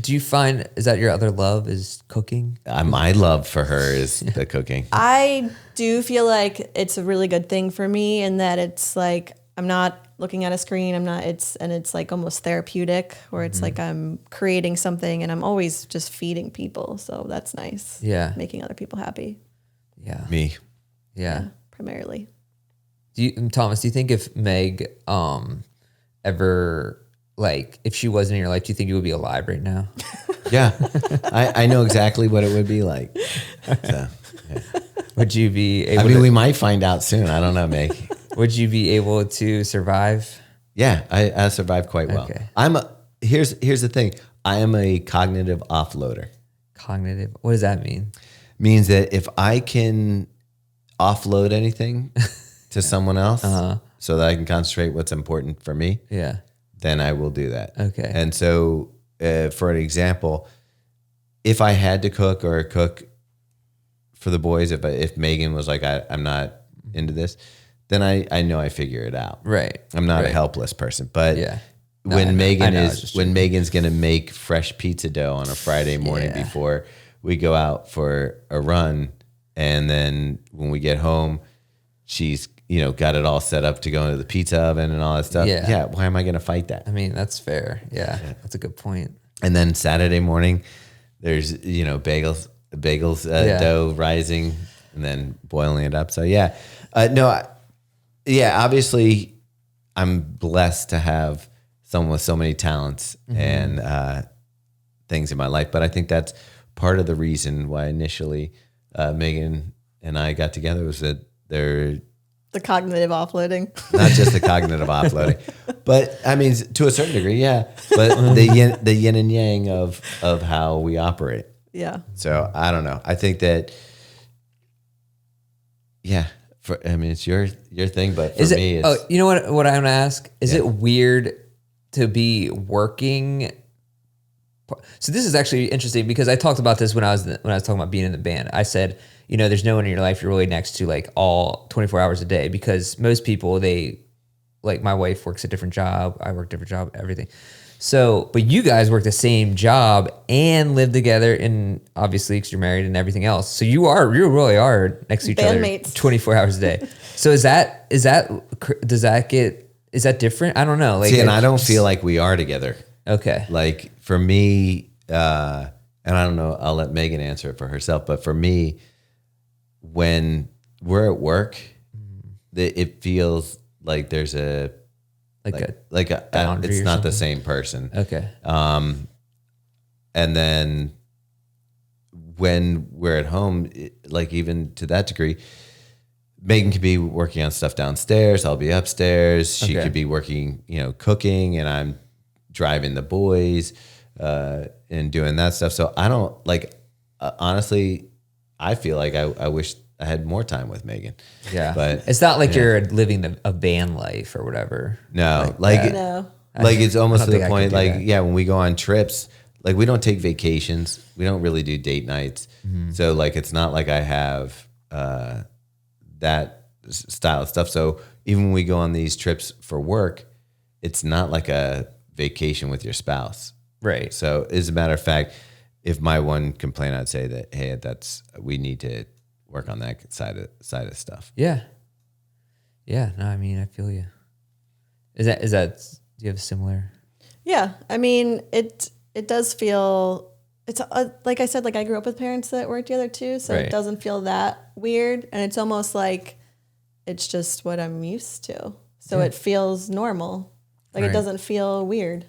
Speaker 2: Do you find, is that your other love, is cooking?
Speaker 1: My love for her is the cooking.
Speaker 3: I do feel like it's a really good thing for me in that it's like I'm not looking at a screen. It's like almost therapeutic, where it's like I'm creating something and I'm always just feeding people. So that's nice.
Speaker 2: Yeah.
Speaker 3: Making other people happy.
Speaker 2: Yeah.
Speaker 1: Me.
Speaker 2: Yeah.
Speaker 3: Primarily.
Speaker 2: Thomas, do you think if Meg ever, like, if she wasn't in your life, do you think you would be alive right now?
Speaker 1: Yeah. I know exactly what it would be like. So, yeah.
Speaker 2: Would you be able
Speaker 1: I mean,
Speaker 2: to,
Speaker 1: we might find out soon. I don't know, Meg.
Speaker 2: would you be able to survive?
Speaker 1: Yeah, I survived quite well.
Speaker 2: Okay.
Speaker 1: Here's the thing. I am a cognitive offloader.
Speaker 2: Cognitive. What does that mean?
Speaker 1: Means that if I can offload anything to someone else so that I can concentrate what's important for me,
Speaker 2: Yeah.
Speaker 1: then I will do that.
Speaker 2: Okay.
Speaker 1: And so, for an example, if I had to cook or cook for the boys, if Meaghan was like, I'm not into this, then I know I figure it out.
Speaker 2: Right.
Speaker 1: I'm not a
Speaker 2: Right.
Speaker 1: helpless person. But
Speaker 2: Yeah. No,
Speaker 1: when
Speaker 2: I know. I
Speaker 1: Meaghan
Speaker 2: know, it's just
Speaker 1: when Megan's gonna make fresh pizza dough on a Friday morning
Speaker 2: Yeah.
Speaker 1: before we go out for a run, and then when we get home, she's got it all set up to go into the pizza oven and all that stuff.
Speaker 2: Yeah.
Speaker 1: Why am I gonna fight that?
Speaker 2: I mean, that's fair. Yeah. That's a good point.
Speaker 1: And then Saturday morning, there's bagels dough rising and then boiling it up. So obviously I'm blessed to have someone with so many talents and things in my life. But I think that's part of the reason why initially Meaghan and I got together, was that they're
Speaker 3: The cognitive offloading.
Speaker 1: not just the cognitive offloading, but I mean, to a certain degree, yeah. But the yin and yang of how we operate.
Speaker 3: Yeah.
Speaker 1: So I don't know. I think that, it's your thing, but for me, it's
Speaker 2: you know what I want to ask? Is it weird to be working? So this is actually interesting, because I talked about this when I was talking about being in the band. I said, there's no one in your life you're really next to, like, all 24 hours a day, because most people, like, my wife works a different job, I work a different job, everything. So, but you guys work the same job and live together, and obviously because you're married and everything else. So you really are next to each
Speaker 3: Bandmates.
Speaker 2: other 24 hours a day. So is that different? I don't know. Like,
Speaker 1: see, and I don't feel like we are together.
Speaker 2: Okay.
Speaker 1: Like for me, and I don't know, I'll let Meaghan answer it for herself, but for me, when we're at work, it feels like there's a
Speaker 2: boundary
Speaker 1: it's
Speaker 2: or
Speaker 1: not the
Speaker 2: something?
Speaker 1: same person.
Speaker 2: Okay.
Speaker 1: And then when we're at home, like even to that degree, Meaghan could be working on stuff downstairs. I'll be upstairs. She
Speaker 2: Okay.
Speaker 1: could be working, cooking, and I'm driving the boys and doing that stuff. So I don't honestly, I feel like I wish I had more time with Meaghan.
Speaker 2: Yeah.
Speaker 1: But
Speaker 2: it's not like you're living a band life or whatever.
Speaker 1: no,
Speaker 3: No.
Speaker 1: like it's almost to
Speaker 2: think
Speaker 1: the
Speaker 2: I could
Speaker 1: point,
Speaker 2: do
Speaker 1: like,
Speaker 2: that.
Speaker 1: when we go on trips, like we don't take vacations. We don't really do date nights. So like, it's not like I have that style of stuff. So even when we go on these trips for work, it's not like a vacation with your spouse.
Speaker 2: Right.
Speaker 1: So as a matter of fact, if my one complaint, I'd say that, hey, we need to work on that side of stuff.
Speaker 2: Yeah. Yeah. No, I mean, I feel you. Do you have a similar?
Speaker 3: Yeah. I mean, it does feel, it's like I said, like I grew up with parents that worked together too. So
Speaker 2: Right.
Speaker 3: it doesn't feel that weird. And it's almost like it's just what I'm used to. So it feels normal. Like
Speaker 2: Right.
Speaker 3: it doesn't feel weird.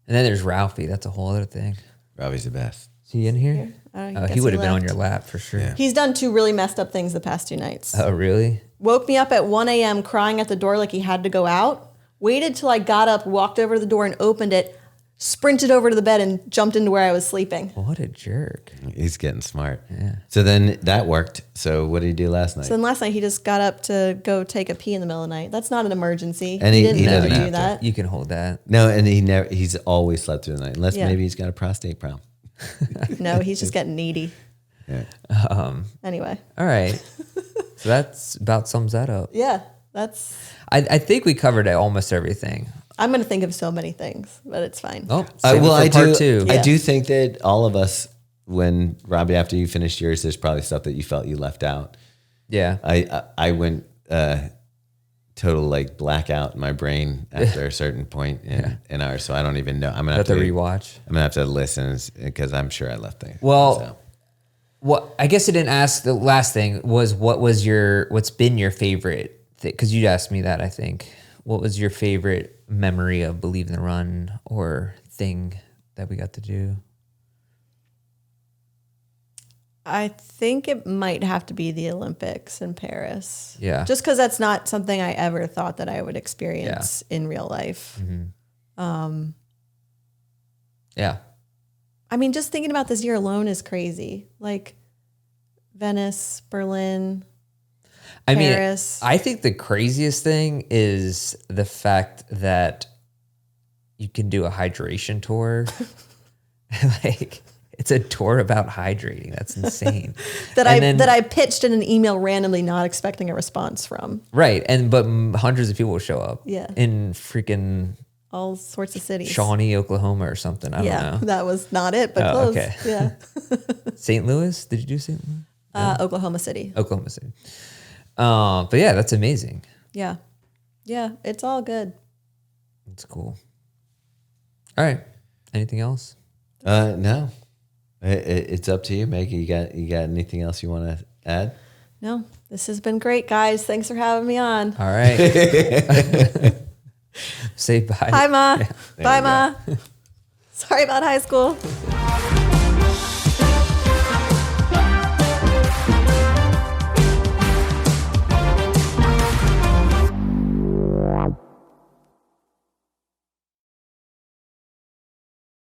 Speaker 2: And then there's Ralphie. That's a whole other thing.
Speaker 1: Ralphie's the best.
Speaker 2: Is he in here?
Speaker 3: Guess
Speaker 2: He would have been on
Speaker 3: left.
Speaker 2: your lap for sure.
Speaker 1: Yeah.
Speaker 3: He's done 2 really messed up things the past 2 nights.
Speaker 2: Oh, really?
Speaker 3: Woke me up at 1 a.m. crying at the door like he had to go out. Waited till I got up, walked over to the door and opened it, sprinted over to the bed and jumped into where I was sleeping.
Speaker 2: What a jerk.
Speaker 1: He's getting smart.
Speaker 2: Yeah.
Speaker 1: So then that worked. So what did he do last night?
Speaker 3: So then last night he just got up to go take a pee in the middle of the night. That's not an emergency.
Speaker 1: And he
Speaker 3: didn't
Speaker 1: doesn't
Speaker 3: need to
Speaker 1: have
Speaker 3: do
Speaker 1: to.
Speaker 3: that.
Speaker 2: You can hold that.
Speaker 1: No, and he's always slept through the night, unless
Speaker 3: Yeah.
Speaker 1: maybe he's got a prostate problem.
Speaker 3: No, he's just getting needy.
Speaker 1: Yeah.
Speaker 3: Anyway.
Speaker 2: All right. So that's about sums that up.
Speaker 3: Yeah, that's.
Speaker 2: I think we covered almost everything.
Speaker 3: I'm going to think of so many things, but it's fine.
Speaker 2: Oh, save
Speaker 1: Well,
Speaker 2: it for part 2.
Speaker 1: I do think that all of us, when Robbie, after you finished yours, there's probably stuff that you felt you left out.
Speaker 2: Yeah.
Speaker 1: I went total like blackout in my brain after a certain point in ours, so I don't even know. I'm gonna have to
Speaker 3: rewatch.
Speaker 1: I'm gonna have to listen because I'm sure I left things.
Speaker 2: Well, what I guess I didn't ask. The last thing was what's been your favorite thing? Because you asked me that. I think what was your favorite memory of Believe in the Run or thing that we got to do?
Speaker 3: I think it might have to be the Olympics in Paris.
Speaker 2: Yeah.
Speaker 3: Just because that's not something I ever thought that I would experience in real life.
Speaker 2: Mm-hmm. Yeah.
Speaker 3: I mean, just thinking about this year alone is crazy. Like Venice, Berlin, Paris.
Speaker 2: I think the craziest thing is the fact that you can do a hydration tour. Like, it's a tour about hydrating. That's insane.
Speaker 3: that I pitched in an email randomly, not expecting a response from.
Speaker 2: Right, but hundreds of people will show up.
Speaker 3: Yeah.
Speaker 2: In freaking
Speaker 3: all sorts of cities.
Speaker 2: Shawnee, Oklahoma, or something. I don't know.
Speaker 3: That was not it, but close.
Speaker 2: Okay.
Speaker 3: Yeah.
Speaker 2: St. Louis? Did you do St. Louis?
Speaker 3: Oklahoma City.
Speaker 2: Oklahoma City. But yeah, that's amazing.
Speaker 3: Yeah. Yeah, it's all good.
Speaker 2: That's cool. All right. Anything else?
Speaker 1: No. It's up to you, Maggie. You got anything else you want to add?
Speaker 3: No, this has been great, guys. Thanks for having me on.
Speaker 2: All right. Say bye.
Speaker 3: Hi, Ma. Bye, Ma. Sorry about high school.